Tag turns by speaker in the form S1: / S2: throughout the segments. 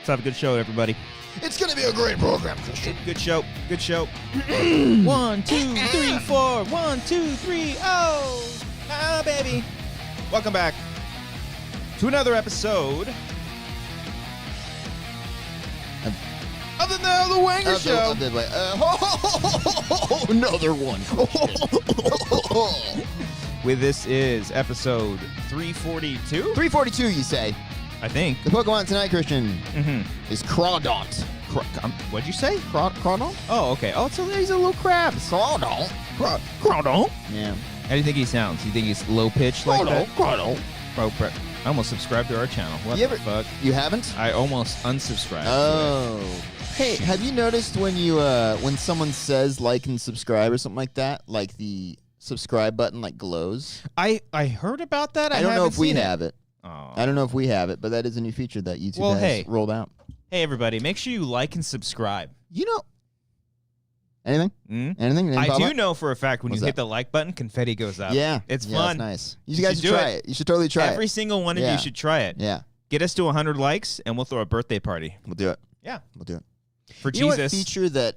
S1: Let's have a good show, everybody.
S2: It's going to be a great program, Christian.
S1: Good show. Good show. 1, 2, 3, 4. 1, 2, 3. Oh, baby. Welcome back to another episode of the Wanger Show.
S2: Another one.
S1: With this is episode 342.
S2: 342, you say?
S1: I think.
S2: The Pokemon tonight, Christian, is Crawdont.
S1: What'd you say?
S2: Crawdont?
S1: Oh, okay. Oh, so he's a little crab.
S2: Crawdont.
S1: Crawdont?
S2: Yeah.
S1: How do you think he sounds? You think he's low pitched like that?
S2: Crawdont.
S1: Bro, I almost subscribed to our channel. What the fuck?
S2: You haven't?
S1: I almost unsubscribed.
S2: Oh. Hey, have you noticed when you when someone says like and subscribe or something like that, like the subscribe button like glows?
S1: I heard about that.
S2: I don't know if we have it.
S1: Oh.
S2: I don't know if we have it, but that is a new feature that YouTube has rolled out.
S1: Hey, everybody, make sure you like and subscribe.
S2: You know, anything? Anything?
S1: I do know for a fact when you hit the like button, confetti goes up.
S2: Yeah.
S1: It's fun.
S2: It's nice. You guys should try it. You should totally try it.
S1: Every single one of you should try it.
S2: Yeah.
S1: Get us to 100 likes, and we'll throw a birthday party.
S2: We'll do it.
S1: Yeah.
S2: We'll do it.
S1: For
S2: you
S1: Jesus.
S2: Know what feature that,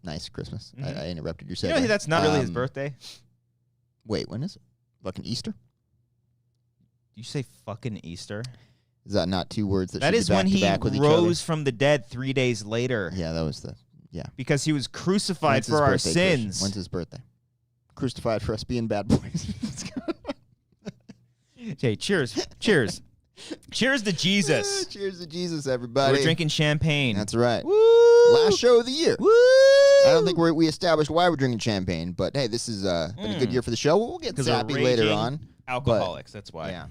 S2: nice, Christmas. I interrupted your segue.
S1: You know, that's not really his birthday.
S2: Wait, when is it? Fucking Easter?
S1: You say fucking Easter?
S2: Is that not two words that
S1: should
S2: is
S1: be back
S2: when
S1: to
S2: he
S1: back with rose from the dead 3 days later.
S2: Yeah, that was the,
S1: Because he was crucified for our sins.
S2: Christian? When's his birthday? Crucified for us being bad boys.
S1: Okay, cheers. Cheers. Cheers to Jesus.
S2: Cheers to Jesus, everybody.
S1: We're drinking champagne.
S2: That's right.
S1: Woo!
S2: Last show of the year.
S1: Woo!
S2: I don't think we established why we're drinking champagne, but hey, this has been a good year for the show. We'll get Sappy later on.
S1: Alcoholics, that's why. Yeah.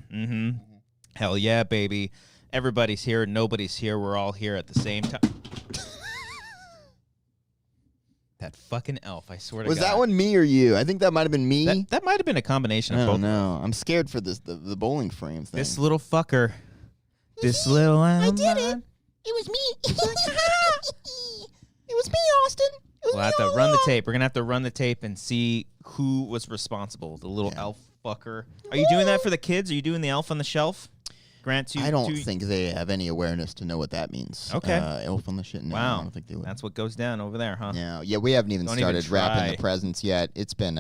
S1: Hell yeah, baby. Everybody's here. Nobody's here. We're all here at the same time. That fucking elf, I swear to God.
S2: Was that one me or you? I think that might have been me.
S1: That might have been a combination of both.
S2: No, I'm scared for this the bowling frame thing.
S1: This little fucker. This little animal.
S2: I did it. It was me. It was me, Austin.
S1: We'll have to run the tape. We're going to have to run the tape and see who was responsible. The little elf fucker. Are you doing that for the kids? Are you doing the elf on the shelf? Grant,
S2: I don't think they have any awareness to know what that means.
S1: Okay.
S2: Elf on the shit. No,
S1: wow.
S2: I don't think they would.
S1: That's what goes down over there, huh?
S2: Yeah, we haven't even started wrapping the
S1: try.
S2: presents yet. It's been,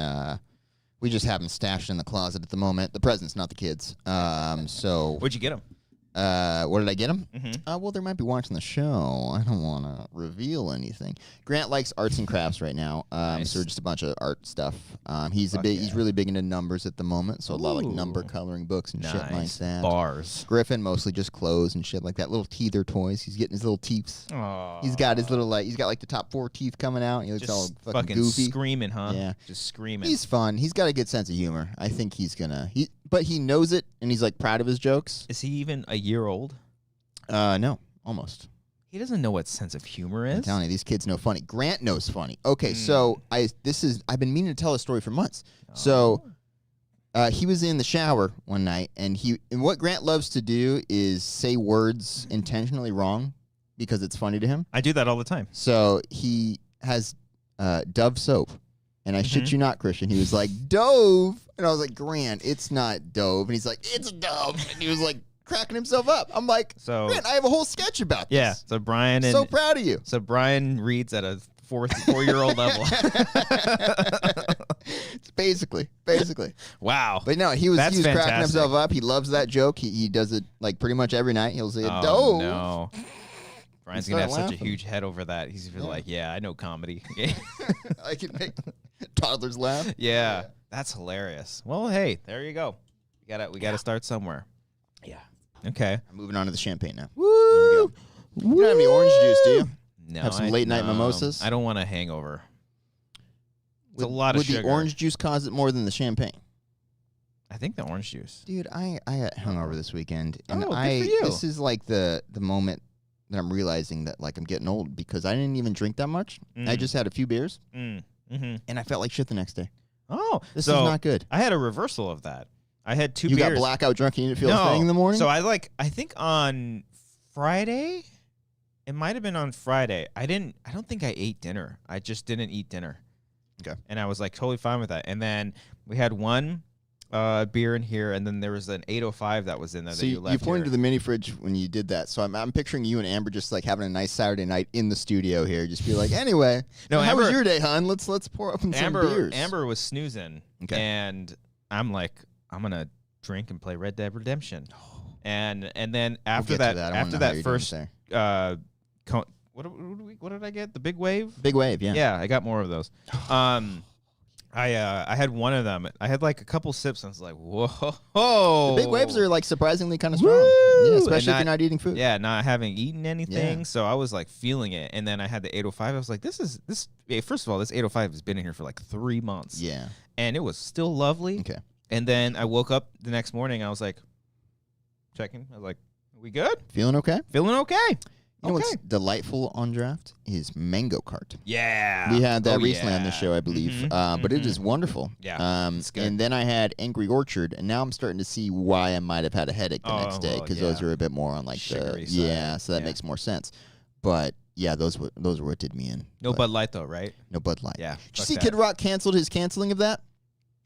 S2: we just have them stashed in the closet at the moment. The presents, not the kids. So.
S1: Where'd you get them?
S2: Where did I get them? Well, they might be watching the show. I don't want to reveal anything. Grant likes arts and crafts right now.
S1: Nice.
S2: So just a bunch of art stuff. He's really big into numbers at the moment. So a lot of like number coloring books and shit like that.
S1: Bars.
S2: Griffin mostly just clothes and shit like that. Little teether toys. He's getting his little teeths.
S1: Aww.
S2: He's got his little he's got like the top 4 teeth coming out. He looks
S1: just
S2: all fucking goofy.
S1: Screaming, huh?
S2: Yeah.
S1: Just screaming.
S2: He's fun. He's got a good sense of humor. I think he's gonna. But he knows it, and he's like proud of his jokes.
S1: Is he even a year old?
S2: No, almost.
S1: He doesn't know what sense of humor is.
S2: I'm telling you, these kids know funny. Grant knows funny. Okay, so I've been meaning to tell a story for months. Oh. So he was in the shower one night, and what Grant loves to do is say words intentionally wrong because it's funny to him.
S1: I do that all the time.
S2: So he has Dove soap. And I shit you not, Christian. He was like, Dove. And I was like, Grant, it's not Dove. And he's like, it's a Dove. And he was like cracking himself up. I'm like, Grant, I have a whole sketch about this.
S1: Yeah. So Brian
S2: so proud of you.
S1: So Brian reads at a four-year-old level.
S2: It's basically.
S1: Wow.
S2: But no, he was cracking himself up. He loves that joke. He does it like pretty much every night. He'll say, Dove.
S1: No. Brian's going to have such a huge head over that. He's going to be like, yeah, I know comedy.
S2: I can make toddlers laugh.
S1: Yeah. That's hilarious. Well, hey, there you go. We gotta start somewhere. Yeah. Okay.
S2: I'm moving on to the champagne now.
S1: Woo!
S2: Here we go. You don't have any orange juice, do you?
S1: No.
S2: Have some late-night mimosas?
S1: I don't want a hangover. It's a lot of sugar.
S2: Would the orange juice cause it more than the champagne?
S1: I think the orange juice.
S2: Dude, I got hungover this weekend. And
S1: good for you.
S2: This is like the moment that I'm realizing that like I'm getting old because I didn't even drink that much. I just had a few beers, and I felt like shit the next day.
S1: Oh,
S2: this is not good.
S1: I had a reversal of that. I had 2 beers.
S2: You got blackout drunk and you didn't feel a thing in the morning?
S1: So I think on Friday, it might have been on Friday. I don't think I ate dinner. I just didn't eat dinner.
S2: Okay.
S1: And I was like totally fine with that. And then we had one beer in here, and then there was an 805 that was in there.
S2: So
S1: that you left
S2: pointed
S1: here.
S2: to the mini fridge when you did that. So I'm picturing you and Amber just like having a nice Saturday night in the studio here. Just be like, anyway,
S1: No,
S2: how
S1: Amber-
S2: was your day, hon? Let's pour up some beers.
S1: Amber was snoozing, and I'm like, I'm gonna drink and play Red Dead Redemption, and then after that first what did I get? The big wave?
S2: Big wave, yeah.
S1: Yeah, I got more of those. I had one of them. I had like a couple sips, and I was like, whoa.
S2: The big waves are like surprisingly kind of strong.
S1: Woo!
S2: Yeah, especially if you're not eating food.
S1: Yeah, not having eaten anything.
S2: Yeah.
S1: So I was like feeling it. And then I had the 805. I was like, first of all, this 805 has been in here for like 3 months.
S2: Yeah.
S1: And it was still lovely.
S2: Okay.
S1: And then I woke up the next morning. I was like, checking. I was like, are we good?
S2: Feeling okay?
S1: Feeling okay.
S2: You know what's delightful on draft is Mango Cart.
S1: Yeah.
S2: We had that recently on the show, I believe. But it is wonderful.
S1: Yeah, it's good.
S2: And then I had Angry Orchard, and now I'm starting to see why I might have had a headache the next day, because those are a bit more on like
S1: sugary
S2: the
S1: side.
S2: so that makes more sense. But yeah, those were what did me in.
S1: No Bud Light though, right?
S2: No Bud Light.
S1: Yeah.
S2: Did you see Kid Rock canceled his canceling of that?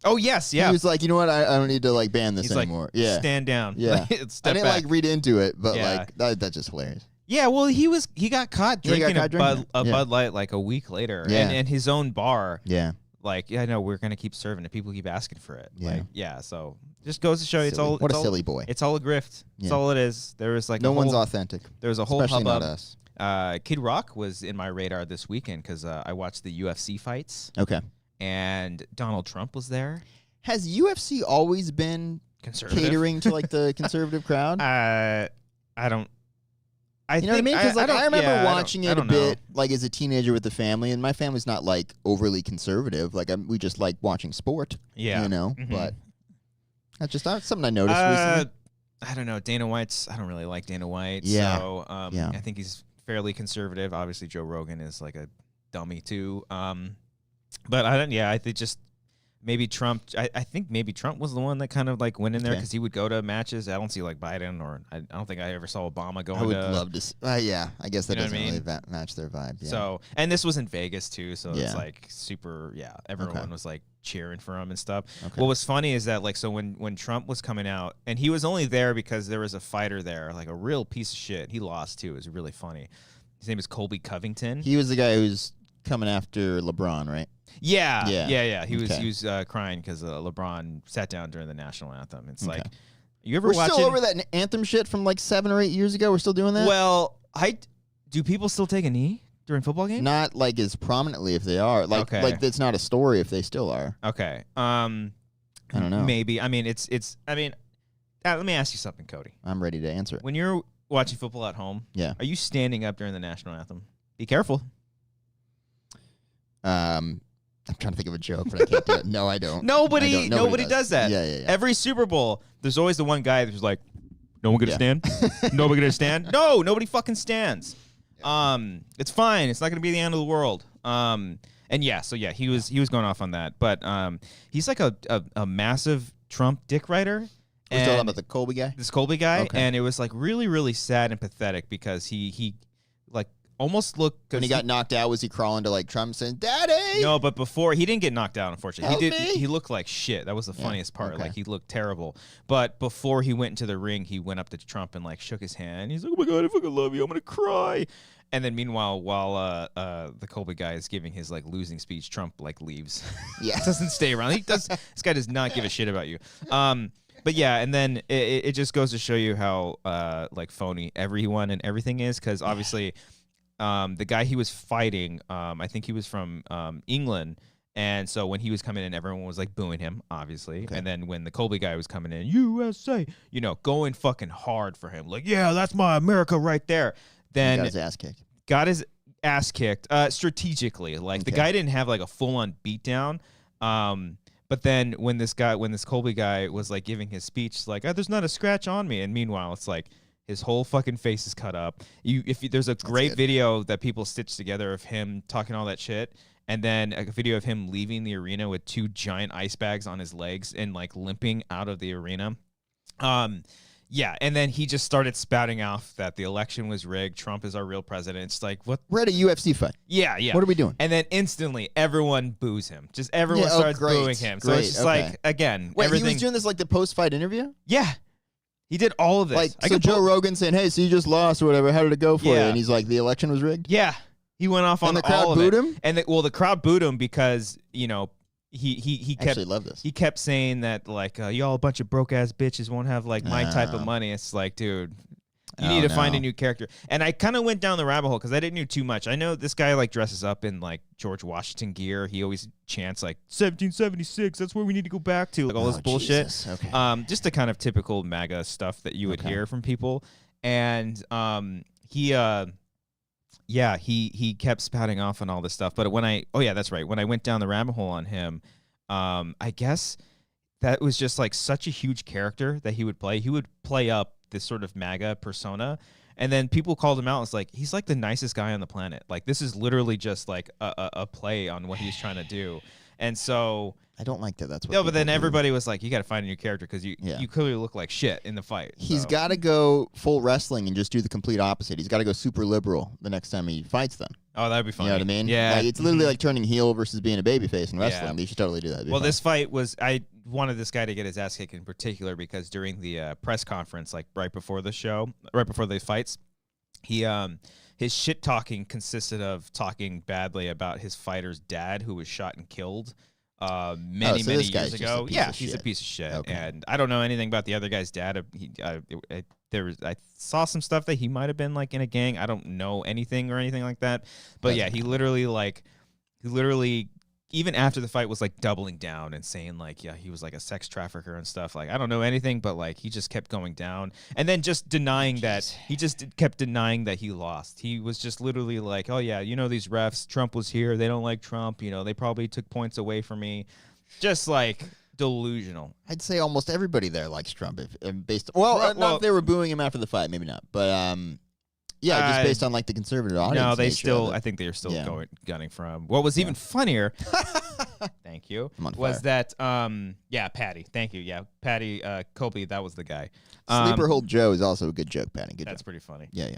S1: Oh yes, yeah.
S2: He was like, you know what? I don't need to like ban this
S1: He's
S2: anymore.
S1: like,
S2: Yeah.
S1: stand down.
S2: Yeah.
S1: Step
S2: I didn't
S1: back.
S2: like read into it, but
S1: Yeah.
S2: like that's just hilarious.
S1: Yeah, well, he got caught
S2: Yeah, he got
S1: drinking
S2: caught
S1: a
S2: drinking it.
S1: Bud Light like a week later,
S2: Yeah.
S1: and his own bar.
S2: Yeah.
S1: Like, yeah, no, we're gonna keep serving it. People keep asking for it.
S2: Yeah.
S1: Like, yeah. So just goes to show you, it's
S2: Silly.
S1: all.
S2: What
S1: it's
S2: a
S1: all,
S2: silly boy.
S1: It's all a grift. That's
S2: Yeah.
S1: all it is. There was like
S2: No one's authentic.
S1: There was a whole
S2: Especially
S1: hubbub.
S2: not us.
S1: Kid Rock was in my radar this weekend because I watched the UFC fights,
S2: Okay.
S1: and Donald Trump was there.
S2: Has UFC always been
S1: Conservative.
S2: catering to like the conservative crowd?
S1: I don't. I
S2: You know what I
S1: think-
S2: mean? Because like
S1: don't-
S2: I remember
S1: yeah,
S2: watching
S1: I
S2: it a
S1: don't know.
S2: bit, like as a teenager with the family, and my family's not like overly conservative. Like we just like watching sport.
S1: Yeah.
S2: You know,
S1: Mhm.
S2: but that's something I noticed recently.
S1: I don't know. Dana White's. I don't really like Dana White.
S2: Yeah.
S1: So
S2: Yeah.
S1: I think he's fairly conservative. Obviously, Joe Rogan is like a dummy too. But I don't. Yeah, I think just maybe Trump. I think maybe Trump was the one that kind of like went in there
S2: Okay.
S1: because he would go to matches. I don't see like Biden or I don't think I ever saw Obama going.
S2: I would
S1: to,
S2: love to. Yeah, I guess that
S1: You know what
S2: doesn't
S1: I mean?
S2: really match their vibe. Yeah.
S1: So, and this was in Vegas too, so
S2: Yeah.
S1: it's like super, everyone
S2: Okay.
S1: was like cheering for him and stuff.
S2: Okay.
S1: What was funny is that like, so when Trump was coming out, and he was only there because there was a fighter there, like a real piece of shit. He lost too. It was really funny. His name is Colby Covington.
S2: He was the guy who's coming after LeBron, right?
S1: Yeah. He
S2: Okay.
S1: was crying because LeBron sat down during the national anthem. It's
S2: Okay.
S1: like, you ever
S2: We're
S1: watching?
S2: still over that anthem shit from like 7 or 8 years ago. We're still doing that.
S1: Well, do people still take a knee during football games?
S2: Not like as prominently if they are. Like
S1: Okay.
S2: like it's not a story if they still are.
S1: Okay.
S2: I don't know.
S1: Maybe. I mean, let me ask you something, Cody.
S2: I'm ready to answer it.
S1: When you're watching football at home,
S2: Yeah.
S1: are you standing up during the national anthem? Be careful.
S2: I'm trying to think of a joke, but I can't do it. No, I don't.
S1: Nobody
S2: Nobody
S1: does that.
S2: Yeah.
S1: Every Super Bowl, there's always the one guy who's like, no one gonna
S2: Yeah.
S1: stand? Nobody gonna stand? No, nobody fucking stands. It's fine. It's not gonna be the end of the world. He was going off on that. But he's like a massive Trump dick writer.
S2: We're still talking about the Colby guy?
S1: This Colby guy,
S2: Okay.
S1: and it was like really, really sad and pathetic because he like almost looked
S2: When he got knocked out, was he crawling to like Trump saying, "Daddy"?
S1: No, but before he didn't get knocked out. Unfortunately,
S2: Help me.
S1: He looked like shit. That was the funniest part.
S2: okay.
S1: Like he looked terrible. But before he went into the ring, he went up to Trump and like shook his hand. He's like, "Oh my god, I fucking love you. I'm gonna cry." And then meanwhile, while the Colby guy is giving his like losing speech, Trump like leaves.
S2: Yeah.
S1: Doesn't stay around. This guy does not give a shit about you. But yeah, and then it just goes to show you how like phony everyone and everything is, because obviously the guy he was fighting, I think he was from England, and so when he was coming in, everyone was like booing him, obviously.
S2: Okay.
S1: And then when the Colby guy was coming in, USA, going fucking hard for him, like, yeah, that's my America right there. Then
S2: He got his ass kicked.
S1: got his ass kicked strategically. Like the
S2: Okay.
S1: guy didn't have like a full on beatdown. But then when this Colby guy was like giving his speech, it's like, there's not a scratch on me. And meanwhile, it's like his whole fucking face is cut up. There's a great
S2: good.
S1: video that people stitched together of him talking all that shit. And then a video of him leaving the arena with 2 giant ice bags on his legs and like limping out of the arena. Yeah, and then he just started spouting off that the election was rigged. Trump is our real president. It's like, what?
S2: We're at a UFC fight.
S1: Yeah, yeah.
S2: What are we doing?
S1: And then instantly, everyone boos him. Just everyone starts booing him. So it's just like, again,
S2: Wait,
S1: everything.
S2: he was doing this like the post-fight interview?
S1: Yeah. He did all of this.
S2: Like, so Joe Rogan saying, hey, so you just lost or whatever. How did it go for you? And he's like, the election was rigged?
S1: Yeah. He went off on
S2: the crowd
S1: all of
S2: booed
S1: it.
S2: him?
S1: And the crowd booed him because, you know, he kept
S2: actually love this.
S1: He kept saying that like y'all a bunch of broke ass bitches won't have like my type of money. It's like, dude, you need to find a new character. And I kind of went down the rabbit hole because I didn't know too much. I know this guy like dresses up in like George Washington gear. He always chants like 1776. That's where we need to go back to. Like all this bullshit.
S2: Jesus. Okay.
S1: Just the kind of typical MAGA stuff that you would hear from people. And he kept spouting off on all this stuff. But when that's right. When I went down the rabbit hole on him, I guess that was just like such a huge character that he would play. He would play up this sort of MAGA persona. And then people called him out. It's like, he's like the nicest guy on the planet. Like, this is literally just like a play on what he's trying to do. And so
S2: I don't like that. That's what.
S1: No, but then everybody was like, you got to find a new character because you clearly look like shit in the fight.
S2: He's got to go full wrestling and just do the complete opposite. He's got to go super liberal the next time he fights them.
S1: Oh, that'd be fun.
S2: You know what I mean?
S1: Yeah.
S2: Like, it's literally like turning heel versus being a babyface in wrestling. Yeah. They should totally do that.
S1: Well, this fight was, I wanted this guy to get his ass kicked in particular because during the press conference, like right before the show, right before the fights, he his shit talking consisted of talking badly about his fighter's dad who was shot and killed many years ago. Yeah, he's a piece of shit. Okay. And I don't know anything about the other guy's dad. I saw some stuff that he might have been like in a gang. I don't know anything or anything like that. But yeah, he literally even after the fight was like doubling down and saying like, yeah, he was like a sex trafficker and stuff. Like, I don't know anything, but like he just kept going down and then just denying kept denying that he lost. He was just literally like, oh yeah, you know, these refs, Trump was here. They don't like Trump. You know, they probably took points away from me. Just like delusional.
S2: I'd say almost everybody there likes Trump not if they were booing him after the fight, maybe not. But yeah, just based on like the conservative audience.
S1: No, I think they're still gunning for him. What was even funnier, thank you, was that Patty. Thank you. Yeah, Patty Kobe, that was the guy.
S2: Sleeper Hold Joe is also a good joke, Patty. Good
S1: That's
S2: joke.
S1: pretty funny.
S2: Yeah.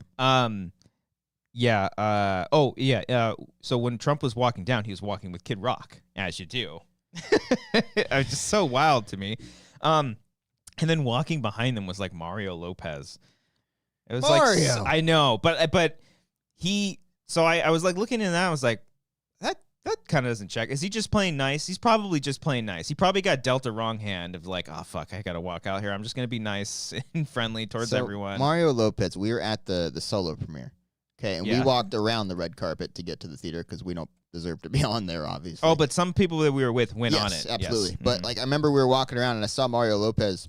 S1: So when Trump was walking down, he was walking with Kid Rock, as you do. It was just so wild to me. And then walking behind them was like Mario Lopez. It was
S2: Mario.
S1: Like I know, but he. So I was like looking at that. I was like, that kind of doesn't check. Is he just playing nice? He's probably just playing nice. He probably got dealt a wrong hand of like, oh fuck, I gotta walk out here. I'm just gonna be nice and friendly towards everyone.
S2: Mario Lopez. We were at the solo premiere. Okay, and we walked around the red carpet to get to the theater because we don't deserve to be on there, obviously.
S1: Oh, but some people that we were with went on it.
S2: Absolutely.
S1: Yes.
S2: But like I remember we were walking around and I saw Mario Lopez.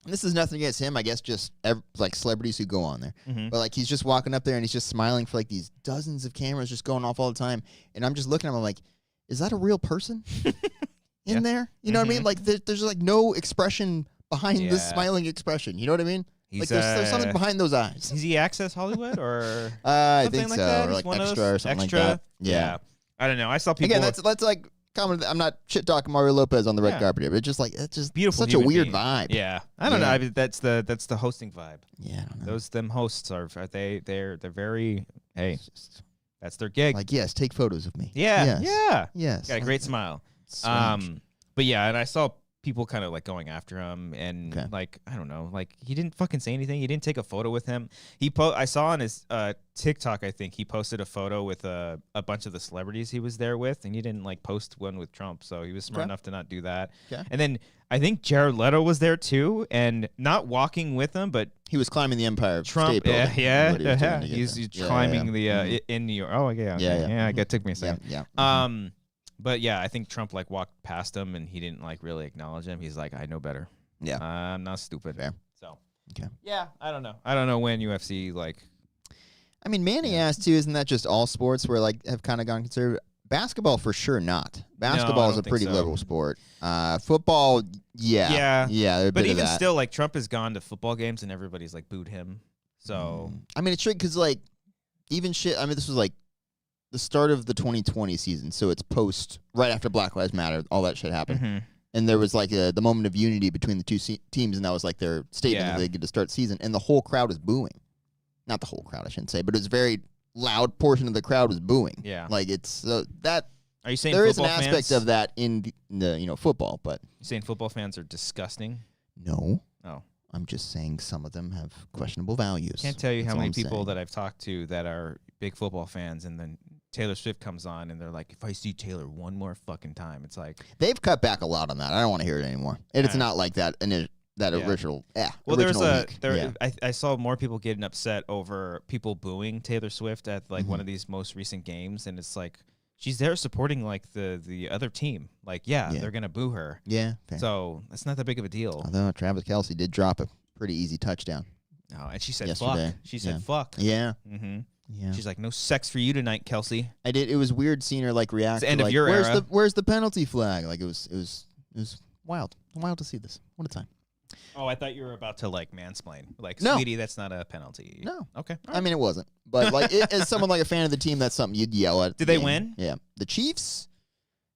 S2: And this is nothing against him. I guess just like celebrities who go on there. But like he's just walking up there and he's just smiling for like these dozens of cameras just going off all the time. And I'm just looking at him. I'm like, is that a real person in there? You know what I mean? Like there's like no expression behind this smiling expression. You know what I mean? Like there's something behind those eyes.
S1: Is he Access Hollywood or
S2: I think
S1: like
S2: so,
S1: that?
S2: or like Extra or something like that. Yeah.
S1: I don't know. I saw people.
S2: Again, that's like. I'm not shit talking Mario Lopez on the red carpet here, but it's just
S1: beautiful,
S2: such a weird vibe.
S1: Yeah, I don't know. I mean, that's the hosting vibe.
S2: Yeah, I don't know.
S1: Them hosts are they're very that's their gig.
S2: Like yes, take photos of me.
S1: Yeah,
S2: yes.
S1: Got a great smile. But yeah, and I saw people kind of like going after him and like I don't know, like he didn't fucking say anything. He didn't take a photo with him. I saw on his TikTok, I think he posted a photo with a bunch of the celebrities he was there with, and he didn't like post one with Trump, so he was smart enough to not do that. And then I think Jared Leto was there too, and not walking with him, but
S2: he was climbing the Empire
S1: Trump.
S2: State Building.
S1: He's climbing the in New York. Oh yeah. It took me a second. But yeah, I think Trump like walked past him and he didn't like really acknowledge him. He's like, I know better.
S2: Yeah.
S1: I'm not stupid.
S2: Fair.
S1: So, yeah, I don't know. I don't know when UFC like.
S2: I mean, Manny asked too, isn't that just all sports where like have kind of gone conservative? Basketball for sure not. Basketball is a pretty liberal sport. Football, yeah.
S1: But even still, like Trump has gone to football games and everybody's like booed him. So.
S2: I mean, it's true because like even shit. I mean, this was like. The start of the 2020 season, so it's right after Black Lives Matter, all that shit happened. And there was like the moment of unity between the two teams, and that was like their statement that they get to start the season. And the whole crowd was booing. Not the whole crowd, I shouldn't say, but it was a very loud portion of the crowd was booing.
S1: Yeah.
S2: Like it's that.
S1: Are you saying
S2: there is an
S1: football
S2: aspect
S1: fans?
S2: of that in the football, but
S1: You saying football fans are disgusting?
S2: no.
S1: Oh.
S2: I'm just saying some of them have questionable values.
S1: Can't tell you
S2: That's
S1: how
S2: all
S1: many
S2: I'm
S1: people
S2: saying.
S1: that I've talked to that are big football fans, and then Taylor Swift comes on, and they're like, if I see Taylor one more fucking time, it's like...
S2: They've cut back a lot on that. I don't want to hear it anymore. And it's not like that original.
S1: Well,
S2: original
S1: I saw more people getting upset over people booing Taylor Swift at like one of these most recent games, and it's like she's there supporting like the other team. Like, they're gonna boo her.
S2: Yeah. Fair.
S1: So it's not that big of a deal.
S2: Although Travis Kelce did drop a pretty easy touchdown.
S1: Oh, and she said
S2: yesterday.
S1: fuck. She said fuck.
S2: Yeah.
S1: Mm-hmm.
S2: Yeah.
S1: She's like, no sex for you tonight, Kelsey.
S2: I did. It was weird seeing her like react.
S1: It's the end
S2: to,
S1: of
S2: like,
S1: your era.
S2: Where's the penalty flag? Like it was wild. Wild to see this. What a time.
S1: Oh, I thought you were about to like mansplain. Like,
S2: No.
S1: sweetie, that's not a penalty.
S2: No.
S1: Okay.
S2: I mean, it wasn't. But like, as someone like a fan of the team, that's something you'd yell at.
S1: Did they win?
S2: Yeah. The Chiefs.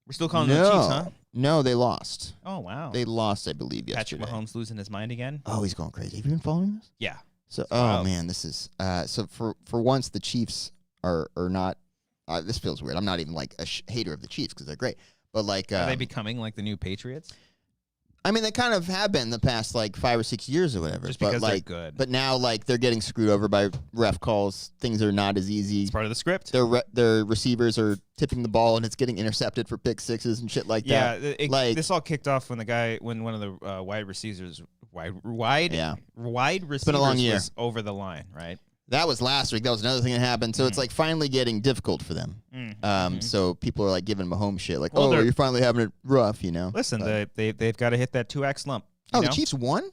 S1: We're still calling them the Chiefs, huh?
S2: No, they lost.
S1: Oh, wow.
S2: They lost, I believe,
S1: Patrick
S2: yesterday.
S1: Mahomes losing his mind again?
S2: Oh, he's going crazy. Have you been following this?
S1: Yeah.
S2: So,
S1: Wow.
S2: man, this is so for once the Chiefs are not. This feels weird. I'm not even like a hater of the Chiefs because they're great, but like,
S1: Are they becoming like the new Patriots?
S2: I mean, they kind of have been the past like 5 or 6 years or whatever.
S1: Just
S2: but
S1: because
S2: like,
S1: they're good.
S2: But now, like, they're getting screwed over by ref calls. Things are not as easy.
S1: It's part of the script.
S2: Their receivers are tipping the ball and it's getting intercepted for pick sixes and shit like that.
S1: Yeah, this all kicked off when one of the wide receivers
S2: been a long year.
S1: was over the line, right?
S2: That was last week. That was another thing that happened. So it's like finally getting difficult for them. So people are like giving Mahomes shit, like,
S1: Well,
S2: you're finally having it rough, you know.
S1: Listen, they've got to hit that 2x lump.
S2: The Chiefs won?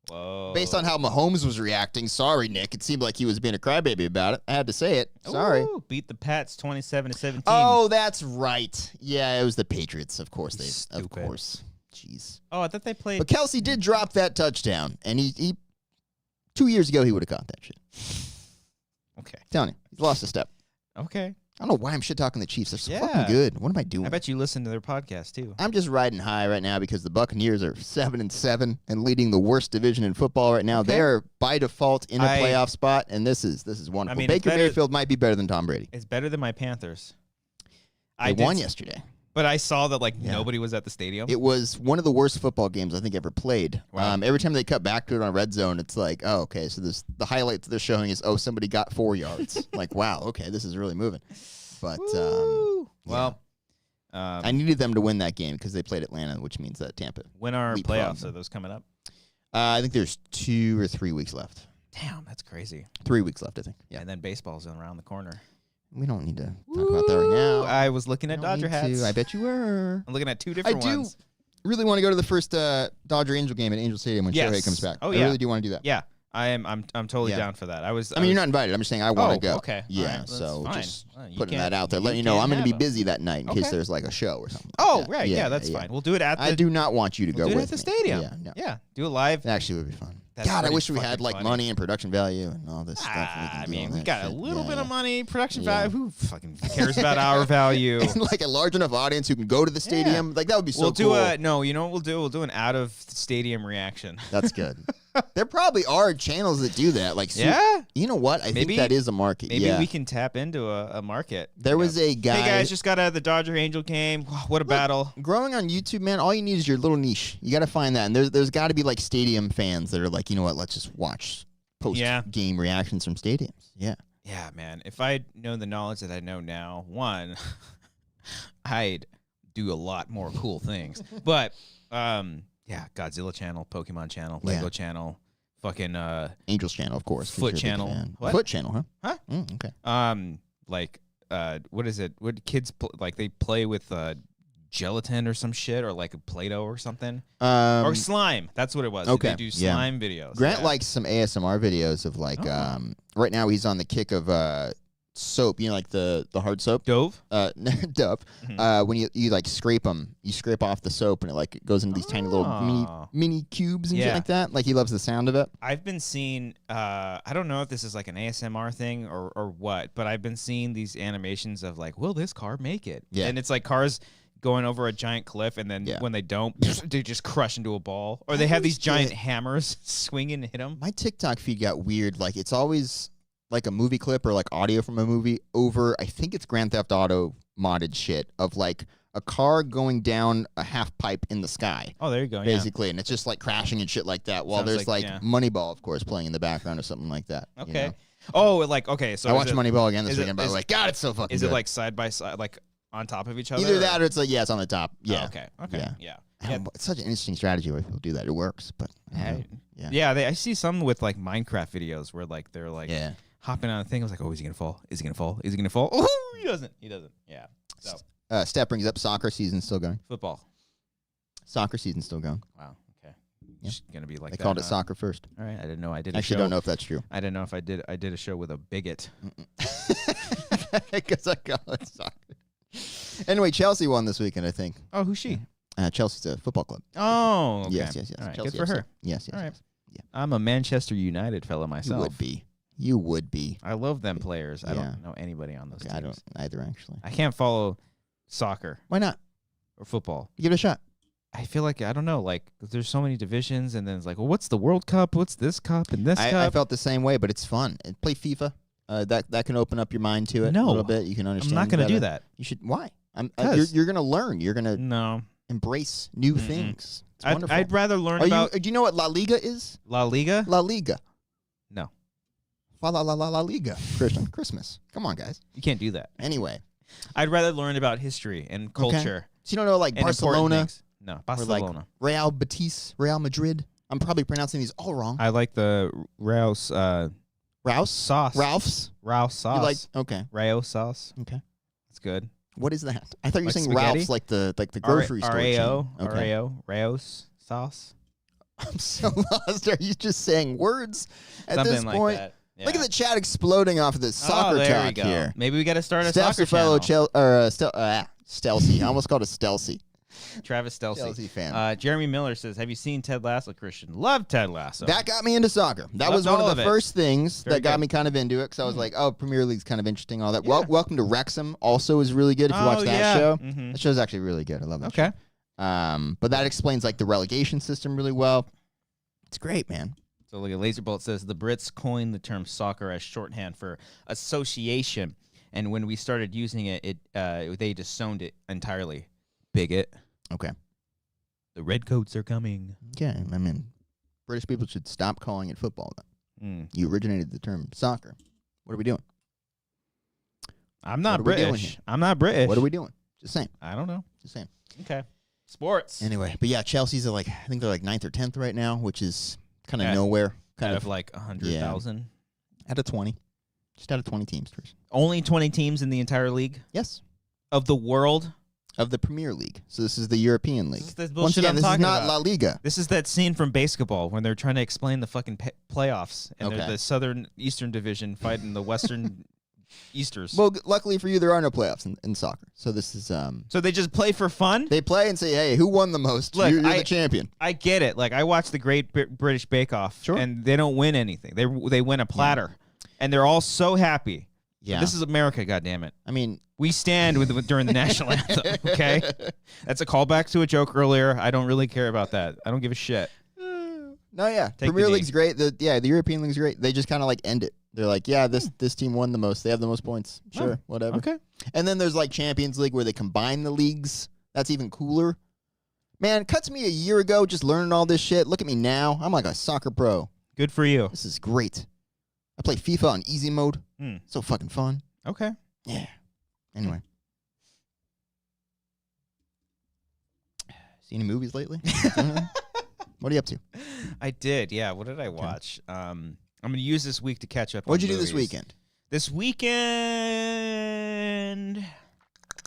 S1: Whoa.
S2: Based on how Mahomes was reacting, sorry, Nick. It seemed like he was being a crybaby about it. I had to say it. Sorry.
S1: Ooh, beat the Pats 27-17.
S2: Oh, that's right. Yeah, it was the Patriots. Of course,
S1: Stupid.
S2: Of course. Jeez.
S1: Oh, I thought they played.
S2: But Kelce did drop that touchdown, and he 2 years ago he would have caught that shit.
S1: Okay.
S2: Telling you, he's lost a step.
S1: Okay.
S2: I don't know why I'm shit talking the Chiefs. They're so
S1: Yeah.
S2: fucking good. What am I doing?
S1: I bet you listen to their podcast too.
S2: I'm just riding high right now because the Buccaneers are 7-7 and leading the worst division in football right now.
S1: Okay.
S2: They are by default in a playoff spot, and this is wonderful.
S1: I mean,
S2: Baker Mayfield might be better than Tom Brady.
S1: It's better than my Panthers.
S2: They won yesterday.
S1: But I saw that nobody was at the stadium.
S2: It was one of the worst football games I think ever played.
S1: Wow.
S2: Every time they cut back to it on Red Zone, it's like, oh, okay, so the highlights they're showing is, somebody got 4 yards. Like, wow, okay, this is really moving. But
S1: well,
S2: I needed them to win that game because they played Atlanta, which means that Tampa.
S1: When are
S2: leapfrogged
S1: playoffs?
S2: them.
S1: Are those coming up?
S2: I think there's 2 or 3 weeks left.
S1: Damn, that's crazy.
S2: 3 weeks left, I think. Yeah.
S1: And then baseball's around the corner.
S2: We don't need to talk about that right now.
S1: I was looking at Dodger hats.
S2: I bet you were.
S1: I'm looking at 2 different ones.
S2: I do really want to go to the first Dodger Angel game at Angel Stadium when Shohei comes back.
S1: Oh,
S2: I really do want to do that.
S1: Yeah, I'm totally down for that. I mean,
S2: you're not invited. I'm just saying I want to go.
S1: Okay.
S2: Yeah,
S1: right,
S2: so
S1: fine.
S2: just
S1: You
S2: putting
S1: can't-
S2: that out there,
S1: you
S2: letting you know
S1: can't
S2: I'm going to be
S1: have 'em.
S2: busy that night in case
S1: Okay.
S2: there's like a show or something.
S1: Oh,
S2: like that.
S1: right. Yeah, that's fine. We'll do it at the...
S2: I do not want you to go
S1: do it
S2: with
S1: at the
S2: me.
S1: stadium.
S2: Yeah, no.
S1: Yeah, do it live.
S2: It actually would be fun.
S1: That's
S2: God, I
S1: pretty
S2: wish we had
S1: fucking
S2: like
S1: funny.
S2: money and production value and all this stuff.
S1: I
S2: We
S1: mean, we got a little bit of
S2: money.
S1: money, production
S2: Yeah.
S1: value. Who fucking cares about our value?
S2: And like a large enough audience who can go to the stadium. Like that would be so
S1: We'll
S2: cool.
S1: you know what we'll do? We'll do an out of stadium reaction.
S2: That's good. There probably are channels that do that. Like,
S1: Yeah?
S2: you know what? I think that is a market.
S1: Maybe
S2: yeah.
S1: we can tap into a market.
S2: There was a guy.
S1: Hey guys, just got out of the Dodger Angel game. What a battle.
S2: Growing on YouTube, man, all you need is your little niche. You got to find that. And there's got to be like stadium fans that are like, you know what? Let's just watch post-game reactions from stadiums. Yeah.
S1: Yeah, man. If I'd known the knowledge that I know now, one, I'd do a lot more cool things. But, yeah, Godzilla channel, Pokemon channel, Lego channel, fucking
S2: Angels channel, of course. 'cause
S1: Foot
S2: you're a big
S1: channel.
S2: fan.
S1: What?
S2: Foot channel, huh?
S1: Huh?
S2: Okay.
S1: Like what is it? What kids they play with gelatin or some shit, or like a Play-Doh or something, or slime. That's what it was.
S2: Okay,
S1: They do slime videos.
S2: Grant
S1: yeah.
S2: likes some ASMR videos of like right now he's on the kick of soap, you know, like the hard soap.
S1: Dove.
S2: Dove. When you like scrape them, you scrape off the soap and it like goes into these tiny little mini cubes and shit like that. Like he loves the sound of it.
S1: I've been seeing I don't know if this is like an ASMR thing or what, but I've been seeing these animations of like, will this car make it?
S2: Yeah.
S1: And it's like cars going over a giant cliff, and then when they don't, they just crush into a ball. Or
S2: I
S1: they have these
S2: always
S1: giant
S2: get-
S1: hammers swing and hit them.
S2: My TikTok feed got weird. Like, it's always like a movie clip or like audio from a movie over, I think it's Grand Theft Auto modded shit of like a car going down a half pipe in the sky.
S1: Oh, there you go.
S2: Basically, and it's just like crashing and shit like that. While
S1: Sounds
S2: there's
S1: like-
S2: like Moneyball, of course, playing in the background or something like that.
S1: Yeah.
S2: you
S1: Okay.
S2: know?
S1: Oh, like okay. So
S2: I
S1: is
S2: watched
S1: it-
S2: Moneyball again this
S1: is it-
S2: weekend, but I was
S1: is-
S2: like, God, it's so fucking
S1: Is
S2: good.
S1: it like side by side, like on top of each other?
S2: Either that or it's like, yeah, it's on the top. Yeah.
S1: Oh, okay. Okay.
S2: Yeah.
S1: Yeah.
S2: I don't know, it's such an interesting strategy where people do that. It works, but I don't know. Yeah.
S1: Yeah. I see some with like Minecraft videos where like they're like hopping on a thing. I was like, oh, is he gonna fall? Is he gonna fall? Is he gonna fall? Oh, he doesn't. He doesn't. Yeah. So
S2: Steph brings up soccer season still going.
S1: football.
S2: Soccer season still going.
S1: Wow. Okay.
S2: Yeah.
S1: Just gonna be like
S2: I
S1: that.
S2: called it
S1: huh?
S2: soccer first.
S1: All right. I didn't know. I did.
S2: I
S1: a
S2: actually
S1: show.
S2: don't know if that's true.
S1: I didn't know if I did. I did a show with a bigot.
S2: Because I call it soccer. Anyway, Chelsea won this weekend, I think.
S1: Oh, who's she?
S2: Chelsea's a football club.
S1: Oh. Okay.
S2: Yes.
S1: All right.
S2: Chelsea
S1: Good for
S2: FC.
S1: her.
S2: Yes.
S1: All right.
S2: Yeah.
S1: I'm a Manchester United fellow
S2: You
S1: myself.
S2: would be. You would be.
S1: I love them players. I
S2: Yeah.
S1: don't know anybody on those
S2: Okay,
S1: teams.
S2: I don't either, actually.
S1: I can't follow soccer
S2: Why not?
S1: or football.
S2: Give it a shot.
S1: I feel like I don't know. Like there's so many divisions, and then it's like, well, what's the World Cup? What's this cup and this
S2: I
S1: cup?
S2: felt the same way, but it's fun. And play FIFA. That can open up your mind to it a
S1: No.
S2: little bit. You can
S1: I'm
S2: understand.
S1: not going to do
S2: better.
S1: that.
S2: You should. Why?
S1: Because-
S2: You're going to learn. You're going to
S1: No,
S2: embrace new things. It's wonderful.
S1: I'd rather learn
S2: Do
S1: about
S2: you know what La Liga is?
S1: La Liga.
S2: La Liga.
S1: No,
S2: Fa la la la la Liga. Christian Christmas. Come on, guys.
S1: you can't do that.
S2: Anyway,
S1: I'd rather learn about history and culture
S2: so you don't know like
S1: and important
S2: Barcelona
S1: things. No,
S2: or
S1: Barcelona.
S2: like Real Betis, Real Madrid. I'm probably pronouncing these all wrong.
S1: I like the Rouse
S2: Rouse
S1: sauce.
S2: Ralph's.
S1: Rouse sauce.
S2: You like okay?
S1: Rayo sauce.
S2: Okay.
S1: It's good.
S2: What is that? I thought you were
S1: Like
S2: saying
S1: spaghetti?
S2: Ralph's, like the grocery store chain.
S1: R-A-O.
S2: Okay.
S1: R-A-O. Rayos sauce.
S2: I'm so lost. Are you just saying words at
S1: Something
S2: this
S1: like
S2: point?
S1: that. Yeah.
S2: Look at the chat exploding off of this soccer
S1: there we
S2: talk
S1: go.
S2: here.
S1: Maybe we got to start a
S2: Steph's
S1: soccer
S2: a fellow
S1: channel.
S2: Stelsey. I almost called it Stelsey.
S1: Travis Stelsey.
S2: Chelsea fan.
S1: Jeremy Miller says, have you seen Ted Lasso, Christian? Love Ted Lasso.
S2: That got me into soccer. That
S1: Loved
S2: was one
S1: all
S2: of
S1: of
S2: the
S1: it.
S2: first things
S1: Very
S2: that got
S1: good.
S2: me kind of into it because I was like, oh, Premier League's kind of interesting, all that.
S1: Yeah.
S2: Welcome to Wrexham also is really good if you watch that
S1: yeah.
S2: show.
S1: Mhm.
S2: That show's actually really good. I love that
S1: Okay.
S2: show. But that explains like the relegation system really well. It's great, man.
S1: So look at Laserbolt says the Brits coined the term soccer as shorthand for association, and when we started using it, they disowned it entirely. Bigot.
S2: Okay.
S1: The redcoats are coming.
S2: Okay. I mean, British people should stop calling it football then. You originated the term soccer. What are we doing?
S1: I'm not
S2: What are we doing
S1: British.
S2: here?
S1: I'm not British.
S2: What are we doing? Just saying.
S1: I don't know.
S2: Just saying.
S1: Okay. Sports.
S2: Anyway, but yeah, Chelsea's I think they're like 9th or 10th right now, which is kind of
S1: Yeah.
S2: nowhere.
S1: Out
S2: Kind
S1: of
S2: of
S1: like 100,000.
S2: out of 20. Just out of 20 teams.
S1: Only 20 teams in the entire league
S2: Yes.
S1: of the world.
S2: Of the Premier League. So this is the European League.
S1: This is the
S2: Once
S1: bullshit
S2: again,
S1: I'm
S2: this is
S1: talking
S2: not
S1: about.
S2: La Liga.
S1: This is that scene from Basketball when they're trying to explain the fucking playoffs, and they're
S2: Okay.
S1: the Southern Eastern Division fighting the Western Easters.
S2: Well, luckily for you, there are no playoffs in soccer. So this is
S1: So they just play for fun?
S2: they play and say, hey, who won the most?
S1: Look,
S2: you're the champion.
S1: I get it. Like I watch the Great British Bake Off,
S2: Sure.
S1: and they don't win anything. They win a platter, and they're all so happy.
S2: Yeah.
S1: This is America, goddammit.
S2: I mean,
S1: We stand with during the national anthem. Okay, that's a callback to a joke earlier. I don't really care about that. I don't give a shit.
S2: no, yeah.
S1: Take
S2: Premier
S1: the
S2: League's great. The European League's great. They just kind of like end it. They're like, yeah, this team won the most. They have the most points. Sure,
S1: Oh,
S2: whatever.
S1: Okay.
S2: And then there's like Champions League where they combine the leagues. That's even cooler. Man, cuts me a year ago just learning all this shit. Look at me now. I'm like a soccer pro.
S1: Good for you.
S2: This is great. I play FIFA on easy mode. So fucking fun.
S1: Okay.
S2: Yeah. Anyway. See any movies lately? What are you up to?
S1: I did. Yeah. What did I watch? I'm gonna use this week to catch up.
S2: What'd
S1: on
S2: you do this
S1: movies.
S2: weekend?
S1: This weekend.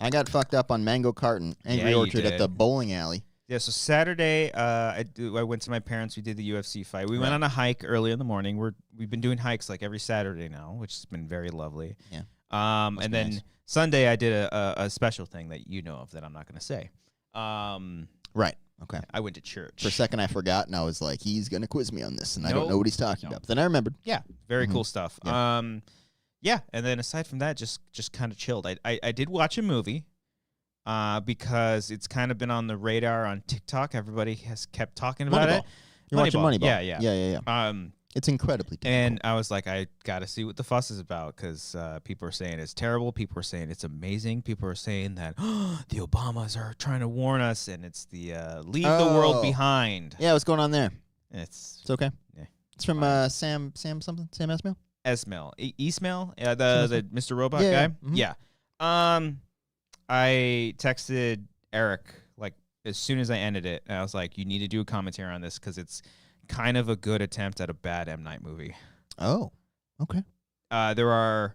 S2: I got fucked up on Mango Carton, Angry
S1: Yeah, you
S2: Orchard at
S1: did.
S2: the bowling alley.
S1: Yeah, so Saturday, I went to my parents. We did the UFC fight. We went on a hike early in the morning. We've been doing hikes like every Saturday now, which has been very lovely.
S2: Yeah.
S1: And
S2: be
S1: then
S2: nice.
S1: Sunday, I did a special thing that you know of that I'm not going to say.
S2: Right. Okay.
S1: I went to church.
S2: For a second, I forgot, and I was like, he's going to quiz me on this, and I don't
S1: No.
S2: know what he's talking about. But then I remembered.
S1: Yeah, very cool stuff.
S2: Yeah.
S1: Yeah, and then aside from that, just kind of chilled. I did watch a movie. because it's kind of been on the radar on TikTok. Everybody has kept talking about it.
S2: You're watching Moneyball.
S1: Yeah.
S2: It's incredibly difficult.
S1: And I was like, I got to see what the fuss is about because people are saying it's terrible. People are saying it's amazing. People are saying that the Obamas are trying to warn us, and it's the leave the world behind.
S2: Yeah, what's going on there?
S1: It's
S2: okay.
S1: Yeah.
S2: It's from Sam something? Sam Esmail?
S1: Esmail. Esmail? The Mr. Robot guy?
S2: Mm-hmm.
S1: Yeah. I texted Eric like as soon as I ended it, and I was like, you need to do a commentary on this because it's kind of a good attempt at a bad M. Night movie.
S2: Oh, okay.
S1: There are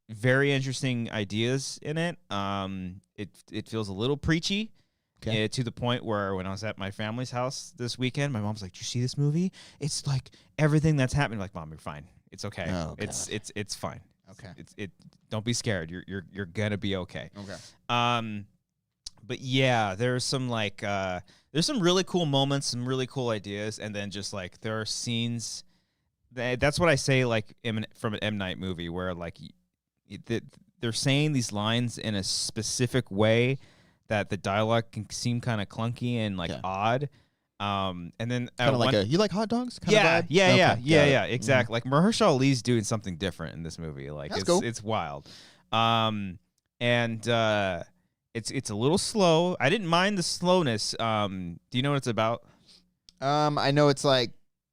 S1: very interesting ideas in it. It feels a little preachy to the point where when I was at my family's house this weekend, my mom's like, "Did you see this movie? It's like everything that's happening." I'm like, "Mom, you're fine. It's okay.
S2: Oh,
S1: it's fine.
S2: Okay.
S1: Don't be scared. You're gonna be okay."
S2: Okay.
S1: But yeah, there's some like there's some really cool moments, some really cool ideas, and then just like there are scenes. That's what I say like from an M. Night movie where like they're saying these lines in a specific way that the dialogue can seem kind of clunky and like odd. And then
S2: kind of like you like hot dogs?
S1: Yeah,
S2: yeah,
S1: exactly. Like Mahershala Ali's doing something different in this movie. Like
S2: That's cool.
S1: It's wild. It's a little slow. I didn't mind the slowness. Do you know what it's about?
S2: I know it's like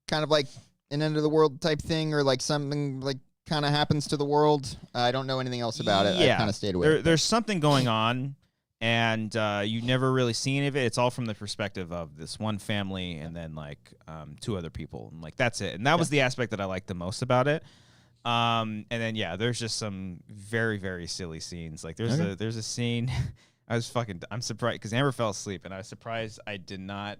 S2: kind of like an end of the world type thing, or like something like kind of happens to the world. I don't know anything else about it. I kind of stayed away.
S1: There's something going on, and you never really see any of it. It's all from the perspective of this one family and then like two other people, and like that's it. And that was the aspect that I liked the most about it. And then there's just some very, very silly scenes. Like there's a scene. I'm surprised because Amber fell asleep, and I was surprised I did not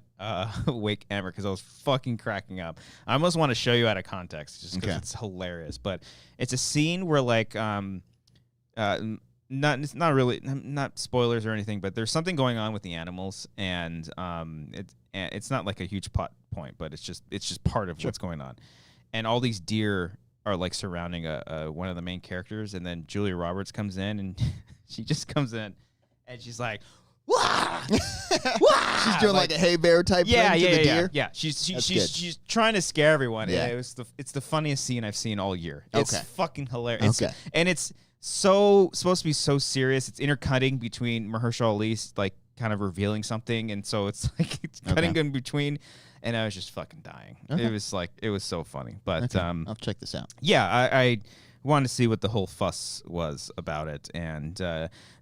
S1: wake Amber because I was fucking cracking up. I almost want to show you out of context just because it's hilarious. But it's a scene where like it's not spoilers or anything, but there's something going on with the animals, and it's not like a huge plot point, but it's just part of what's going on, and all these deer are like surrounding one of the main characters, and then Julia Roberts comes in, and she just comes in. And she's like, "Wah!"
S2: She's doing like a hey bear type thing to the deer.
S1: Yeah. She's trying to scare everyone. Yeah. It's the funniest scene I've seen all year. It's fucking hilarious. And it's supposed to be so serious. It's intercutting between Mahershala Ali's like kind of revealing something, and so it's like it's cutting in between. And I was just fucking dying. It was so funny. But
S2: I'll check this out.
S1: Yeah, I wanted to see what the whole fuss was about it, and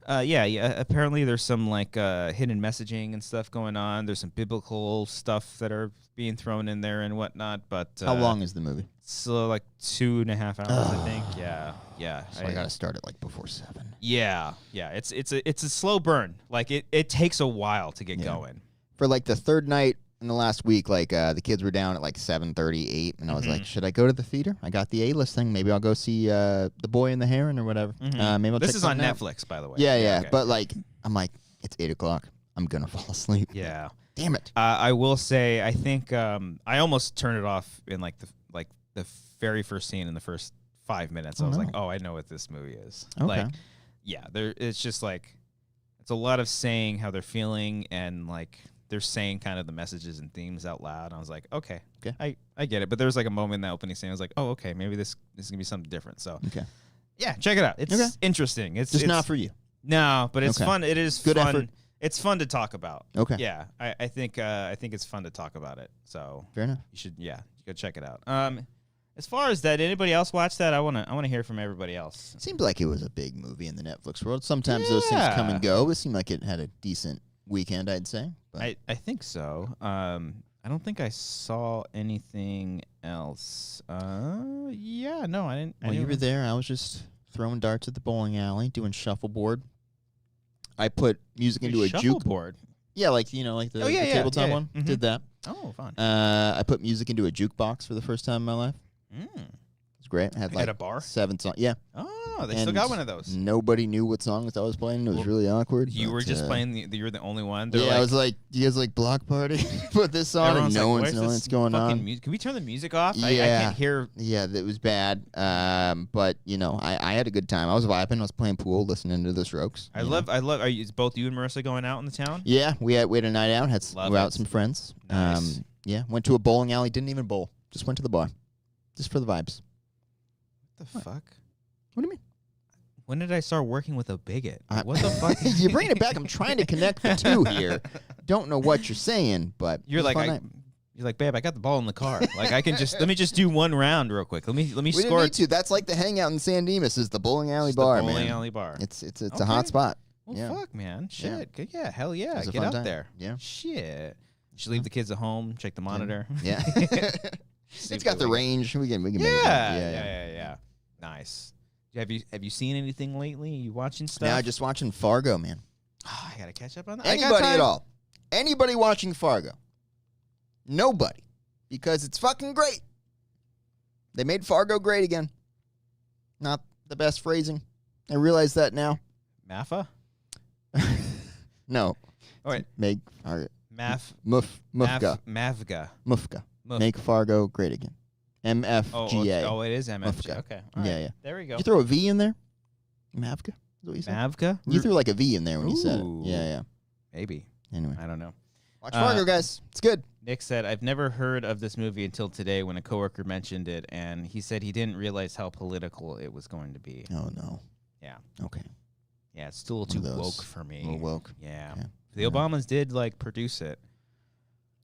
S1: apparently there's some like hidden messaging and stuff going on. There's some biblical stuff that are being thrown in there and whatnot. But
S2: how long is the movie?
S1: So like 2.5 hours, I think. Yeah.
S2: So I gotta start it like before 7.
S1: Yeah. It's a slow burn. Like it takes a while to get going.
S2: For like the third night in the last week, like the kids were down at like 7:30, 8, and I was like, should I go to the theater? I got the A-list thing. Maybe I'll go see The Boy and the Heron or whatever. Maybe I'll
S1: this
S2: check
S1: is on
S2: out.
S1: Netflix, by the way.
S2: Yeah. Okay. But like, I'm like, it's 8 o'clock. I'm gonna fall asleep.
S1: Yeah.
S2: Damn it.
S1: I will say, I think I almost turned it off in like the very first scene in the first 5 minutes. I was like, oh, I know what this movie is.
S2: Okay.
S1: Like, yeah, it's just like it's a lot of saying how they're feeling, and like they're saying kind of the messages and themes out loud. I was like, okay. I get it. But there was like a moment in that opening scene. I was like, oh, okay, maybe this is gonna be something different. So yeah, check it out. It's interesting. It's
S2: not for you.
S1: No, but it's fun. It is
S2: good
S1: fun.
S2: effort.
S1: It's fun to talk about.
S2: Okay.
S1: Yeah, I think it's fun to talk about it. So
S2: fair enough.
S1: You should go check it out. As far as that, anybody else watch that? I wanna hear from everybody else.
S2: Seemed like it was a big movie in the Netflix world. Sometimes those things come and go. It seemed like it had a decent weekend, I'd say. But
S1: I think so. I don't think I saw anything else. Yeah, no, I didn't.
S2: Well, you were there. I was just throwing darts at the bowling alley, doing shuffleboard. I put music into a
S1: jukeboard.
S2: Yeah, like the tabletop one. Did that.
S1: Oh, fun.
S2: I put music into a jukebox for the first time in my life. was great. I had like
S1: At a bar?
S2: 7 songs. Yeah.
S1: Oh, they still got one of those.
S2: Nobody knew what songs I was playing. It was really awkward.
S1: You were just playing. You were the only one. They're
S2: I was like, "Do you guys like Block Party?" Put this on, and no one's knowing what's going on.
S1: Can we turn the music off?
S2: Yeah.
S1: I can't hear.
S2: Yeah, that was bad. But I had a good time. I was vibing. I was playing pool, listening to the Strokes.
S1: I love. Is both you and Marissa going out in the town?
S2: Yeah, we had a night out. We're out with some friends.
S1: Nice.
S2: Yeah, went to a bowling alley. Didn't even bowl. Just went to the bar, just for the vibes.
S1: What the fuck?
S2: What do you mean?
S1: When did I start working with a bigot? What the fuck?
S2: You're bringing it back. I'm trying to connect the two here. Don't know what you're saying, but
S1: you're like, babe, I got the ball in the car. Like, I can let me just do one round real quick. Let me
S2: we
S1: score.
S2: Didn't need to. That's like the hangout in San Dimas. Is the bowling alley bar, man?
S1: Bowling alley bar.
S2: It's a hot spot.
S1: Well,
S2: yeah.
S1: Fuck, man. Shit. Yeah. Hell yeah.
S2: It was a
S1: Get
S2: fun
S1: out
S2: time.
S1: there.
S2: Yeah.
S1: Shit. You should leave the kids at home. Check the monitor.
S2: Yeah. It's got the range. We can make it.
S1: Yeah. Nice. Have you seen anything lately? You watching stuff?
S2: Yeah, just watching Fargo, man.
S1: Oh, I gotta catch up on that.
S2: Anybody at all? Anybody watching Fargo? Nobody, because it's fucking great. They made Fargo great again. Not the best phrasing. I realize that now.
S1: Maffa?
S2: No.
S1: Oh, wait.
S2: Make Fargo.
S1: Mafga.
S2: Mufga. Make Fargo great again. MFGA.
S1: Oh, it is MFGA.
S2: Mufga.
S1: Okay. All right.
S2: Yeah.
S1: There we go.
S2: Did you throw a V in there? Mavga? Is what you said?
S1: Mavga?
S2: You threw like a V in there when you said it.
S1: Ooh.
S2: Yeah.
S1: Maybe.
S2: Anyway.
S1: I don't know.
S2: Watch Fargo, guys. It's good.
S1: Nick said, I've never heard of this movie until today when a coworker mentioned it, and he said he didn't realize how political it was going to be.
S2: Oh, no.
S1: Yeah.
S2: Okay.
S1: Yeah, it's still too woke for me.
S2: A little woke.
S1: Yeah.
S2: Okay.
S1: The Obamas did, produce it.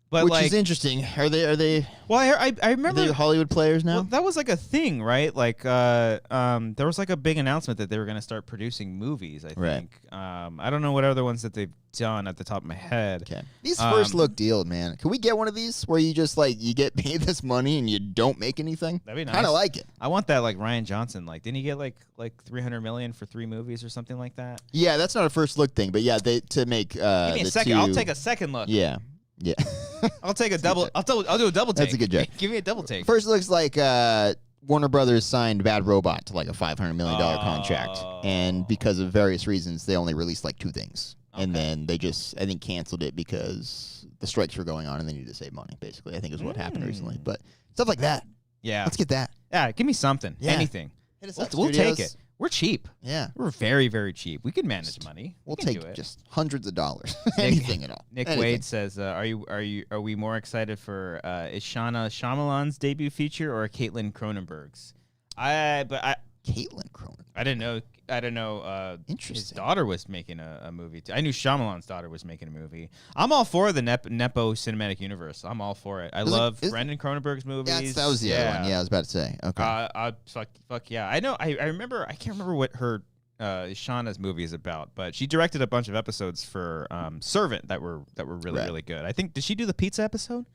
S1: But
S2: which is interesting. Are they?
S1: Well, I remember.
S2: Are they Hollywood players now?
S1: Well, that was a thing, right? There was a big announcement that they were going to start producing movies. I think. I don't know what other ones that they've done at the top of my head.
S2: Okay. These first look deal, man. Can we get one of these where you just you get paid this money and you don't make anything?
S1: That'd be nice.
S2: Kind of like it.
S1: I want that Ryan Johnson. Didn't he get like $300 million for 3 movies or something like that?
S2: Yeah, that's not a first look thing, but yeah, to make. Give
S1: me a second. I'll take a second look.
S2: Yeah. Yeah.
S1: I'll take a double. I'll do a double take.
S2: That's a good joke.
S1: Give me a double take.
S2: First looks like Warner Brothers signed Bad Robot to a $500 million contract, and because of various reasons, they only released 2 things, and then they just canceled it because the strikes were going on and they needed to save money. Basically, I think is what happened recently. But stuff like that.
S1: Yeah.
S2: Let's get that.
S1: Yeah. Give me something.
S2: Yeah.
S1: Anything.
S2: Hit us up,
S1: We'll take it. We're cheap.
S2: Yeah.
S1: We're very, very cheap. We can manage money.
S2: We'll
S1: we can
S2: take
S1: do it.
S2: just hundreds of dollars. Anything at all.
S1: Nick
S2: Anything.
S1: Wade says, are we more excited for Ishana Shyamalan's debut feature or Caitlin Cronenberg's?
S2: Caitlin Cronenberg.
S1: I didn't know.
S2: Interesting.
S1: His daughter was making a movie. I knew Shyamalan's daughter was making a movie. I'm all for the Nepo cinematic universe. I'm all for it. I love Brendan Cronenberg's movies.
S2: Yeah, that was the other one. Yeah, I was about to say. Okay.
S1: Fuck yeah. I know. I remember. I can't remember what her Shauna's movie is about, but she directed a bunch of episodes for Servant that were really good. I think, did she do the pizza episode?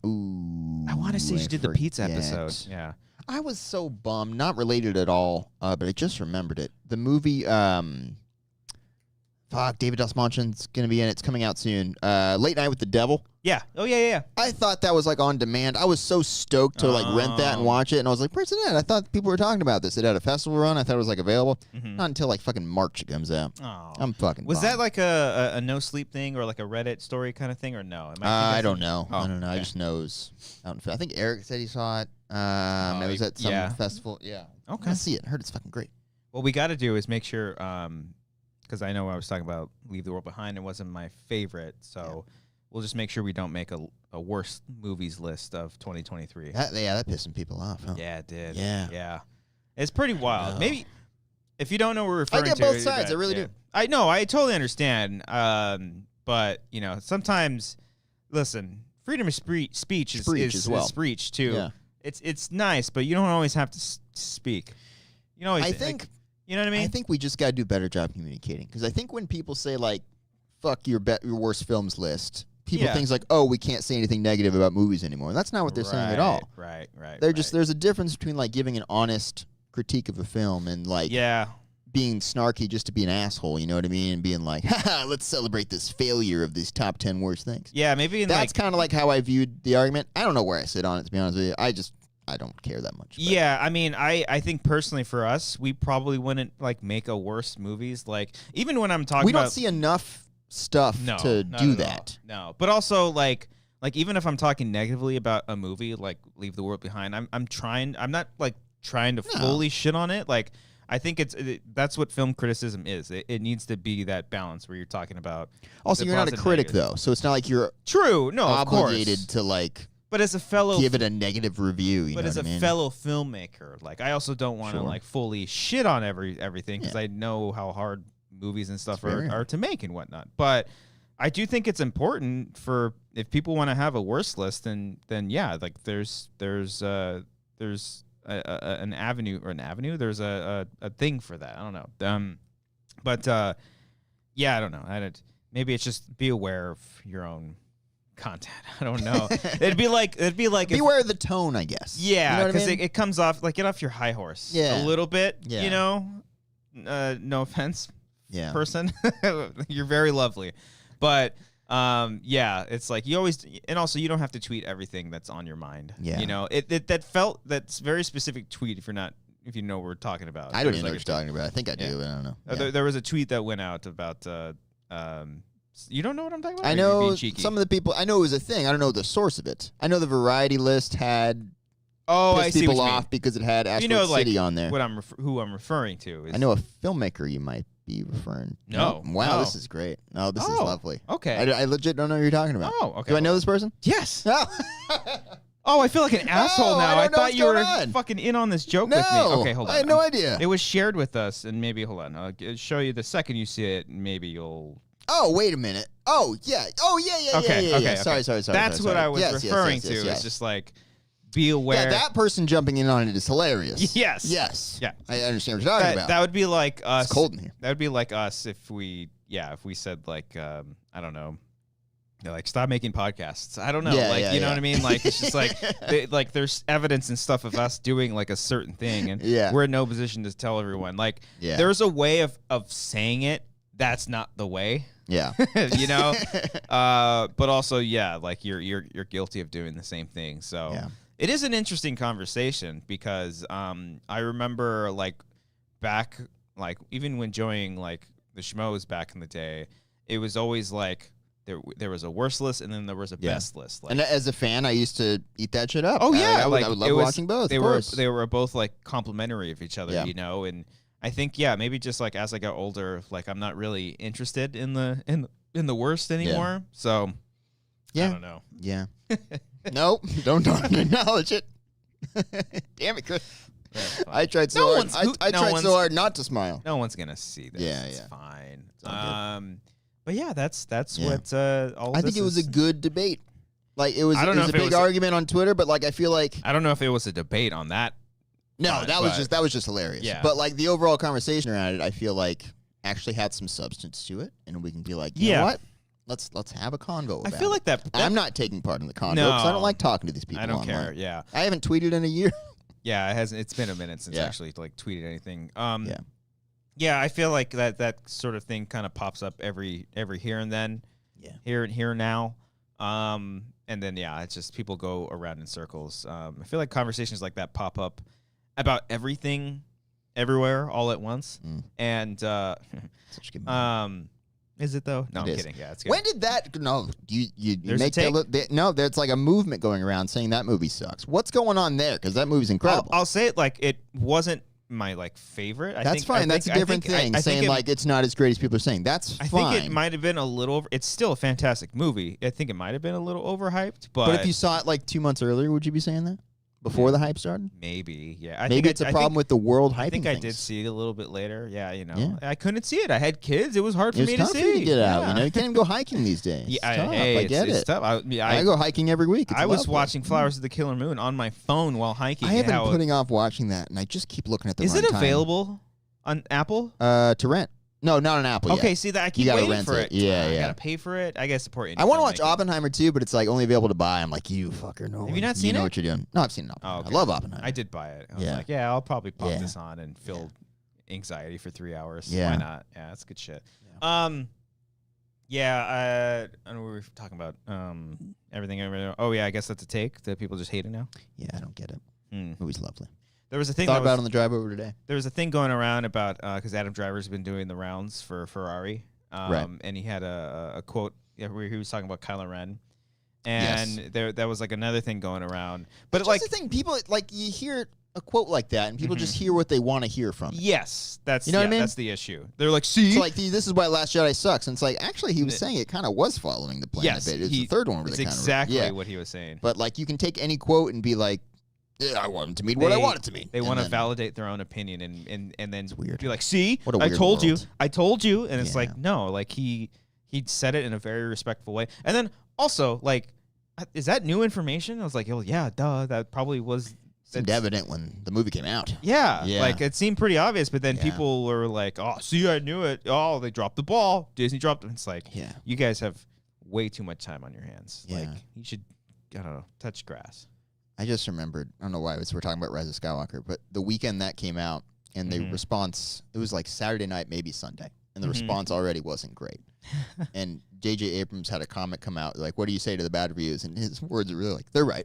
S2: Ooh.
S1: I want to say she did the pizza episode. Yeah.
S2: I was so bummed, not related at all, but I just remembered it. The movie, David Dastmalchian's going to be in it. It's coming out soon. Late Night with the Devil.
S1: Yeah. Oh, yeah.
S2: I thought that was on demand. I was so stoked to rent that and watch it, and I was like, where's it at? I thought people were talking about this. It had a festival run. I thought it was available. Not until fucking March it comes out.
S1: Oh.
S2: I'm fucking
S1: Was
S2: bummed.
S1: that a no sleep thing or a Reddit story kind of thing or no?
S2: I don't know.
S1: Oh,
S2: I don't know.
S1: okay.
S2: I just knows. I think Eric said he saw it. It was at some festival. Yeah.
S1: Okay.
S2: I see it. I heard it's fucking great.
S1: What we got to do is make sure, because I know I was talking about Leave the World Behind. It wasn't my favorite, so we'll just make sure we don't make a worst movies list of 2023.
S2: That pissed some people off, huh?
S1: Yeah, it did.
S2: Yeah.
S1: It's pretty wild.
S2: No.
S1: Maybe if you don't know what we're referring to.
S2: I get both sides. I really do.
S1: I know. I totally understand. But, sometimes, listen, freedom of speech is speech, too.
S2: Yeah.
S1: It's nice, but you don't always have to speak. You know,
S2: I think...
S1: you know what I mean?
S2: I think we just got to do a better job communicating. Because I think when people say, fuck your worst films list, people think we can't say anything negative about movies anymore. And that's not what they're saying at all.
S1: Right.
S2: There's a difference between, giving an honest critique of a film and, being snarky just to be an asshole, you know what I mean? And being like, haha, let's celebrate this failure of these top 10 worst things.
S1: Yeah, maybe
S2: that's kind of how I viewed the argument. I don't know where I sit on it, to be honest with you. I don't care that much. But.
S1: Yeah, I mean, I think personally for us, we probably wouldn't like make a worse movies. Like even when I'm talking,
S2: we
S1: about,
S2: don't see enough stuff to do that.
S1: No, but also like even if I'm talking negatively about a movie, like Leave the World Behind, I'm not like trying to fully shit on it. Like I think that's what film criticism is. It needs to be that balance where you're talking about.
S2: Also, you're not a critic though, so it's not like you're obligated to like.
S1: But as a fellow,
S2: give it a negative review.
S1: But as a fellow filmmaker, like I also don't want to like fully shit on everything because I know how hard movies and stuff are to make and whatnot. But I do think it's important for if people want to have a worse list, then yeah, like there's an avenue. There's a thing for that. I don't know. But yeah, I don't know. Maybe it's just be aware of your own content. I don't know. It'd be like
S2: beware of the tone, I guess.
S1: Yeah, because
S2: you know
S1: it comes off like get off your high horse.
S2: Yeah.
S1: A little bit.
S2: Yeah.
S1: You know. No offense.
S2: Yeah.
S1: Person, you're very lovely, but yeah, it's like you always, and also you don't have to tweet everything that's on your mind.
S2: Yeah.
S1: You know, that's very specific tweet if you know what we're talking about.
S2: I don't even know what you're talking about. I think I do, but I don't know. Yeah.
S1: There was a tweet that went out about you don't know what I'm talking about?
S2: I know some of the people. I know it was a thing. I don't know the source of it. I know the variety list had
S1: I see
S2: people off because it had Asteroid City on there.
S1: Who I'm referring to is
S2: I know a filmmaker you might be referring.
S1: No.
S2: Wow,
S1: no.
S2: this is great. Oh, this is lovely.
S1: Okay.
S2: I legit don't know who you're talking about.
S1: Oh, okay.
S2: Do I know this person?
S1: Yes.
S2: Oh.
S1: Oh, I feel like an asshole now. I thought you were fucking in on this joke with me. Okay, hold on.
S2: I had no idea.
S1: It was shared with us, and maybe hold on. I'll show you the second you see it. Maybe you'll.
S2: Oh, wait a minute. Oh, yeah. Oh, yeah.
S1: Okay.
S2: Sorry.
S1: That's what I was referring to. It's just like, be aware.
S2: Yeah, that person jumping in on it is hilarious.
S1: Yes.
S2: Yeah. I understand what you're talking about.
S1: That would be like us.
S2: It's cold in here.
S1: That would be like us if we said like, I don't know. Like stop making podcasts. I don't know. You know what I mean? Like it's just like there's evidence and stuff of us doing like a certain thing, and we're in no position to tell everyone. Like there's a way of saying it. That's not the way.
S2: Yeah.
S1: You know? But also, like you're guilty of doing the same thing. So it is an interesting conversation because I remember like back, like even when joining like the schmoes back in the day, it was always like there was a worst list and then there was a best list. Like,
S2: and as a fan, I used to eat that shit up.
S1: Oh yeah,
S2: I would love watching both.
S1: They were both like complimentary of each other, you know. And I think maybe just like as I got older, like I'm not really interested in the worst anymore. So I don't know.
S2: Yeah. Nope. Don't acknowledge it. Damn it, Chris. I tried so hard. I tried so hard not to smile.
S1: No one's gonna see this.
S2: Yeah,
S1: it's fine. But yeah, that's what all.
S2: I think it was a good debate. Like it was a big argument on Twitter, but like I feel like
S1: I don't know if it was a debate on that.
S2: No, that was just hilarious. Yeah. But like the overall conversation around it, I feel like actually had some substance to it, and we can be like, you know what? Let's have a convo about
S1: I feel like that
S2: I'm not taking part in the convo because I don't like talking to these people.
S1: I don't
S2: online.
S1: care. Yeah.
S2: I haven't tweeted in a year.
S1: Yeah, it hasn't. It's been a minute since I actually like tweeted anything. Yeah, I feel like that sort of thing kind of pops up every here and then. Yeah. Here now. And then it's just people go around in circles. I feel like conversations like that pop up about everything, everywhere, all at once. And is it though? No, I'm kidding. Yeah, it's good.
S2: When did that? No, you make that. No, there's like a movement going around saying that movie sucks. What's going on there? Because that movie's incredible.
S1: I'll say it like it wasn't my like favorite.
S2: That's fine. That's a different thing. Saying like it's not as great as people are saying. That's fine.
S1: I think it might have been a little. It's still a fantastic movie. I think it might have been a little overhyped. But
S2: if you saw it like 2 months earlier, would you be saying that? Before the hype started?
S1: Maybe, yeah.
S2: Maybe it's a problem with the world hyping
S1: I think I did see it a little bit later. Yeah, you know. I couldn't see it. I had kids. It was hard for me to see.
S2: It's tough to get out. You know, you can't even go hiking these days.
S1: Yeah,
S2: it's tough. I get
S1: it's
S2: it.
S1: Tough.
S2: I go hiking every week.
S1: I was watching Flowers of the Killer Moon on my phone while hiking.
S2: I have been putting off watching that, and I just keep looking at the
S1: Is it available on Apple?
S2: To rent. No, not on Apple
S1: Okay,
S2: yet.
S1: see that I keep waiting for it.
S2: Yeah,
S1: I gotta pay for it. I gotta support it.
S2: I want to watch Oppenheimer too, but it's like only available to buy. I'm like, you fucker, no.
S1: Have you not seen it?
S2: You know what you're doing. No, I've seen it. I love Oppenheimer.
S1: I did buy it. I was like, I'll probably pop this on and feel anxiety for 3 hours.
S2: Yeah.
S1: Why not? Yeah, that's good shit. I know we were talking about everything. Oh yeah, I guess that's a take that people just hate it now.
S2: Yeah, I don't get it. Movie's lovely.
S1: There was a thing
S2: Thought about it on the drive over today.
S1: There was a thing going around about because Adam Driver's been doing the rounds for Ferrari,
S2: Right.
S1: and he had a quote where he was talking about Kylo Ren, and there was like another thing going around. But
S2: That's the thing, people like you hear a quote like that, and people just hear what they want to hear from it.
S1: Yes, that's
S2: what I mean.
S1: That's the issue. They're like, see,
S2: it's like this is why Last Jedi sucks, and it's like actually he was saying it kind of was following the plan a bit. It's the third one where
S1: it's
S2: they kind of
S1: exactly what he was saying.
S2: But like you can take any quote and be like, yeah, I want it to mean what I want it to mean.
S1: They want to validate their own opinion and then
S2: it's weird.
S1: Be like, see,
S2: what a
S1: I
S2: weird
S1: told
S2: world.
S1: you, and it's like no, like he said it in a very respectful way, and then also like, is that new information? I was like, oh yeah, duh, that probably was.
S2: Seemed evident when the movie came out.
S1: Yeah, like it seemed pretty obvious, but then people were like, "Oh, see, I knew it. Oh, they dropped the ball. Disney dropped it." It's like, you guys have way too much time on your hands.
S2: Yeah.
S1: Like, you should, I don't know, touch grass.
S2: I just remembered. I don't know why we're talking about Rise of Skywalker, but the weekend that came out and the response, it was like Saturday night, maybe Sunday, and the response already wasn't great. And J.J. Abrams had a comment come out like, "What do you say to the bad reviews?" And his words are really like, "They're right."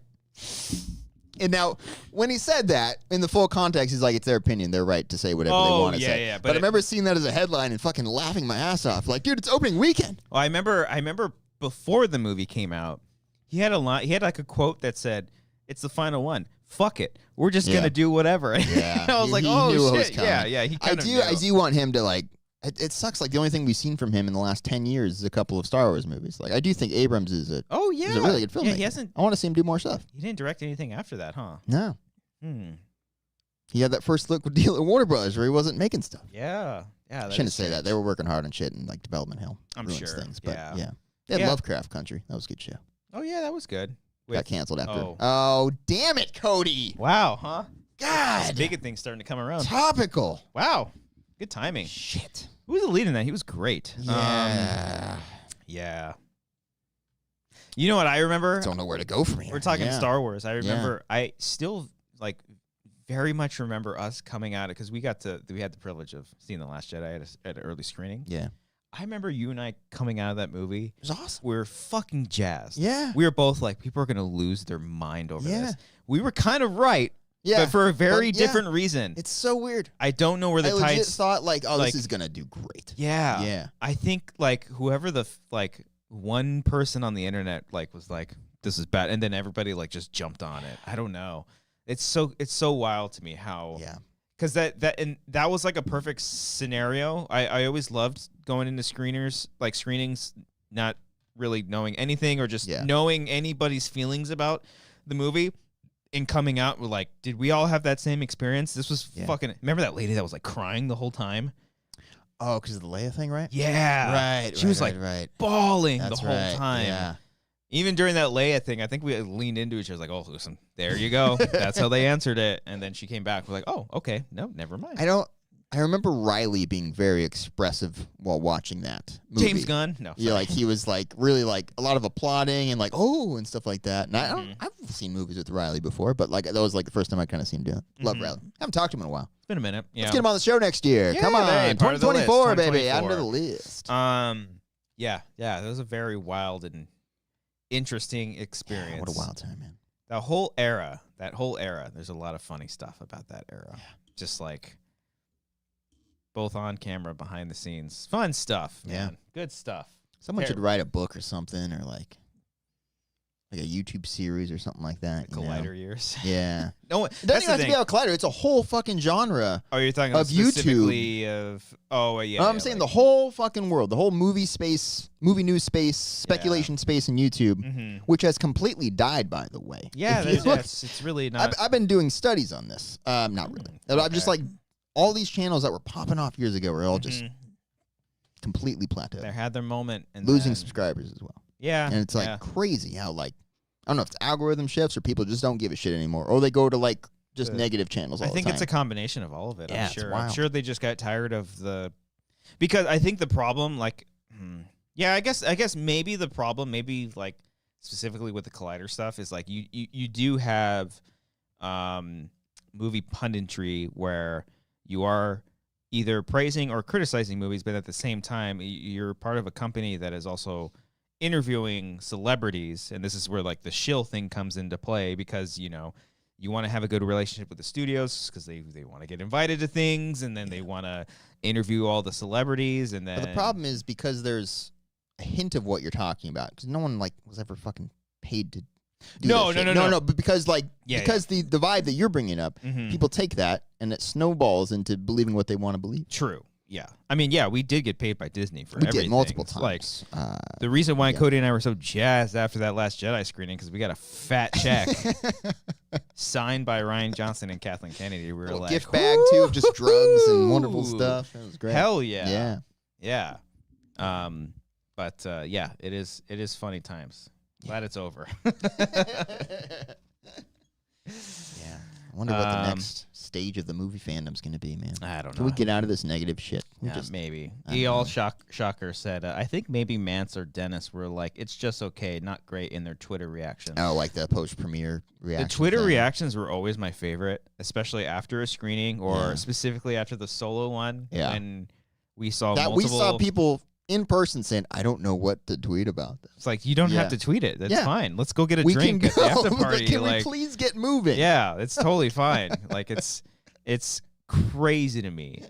S2: And now, when he said that, in the full context, he's like, it's their opinion. They're right to say whatever they want to say.
S1: Yeah,
S2: but I remember seeing that as a headline and fucking laughing my ass off. Like, dude, it's opening weekend.
S1: Well, I remember before the movie came out, he had a line. He had like a quote that said, "It's the final one. Fuck it. We're just gonna do whatever."
S2: Yeah.
S1: I was like, oh shit. Yeah. He kind of knew.
S2: I do want him to like. It sucks. Like the only thing we've seen from him in the last 10 years is a couple of Star Wars movies. Like I do think Abrams is a really good filmmaker.
S1: Yeah, he hasn't.
S2: I want to see him do more stuff.
S1: He didn't direct anything after that, huh?
S2: No. He had that first look with deal at Warner Brothers where he wasn't making stuff.
S1: Yeah.
S2: Shouldn't say that. They were working hard on shit in like development hell.
S1: I'm
S2: ruins
S1: sure.
S2: Things, but They had Lovecraft Country. That was a good show.
S1: Oh yeah, that was good.
S2: Got canceled after. Oh damn it, Cody!
S1: Wow, huh?
S2: God,
S1: Big thing's starting to come around.
S2: Topical.
S1: Wow, good timing.
S2: Shit.
S1: Who was the lead in that? He was great.
S2: Yeah.
S1: Yeah. You know what I remember?
S2: Don't know where to go from here.
S1: We're talking Star Wars. I remember. I still like very much remember us coming out because we had the privilege of seeing The Last Jedi at an early screening.
S2: Yeah.
S1: I remember you and I coming out of that movie.
S2: It was awesome.
S1: We were fucking jazzed.
S2: Yeah.
S1: We were both like, people are gonna lose their mind over this. We were kind of right.
S2: Yeah,
S1: but for a very different reason.
S2: It's so weird.
S1: I don't know where the
S2: I legit
S1: tides
S2: thought like, oh, this is gonna do great.
S1: Yeah,
S2: yeah.
S1: I think like whoever the one person on the internet like was like, this is bad, and then everybody like just jumped on it. I don't know. It's so wild to me how because that was like a perfect scenario. I always loved going into screenings, not really knowing anything or just knowing anybody's feelings about the movie. And coming out, we're like, did we all have that same experience? This was fucking. Remember that lady that was like crying the whole time?
S2: Oh, because of the Leia thing, right?
S1: Yeah,
S2: right.
S1: She was like bawling
S2: That's
S1: the whole time.
S2: Yeah.
S1: Even during that Leia thing, I think we leaned into each other like, oh, listen, there you go. That's how they answered it. And then she came back. We're like, oh, okay, no, never mind.
S2: I remember Riley being very expressive while watching that movie.
S1: James Gunn? No.
S2: Yeah, like he was like really like a lot of applauding and like, oh, and stuff like that. And I've seen movies with Riley before, but like that was like the first time I kind of seen him do it. Love Riley. Haven't talked to him in a while.
S1: It's been a minute. Yeah.
S2: Let's get him on the show next year.
S1: Yeah,
S2: come on.
S1: hey,
S2: 2024, baby. Add him to the list.
S1: Yeah. That was a very wild and interesting experience.
S2: Yeah, what a wild time, man.
S1: That whole era, there's a lot of funny stuff about that era. Yeah. Just like both on camera, behind the scenes. Fun stuff, man. Yeah. Good stuff.
S2: Someone should write a book or something or like a YouTube series or something like that.
S1: Collider years.
S2: Yeah.
S1: No,
S2: it doesn't even have to be about Collider. It's a whole fucking genre.
S1: Oh, you're talking
S2: of
S1: specifically
S2: YouTube.
S1: Of yeah.
S2: I'm saying the whole fucking world, the whole movie space, movie news space, speculation space in YouTube, which has completely died, by the way.
S1: Yeah, it's really not.
S2: I've been doing studies on this. Not really. I'm just like all these channels that were popping off years ago were all just completely plateaued.
S1: They had their moment and
S2: losing subscribers as well.
S1: Yeah,
S2: and it's like crazy how like. I don't know if it's algorithm shifts or people just don't give a shit anymore, or they go to like just negative channels all the time.
S1: I think it's a combination of all of it.
S2: Yeah,
S1: I'm sure.
S2: It's wild.
S1: I'm sure they just got tired of because I think the problem, like, I guess maybe the problem, maybe like specifically with the Collider stuff, is like you do have movie punditry where you are either praising or criticizing movies, but at the same time you're part of a company that is also interviewing celebrities, and this is where like the shill thing comes into play because you you want to have a good relationship with the studios because they want to get invited to things, and then they want to interview all the celebrities, and then.
S2: But the problem is because there's a hint of what you're talking about, because no one like was ever fucking paid to.
S1: No.
S2: But because the vibe that you're bringing up,
S1: Mm-hmm.
S2: people take that and it snowballs into believing what they want to believe.
S1: True. Yeah. I mean, yeah, we did get paid by Disney for everything.
S2: We did multiple times.
S1: Like, the reason why Cody and I were so jazzed after that Last Jedi screening, because we got a fat check signed by Ryan Johnson and Kathleen Kennedy. We were like,
S2: gift bag, too, of just drugs and wonderful stuff. It was great.
S1: Hell yeah.
S2: Yeah.
S1: Yeah. Yeah, it is funny times. Glad it's over.
S2: Yeah. I wonder what the next stage of the movie fandom's going to be, man.
S1: I don't know.
S2: Can we get out of this negative shit?
S1: Yeah, maybe. Shocker said, I think maybe Mance or Dennis were like, it's just okay, not great in their Twitter reactions.
S2: Oh, like the post-premiere reaction.
S1: The Twitter reactions were always my favorite, especially after a screening or specifically after the solo one.
S2: Yeah.
S1: And we saw
S2: we saw people in person saying, I don't know what to tweet about this.
S1: It's like, you don't have to tweet it. That's fine. Let's go get a
S2: we
S1: drink
S2: can
S1: at the after
S2: go.
S1: party.
S2: Can we please get moving?
S1: Yeah, it's totally fine. Like, it's crazy to me.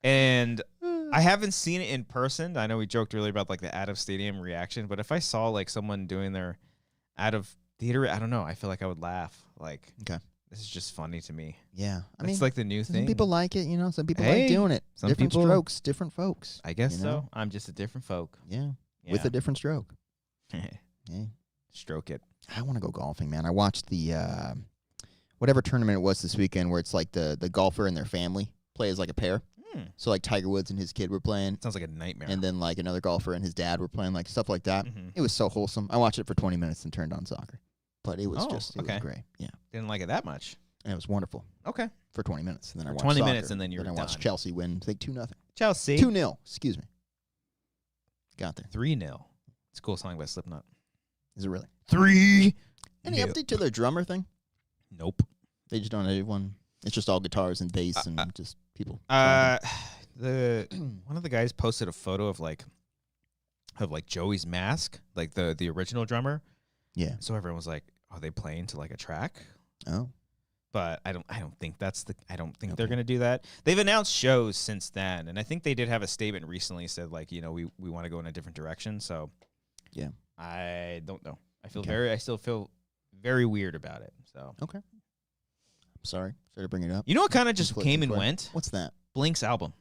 S1: And I haven't seen it in person. I know we joked earlier about like the out of stadium reaction, but if I saw like someone doing their out of theater, I don't know. I feel like I would laugh. Like,
S2: okay,
S1: this is just funny to me.
S2: Yeah, I mean,
S1: it's like the new thing.
S2: Some people like it, Some people like doing it.
S1: Some
S2: different
S1: people,
S2: strokes, different folks.
S1: I guess so. I'm just a different folk.
S2: Yeah, with a different stroke.
S1: Yeah. Stroke it.
S2: I want to go golfing, man. I watched the whatever tournament it was this weekend where it's like the golfer and their family play as like a pair. So like Tiger Woods and his kid were playing.
S1: Sounds like a nightmare.
S2: And then like another golfer and his dad were playing, like stuff like that.
S1: Mm-hmm.
S2: It was so wholesome. I watched it for 20 minutes and turned on soccer. But it was it was great. Yeah.
S1: Didn't like it that much.
S2: And it was wonderful.
S1: Okay.
S2: For 20 minutes. And then I watched
S1: 20
S2: soccer.
S1: minutes and then you're
S2: done. I watched
S1: done.
S2: Chelsea win, I think 2-0.
S1: Chelsea.
S2: 2-0, excuse me. Got there.
S1: 3-0. It's a cool song by Slipknot.
S2: Is it really?
S1: 3.
S2: Any update to their drummer thing?
S1: Nope.
S2: They just don't have one. It's just all guitars and bass and just people.
S1: One of the guys posted a photo of Joey's mask, like the original drummer.
S2: Yeah.
S1: So everyone was like, "Are they playing to like a track?"
S2: Oh.
S1: But I don't think they're gonna do that. They've announced shows since then, and I think they did have a statement recently said like, we want to go in a different direction. So
S2: yeah,
S1: I don't know. I still feel very weird about it. So
S2: okay. Sorry to bring it up.
S1: You know what kind of just came and went?
S2: What's that?
S1: Blink's album.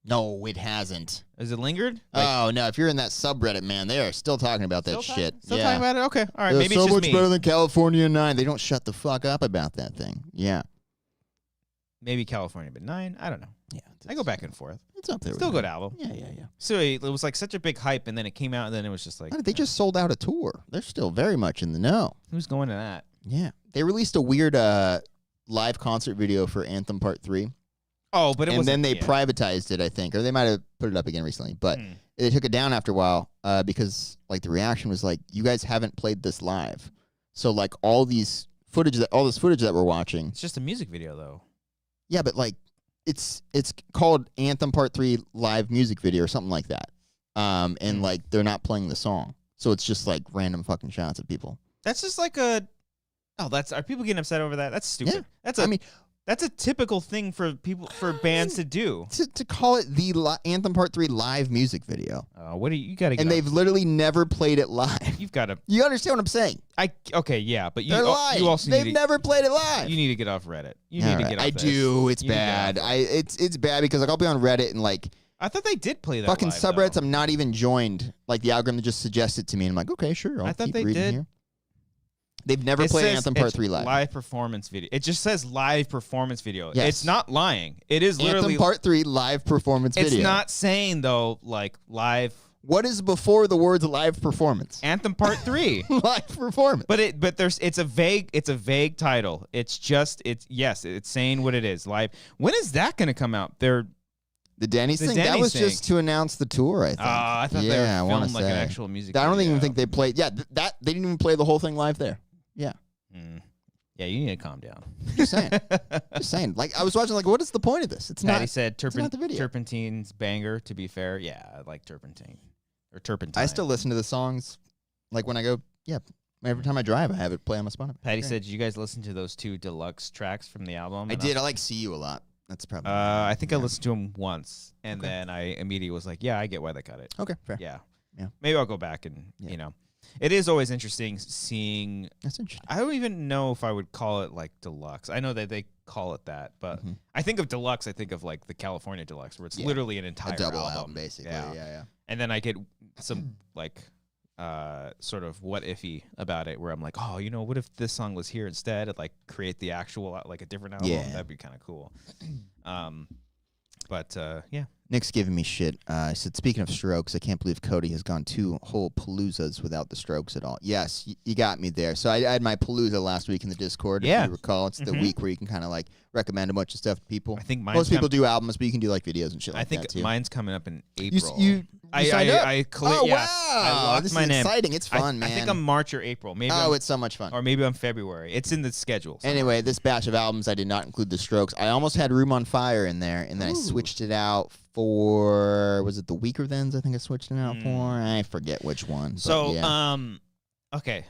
S2: No, it hasn't.
S1: Has it lingered?
S2: Oh, no. If you're in that subreddit, man, they are still talking about that shit.
S1: Still talking about it? Okay. All right. Maybe
S2: so
S1: it's just
S2: much
S1: me.
S2: better than California 9. They don't shut the fuck up about that thing. Yeah.
S1: Maybe California, but 9. I don't know.
S2: Yeah.
S1: I go back and forth.
S2: It's up there.
S1: Still good album.
S2: Yeah.
S1: So it was like such a big hype, and then it came out, and then it was just like...
S2: They just sold out a tour. They're still very much in the know.
S1: Who's going to that?
S2: Yeah. They released a weird live concert video for Anthem Part 3.
S1: Oh, but it was.
S2: And then they privatized it, I think, or they might have put it up again recently. But they took it down after a while because, like, the reaction was like, "You guys haven't played this live." So, like, all this footage that we're watching.
S1: It's just a music video, though.
S2: Yeah, but like, it's called Anthem Part 3 live music video or something like that. And like, they're not playing the song, so it's just like random fucking shots of people.
S1: That's just like a. Oh, are people getting upset over that? That's stupid.
S2: Yeah.
S1: That's a typical thing for bands to do.
S2: To call it the Anthem Part 3 live music video.
S1: What do you got to get?
S2: And they've literally never played it live.
S1: You've got to.
S2: You understand what I'm saying?
S1: Okay, yeah, but
S2: They're lying. They've never played it live.
S1: You need to get off Reddit. You need to get off.
S2: I do. It's bad. It's bad because like I'll be on Reddit and like.
S1: I thought they did play that.
S2: Fucking
S1: live,
S2: subreddits.
S1: though.
S2: I'm not even joined. Like the algorithm just suggests it to me, and I'm like, okay, sure.
S1: I thought they did.
S2: Here. They've never played Anthem Part 3 live.
S1: Live performance video. It just says live performance video.
S2: Yes.
S1: It's not lying. It is literally
S2: Anthem Part 3 live performance video.
S1: It's not saying though like live.
S2: What is before the words live performance?
S1: Anthem Part 3.
S2: Live performance.
S1: But it's a vague title. It's saying what it is. Live. When is that going to come out? The
S2: Denny's thing? That was just to announce the tour, I think.
S1: I thought they were filming like an actual music video.
S2: I don't even think they played. Yeah, they didn't even play the whole thing live there. Yeah.
S1: Yeah, you need to calm down.
S2: Just saying. Like, I was watching, like, what is the point of this? It's
S1: Patty
S2: not.
S1: said
S2: not the video.
S1: Turpentine's banger, to be fair. Yeah, I like Turpentine. Or Turpentine.
S2: I still listen to the songs, like, when I go, Every time I drive, I have it play on my Spotify.
S1: Patty said, "Did you guys listen to those 2 deluxe tracks from the album?"
S2: I did. I like See You a lot. That's probably.
S1: I think I listened to them once, and then I immediately was like, "Yeah, I get why they cut it."
S2: Okay, fair.
S1: Yeah.
S2: Yeah.
S1: Maybe I'll go back and you know, it is always interesting seeing.
S2: That's interesting.
S1: I don't even know if I would call it like deluxe. I know that they call it that, but I think of deluxe. I think of like the California deluxe, where it's literally an entire
S2: double album, basically. Yeah.
S1: And then I get some like sort of what ify about it, where I'm like, oh, you know, what if this song was here instead? And like create the actual like a different album.
S2: Yeah.
S1: That'd be kind of cool. But yeah.
S2: Nick's giving me shit. I said, speaking of strokes, I can't believe Cody has gone 2 whole Paloozas without the strokes at all. Yes, you got me there. So I had my Palooza last week in the Discord, if you recall. It's the week where you can kind of like recommend a bunch of stuff to people.
S1: I think
S2: most people do albums, but you can do like videos and shit like that too.
S1: I think mine's coming up in April.
S2: You signed up?
S1: Oh,
S2: wow.
S1: I locked
S2: this
S1: my
S2: is
S1: name.
S2: exciting. It's fun, man.
S1: I think I'm March or April. Maybe
S2: it's so much fun.
S1: Or maybe I'm February. It's in the schedule.
S2: Anyway, this batch of albums, I did not include the strokes. I almost had Room on Fire in there, and then I switched it out for, was it the Weaker Thens? I think I switched it out for. I forget which one.
S1: So,
S2: yeah.
S1: Okay,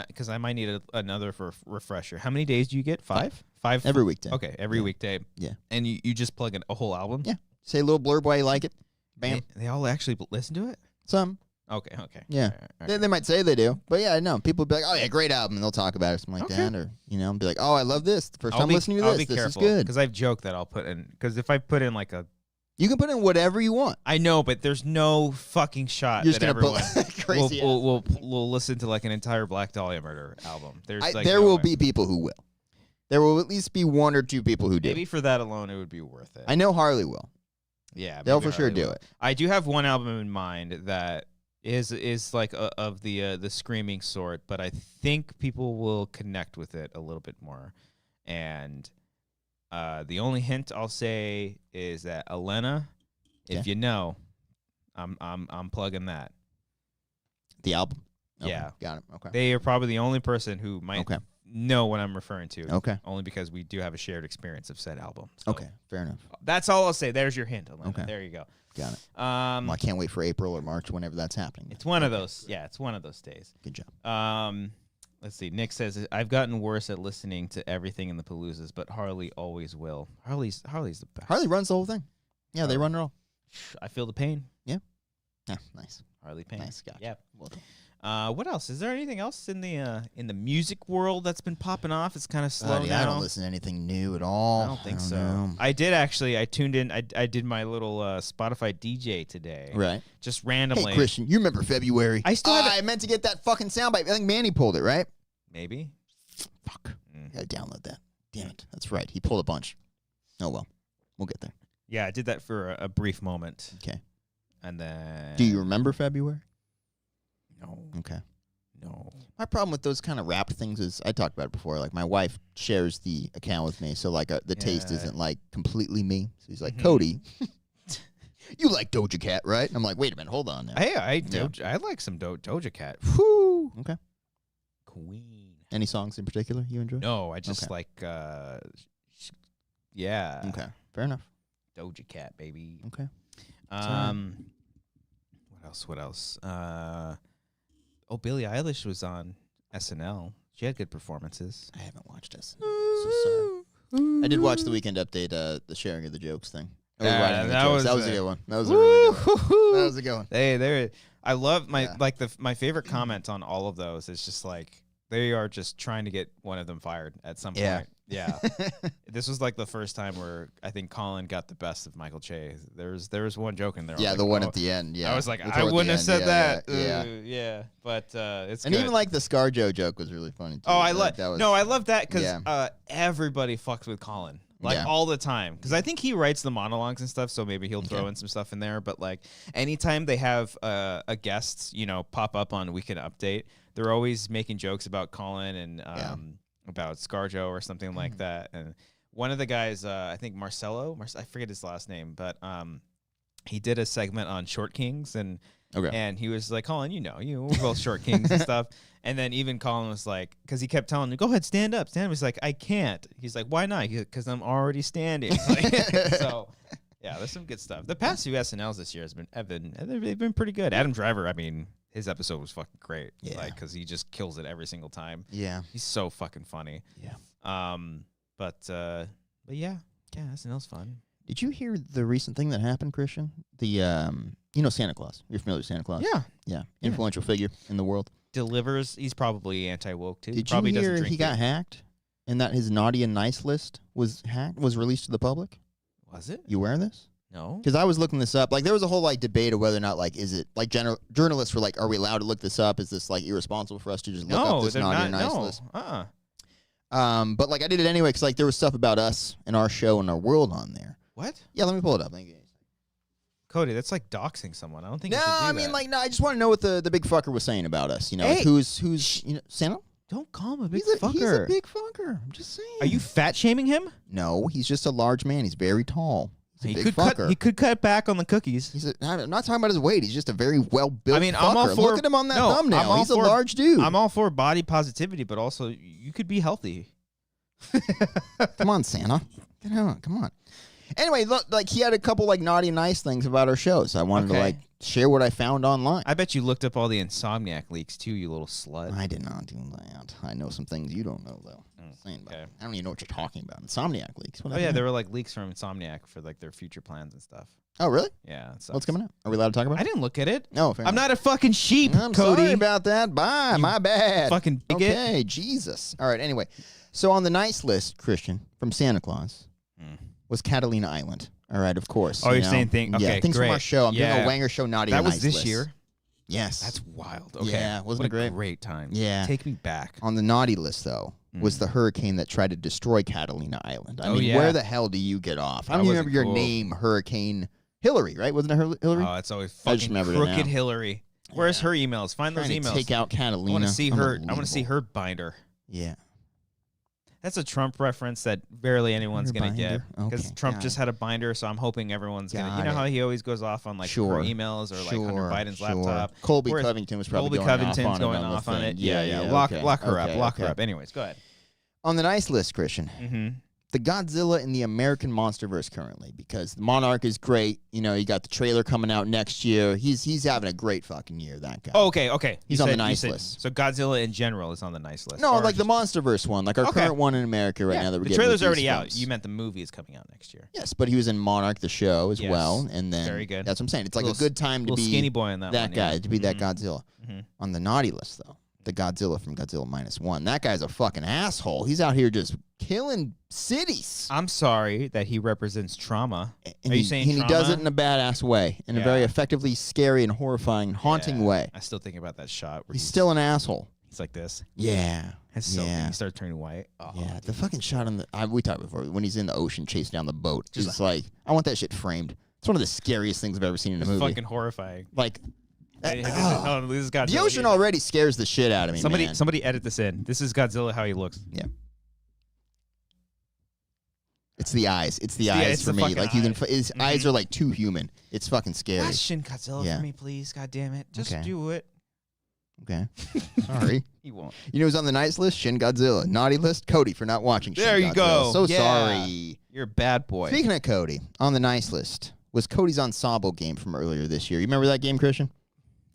S1: because I might need another for refresher. How many days do you get? 5? 5
S2: every weekday.
S1: Okay, every weekday.
S2: Yeah.
S1: And you just plug in a whole album?
S2: Yeah. Say a little blurb why you like it. Bam.
S1: They all actually listen to it?
S2: Some.
S1: Okay.
S2: Yeah.
S1: All right.
S2: They might say they do, but yeah, no. People be like, "Oh yeah, great album," and they'll talk about it or something like that, or be like, "Oh, I love this. The first time listening to this, this is good."
S1: Because I've joked that I'll put in, because if I put in like a,
S2: you can put in whatever you want.
S1: I know, but there's no fucking shot
S2: You're
S1: that
S2: just gonna
S1: everyone
S2: put crazy.
S1: will listen to like an entire Black Dahlia Murder album.
S2: There will be people who will. There will at least be 1 or 2 people who do.
S1: Maybe for that alone, it would be worth it.
S2: I know Harley will.
S1: Yeah,
S2: they'll for sure do it.
S1: I do have one album in mind that is like of the screaming sort, but I think people will connect with it a little bit more. And the only hint I'll say is that Elena, if you know, I'm plugging that.
S2: The album. Okay.
S1: Yeah,
S2: got it. Okay.
S1: They are probably the only person who might know what I'm referring to.
S2: Okay.
S1: Only because we do have a shared experience of said album. So
S2: okay. Fair enough.
S1: That's all I'll say. There's your hint, Elena.
S2: Okay.
S1: There you go.
S2: Got it. Well, I can't wait for April or March, whenever that's happening.
S1: It's one of those. Yeah, it's one of those days.
S2: Good job.
S1: Let's see. Nick says, I've gotten worse at listening to everything in the Paloozas, but Harley always will. Harley's the best.
S2: Harley runs the whole thing. Yeah, they run it all.
S1: I feel the pain.
S2: Yeah. Yeah, nice.
S1: Harley pain.
S2: Nice, gotcha.
S1: Yeah.
S2: Well done.
S1: What else? Is there anything else in the music world that's been popping off? It's kind of slow now.
S2: I don't listen to anything new at all.
S1: I don't think so.
S2: Know.
S1: I did actually. I tuned in. I did my little Spotify DJ today.
S2: Right.
S1: Just randomly.
S2: Hey, Christian, you remember February? I meant to get that fucking soundbite. I think Manny pulled it, right?
S1: Maybe.
S2: Fuck. Gotta download that. Damn it. That's right. He pulled a bunch. Oh, well. We'll get there.
S1: Yeah, I did that for a brief moment.
S2: Okay.
S1: And then...
S2: Do you remember February?
S1: No.
S2: Okay.
S1: No.
S2: My problem with those kind of rap things is, I talked about it before, like my wife shares the account with me, so like the taste isn't like completely me. So he's like, Cody, you like Doja Cat, right? And I'm like, wait a minute, hold on now.
S1: Hey, I like some Doja Cat. Whew.
S2: Okay.
S1: Queen.
S2: Any songs in particular you enjoy?
S1: No, I just like, yeah.
S2: Okay, fair enough.
S1: Doja Cat, baby.
S2: Okay.
S1: What else? Billie Eilish was on SNL. She had good performances.
S2: I haven't watched SNL. So sorry. I did watch the Weekend Update, the sharing of the jokes thing. That was a good one. That was a really good one. That was a good one.
S1: Hey, I love my favorite comment on all of those is just like they are just trying to get one of them fired at some point. Yeah. This was like the first time where I think Colin got the best of Michael Che. There was one joke in there.
S2: Yeah, the one at the end. Yeah,
S1: I was like, I wouldn't have said that. Yeah. But it's
S2: and
S1: good.
S2: Even like the ScarJo joke was really funny too.
S1: Oh, I love that because everybody fucks with Colin. Like all the time. Because I think he writes the monologues and stuff, so maybe he'll throw in some stuff in there. But like anytime they have a guest, pop up on Weekend Update, they're always making jokes about Colin and about ScarJo or something like that. And one of the guys, I think Marcelo, I forget his last name, but he did a segment on Short Kings and he was like, Colin, we're both Short Kings and stuff. And then even Colin was like, because he kept telling him, go ahead, stand up. He's like, I can't. He's like, why not? Because I'm already standing. So Yeah, there's some good stuff. The past few SNLs this year they've been pretty good. Adam Driver, I mean, his episode was fucking great.
S2: Yeah.
S1: Like, because he just kills it every single time.
S2: Yeah.
S1: He's so fucking funny.
S2: Yeah.
S1: But yeah, SNL's fun.
S2: Did you hear the recent thing that happened, Christian? The Santa Claus. You're familiar with Santa Claus?
S1: Yeah.
S2: Yeah. Influential figure in the world.
S1: Delivers. He's probably anti-woke too.
S2: Did
S1: probably
S2: you hear
S1: doesn't drink
S2: he got hacked and that his naughty and nice list was released to the public?
S1: Was it?
S2: You aware of this?
S1: No.
S2: Because I was looking this up. Like, there was a whole, like, debate of whether or not, like, is it, like, journalists were like, are we allowed to look this up? Is this, like, irresponsible for us to just look up this naughty and nice list? But, like, I did it anyway because, like, there was stuff about us and our show and our world on there.
S1: What?
S2: Yeah, let me pull it up.
S1: Cody, that's like doxing someone. I don't think you
S2: No,
S1: should do
S2: I mean,
S1: that.
S2: like, no, I just want to know what the big fucker was saying about us. You know,
S1: Hey.
S2: like, who's Santa?
S1: Don't call him a big
S2: He's
S1: fucker.
S2: a big fucker. I'm just saying.
S1: Are you fat shaming him?
S2: No, he's just a large man. He's very tall. He's a big fucker.
S1: He could cut back on the cookies.
S2: I'm not talking about his weight. He's just a very well-built
S1: I mean,
S2: fucker.
S1: I'm all for.
S2: Look at him on that
S1: no,
S2: thumbnail.
S1: I'm all
S2: He's
S1: for,
S2: a large dude.
S1: I'm all for body positivity, but also you could be healthy.
S2: Come on, Santa. Get on. Come on. Anyway, look, like, he had a couple, like, naughty and nice things about our show, so I wanted to, like, share what I found online.
S1: I bet you looked up all the Insomniac leaks too, you little slut.
S2: I did not do that. I know some things you don't know, though.
S1: Okay.
S2: I don't even know what you're talking about. Insomniac leaks. What
S1: Oh yeah, there were like leaks from Insomniac for like their future plans and stuff.
S2: Oh, really?
S1: Yeah. It sucks.
S2: What's coming up? Are we allowed to talk about it?
S1: I didn't look at it.
S2: No, fair
S1: I'm
S2: enough.
S1: not a fucking sheep,
S2: I'm
S1: Cody.
S2: sorry about that. Bye. My bad.
S1: Fucking bigot.
S2: Okay, Jesus. All right, anyway. So on the nice list, Christian, from Santa Claus, was Catalina Island. All right, of course.
S1: Oh, you're saying things. Okay,
S2: yeah, things
S1: great.
S2: from our show. I'm doing
S1: Yeah.
S2: a Wanger show naughty
S1: That
S2: and
S1: was
S2: nice
S1: this
S2: list.
S1: year?
S2: Yes.
S1: That's wild. Okay.
S2: Yeah, wasn't
S1: What
S2: it
S1: a
S2: great?
S1: great time.
S2: Yeah.
S1: Take me back.
S2: On the naughty list, though, was the hurricane that tried to destroy Catalina Island. I mean, where the hell do you get off? I don't even remember your name, Hurricane Hillary, right? Wasn't it Hillary?
S1: Oh, it's always
S2: I just
S1: fucking
S2: remembered it
S1: crooked
S2: now.
S1: Hillary. Where's her emails? Find those
S2: Trying to
S1: emails.
S2: take out Catalina.
S1: I want to see her. I want to see
S2: Unbelievable.
S1: her binder.
S2: Yeah.
S1: That's a Trump reference that barely anyone's
S2: Her
S1: gonna get
S2: binder?
S1: because
S2: Okay,
S1: Trump
S2: got
S1: just had a binder, so I'm hoping everyone's gonna. You
S2: Got
S1: know how
S2: it.
S1: he always goes off on like
S2: Sure.
S1: her emails or like Hunter Biden's laptop.
S2: Colby
S1: Whereas
S2: Covington was probably
S1: Colby
S2: going
S1: Covington's
S2: off on
S1: going
S2: it on
S1: off
S2: the
S1: on
S2: thing.
S1: it. Yeah. Lock her up. Lock her up. Anyways, go ahead.
S2: On the nice list, Christian,
S1: Mm-hmm.
S2: the Godzilla in the American Monsterverse currently, because the Monarch is great. You know, you got the trailer coming out next year. He's having a great fucking year, that guy.
S1: Oh, okay.
S2: He's on the nice list.
S1: So Godzilla in general is on the nice list.
S2: No,
S1: Or
S2: like the
S1: just-
S2: Monsterverse one, like our
S1: Okay.
S2: current one in America right now that we're
S1: the
S2: getting.
S1: trailer's
S2: with
S1: already
S2: these
S1: out.
S2: films.
S1: You meant the movie is coming out next year.
S2: Yes, but he was in Monarch the show as
S1: Yes.
S2: well, and then
S1: Very good.
S2: That's what I'm saying. It's like
S1: Little
S2: a good time to
S1: little
S2: be
S1: skinny boy in that one,
S2: guy,
S1: yeah.
S2: to be that
S1: Mhm.
S2: Godzilla.
S1: Mhm.
S2: On the naughty list, though, the Godzilla from Godzilla -1. That guy's a fucking asshole. He's out here just killing cities.
S1: I'm sorry that he represents trauma.
S2: And
S1: Are you
S2: he,
S1: saying
S2: and he does
S1: trauma?
S2: it in a badass way, in a very
S1: Yeah.
S2: effectively scary and horrifying, haunting
S1: Yeah.
S2: way.
S1: I still think about that shot where
S2: He's still an asshole.
S1: he's like this.
S2: Yeah.
S1: It's so
S2: Yeah.
S1: he starts turning white. Oh.
S2: Yeah, the fucking shot on the we talked before when he's in the ocean chasing down the boat.
S1: Just
S2: Just like I want that shit framed. It's one of the scariest things I've ever seen in a
S1: It's
S2: movie.
S1: fucking horrifying.
S2: Like
S1: This is Godzilla.
S2: the ocean already scares the shit out of me, man.
S1: Somebody edit this in. This is Godzilla how he looks.
S2: Yeah. It's the eyes. It's the eyes
S1: it's
S2: for
S1: the
S2: me.
S1: fucking
S2: Like you can,
S1: eyes.
S2: his eyes are like too human. It's fucking scary.
S1: Question Godzilla
S2: Yeah.
S1: for me, please. God damn it. Just
S2: Okay.
S1: do it.
S2: Okay. Sorry.
S1: He won't.
S2: You know who's on the nice list? Shin Godzilla. Naughty list? Cody for not watching
S1: There
S2: Shin
S1: you
S2: Godzilla.
S1: go.
S2: So
S1: Yeah.
S2: sorry.
S1: You're a bad boy.
S2: Speaking of Cody, on the nice list was Cody's ensemble game from earlier this year. You remember that game, Christian?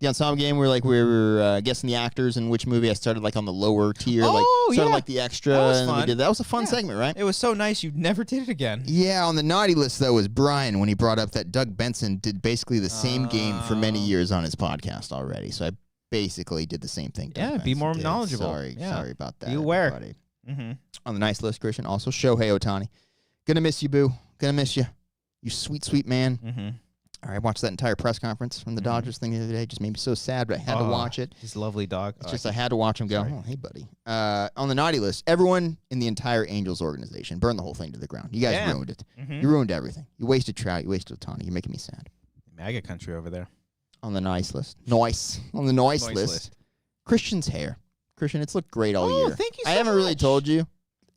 S2: The ensemble game where like we were guessing the actors in which movie. I started like on the lower tier,
S1: Oh,
S2: like started
S1: yeah.
S2: like the extra,
S1: That was
S2: and we
S1: fun.
S2: did that. Was a fun
S1: Yeah.
S2: segment, right?
S1: It was so nice you never did it again.
S2: Yeah, on the naughty list, though, was Brian when he brought up that Doug Benson did basically the same game for many years on his podcast already. So I basically did the same thing. Doug
S1: Yeah, be
S2: Benson
S1: more
S2: did.
S1: knowledgeable.
S2: Sorry,
S1: Yeah.
S2: sorry about that.
S1: Be aware.
S2: everybody.
S1: Mm-hmm.
S2: On the nice list, Christian, also Shohei Ohtani. Gonna miss you, boo. Gonna miss you. You sweet, sweet man.
S1: Mm-hmm.
S2: All right, I watched that entire press conference from the Dodgers thing the other day. Just made me so sad, but I had to watch it.
S1: His lovely dog.
S2: It's just I had to watch him go, oh, hey, buddy. On the naughty list, everyone in the entire Angels organization burned the whole thing to the ground. You guys
S1: Yeah.
S2: ruined it.
S1: Mhm.
S2: You ruined everything. You wasted Trout. You wasted Ohtani. You're making me sad.
S1: MAGA country over there.
S2: On the nice list. Nice. On the nice
S1: Nice
S2: list.
S1: list.
S2: Christian's hair. Christian, it's looked great all year.
S1: Thank you so
S2: I haven't really
S1: much.
S2: told you.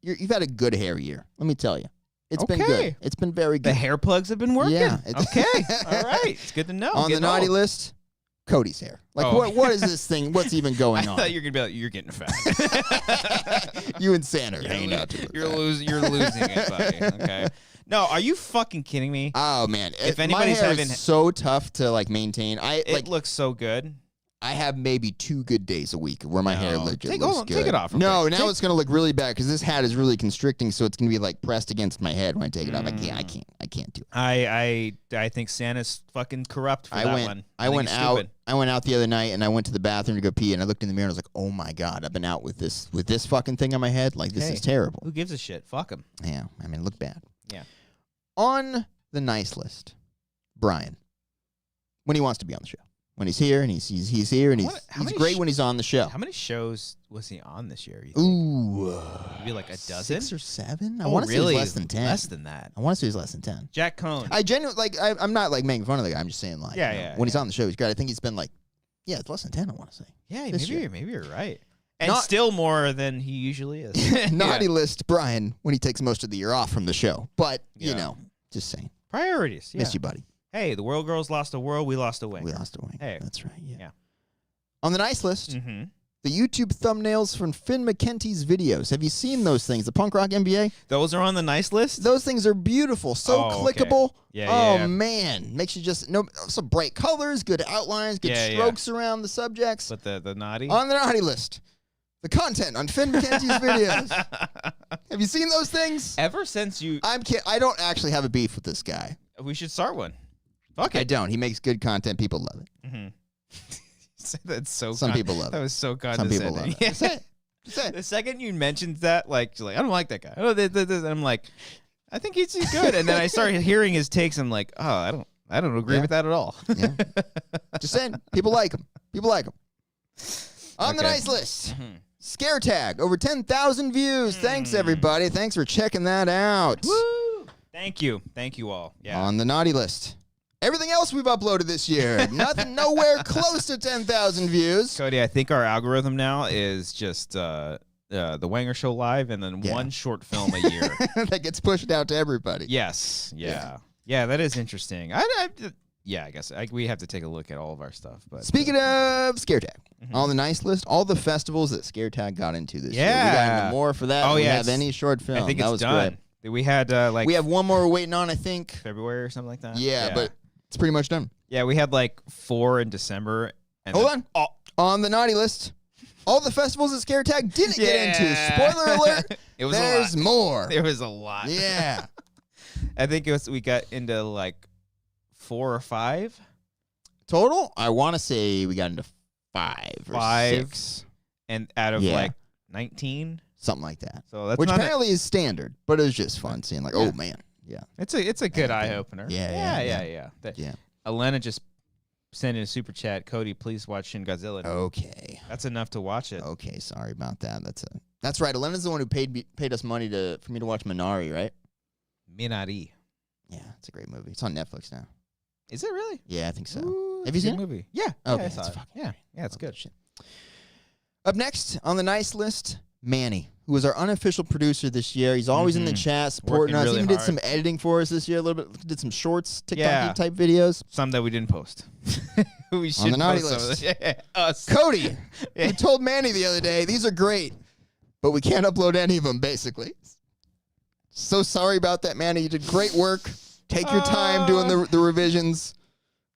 S2: You've had a good hair year. Let me tell you. It's been good.
S1: Okay.
S2: It's been very
S1: The
S2: good.
S1: hair plugs have been working.
S2: Yeah,
S1: Okay. All right. It's good to know.
S2: On the
S1: Getting
S2: naughty
S1: old.
S2: list, Cody's hair. Like,
S1: Oh.
S2: what is this thing? What's even
S1: I
S2: going on?
S1: thought you were gonna be like, you're getting fat.
S2: You and Santa are hanging out.
S1: You're losing it, buddy. Okay. No, are you fucking kidding me?
S2: Oh man,
S1: If
S2: my
S1: anybody's
S2: hair
S1: having,
S2: is so tough to like maintain.
S1: it looks so good.
S2: I have maybe 2 good days a week where my hair legit looks good.
S1: Take it off.
S2: No, now it's gonna look really bad because this hat is really constricting, so it's gonna be like pressed against my head when I take it off. I can't do it.
S1: I think Santa's fucking corrupt for that one.
S2: I went out the other night and I went to the bathroom to go pee and I looked in the mirror and I was like, oh my god, I've been out with this fucking thing on my head. Like this is terrible.
S1: Who gives a shit? Fuck him.
S2: Yeah, I mean, look bad.
S1: Yeah.
S2: On the nice list, Brian, when he wants to be on the show. When he's here and he's here and he's great when he's on the show.
S1: How many shows was he on this year? You think?
S2: Ooh,
S1: maybe like a dozen,
S2: 6 or 7. I
S1: Oh,
S2: want to
S1: really?
S2: say he's less than 10.
S1: Less than that.
S2: I want to say he's less than 10.
S1: Jack Cohn.
S2: I genuinely I'm not like making fun of the guy. I'm just saying like when he's on the show, he's great. I think he's been like it's less than 10. I want to say.
S1: Yeah,
S2: maybe
S1: you're right. And still more than he usually is.
S2: Naughty list, Brian, when he takes most of the year off from the show. But you know, just saying.
S1: Priorities. Yeah.
S2: Miss you, buddy.
S1: Hey, the World Girls lost a world. We lost a wing.
S2: We lost a wing.
S1: Hey,
S2: that's right.
S1: Yeah.
S2: On the nice list,
S1: mm-hmm.
S2: the YouTube thumbnails from Finn McKenty's videos. Have you seen those things? The Punk Rock NBA?
S1: Those are on the nice list?
S2: Those things are beautiful. So clickable.
S1: Okay. Yeah,
S2: man. Makes you just some bright colors, good outlines, good strokes around the subjects.
S1: But the naughty?
S2: On the naughty list, the content on Finn McKenty's videos. Have you seen those things?
S1: Ever since you...
S2: I don't actually have a beef with this guy.
S1: We should start one. Fuck it.
S2: I don't. He makes good content. People love it.
S1: Mm-hmm. That's so.
S2: Some people love it.
S1: That was so condescending.
S2: Some people love it.
S1: Yeah.
S2: Just say it.
S1: The second you mentioned that, like, I don't like that guy. Oh, and I'm like, I think he's good. And then I started hearing his takes. And I'm like, oh, I don't agree with that at all.
S2: Yeah. Just saying, people like him. People like him. On the nice list, Scare Tag, over 10,000 views. Thanks everybody. Thanks for checking that out.
S1: Woo! Thank you all. Yeah.
S2: On the naughty list. Everything else we've uploaded this year, nothing, nowhere close to 10,000 views.
S1: Cody, I think our algorithm now is just the Wanger Show Live and then one short film a year.
S2: That gets pushed out to everybody.
S1: Yes. Yeah. Yeah, that is interesting. I guess we have to take a look at all of our stuff. But
S2: speaking of Scare Tag, on the nice list, all the festivals that Scare Tag got into this year. We got into more for that than we have any short film.
S1: I think
S2: that
S1: it's done. Great. We had
S2: we have one more we're waiting on, I think.
S1: February or something like that.
S2: Yeah, but it's pretty much done.
S1: Yeah, we had like 4 in December. And
S2: Hold on. On the naughty list, all the festivals that Scare Tag didn't get into. Spoiler alert. There's more.
S1: There was a lot.
S2: Yeah.
S1: I think we got into like 4 or 5
S2: total. I want to say we got into 5 or 6,
S1: and out of like 19,
S2: something like that.
S1: So that's
S2: which apparently is standard, but it was just fun seeing like, oh man. Yeah,
S1: it's a good eye opener.
S2: Yeah.
S1: Elena just sent in a super chat. Cody, please watch Shin Godzilla.
S2: Okay,
S1: that's enough to watch it.
S2: Okay, sorry about that. That's right. Elena's the one who paid us money for me to watch Minari, right?
S1: Minari.
S2: Yeah, it's a great movie. It's on Netflix now.
S1: Is it really?
S2: Yeah, I think so.
S1: Ooh,
S2: have you seen
S1: the movie? Yeah.
S2: Okay,
S1: I saw it. Yeah, it's good.
S2: Shit. Up next on the nice list, Manny, who was our unofficial producer this year. He's always in the chat supporting us.
S1: Really
S2: even did some editing for us this year a little bit. Did some shorts, TikTok type videos.
S1: Some that we didn't post. We should
S2: on the naughty list.
S1: Us.
S2: Cody, who told Manny the other day, these are great, but we can't upload any of them, basically. So sorry about that, Manny. You did great work. Take your time doing the revisions.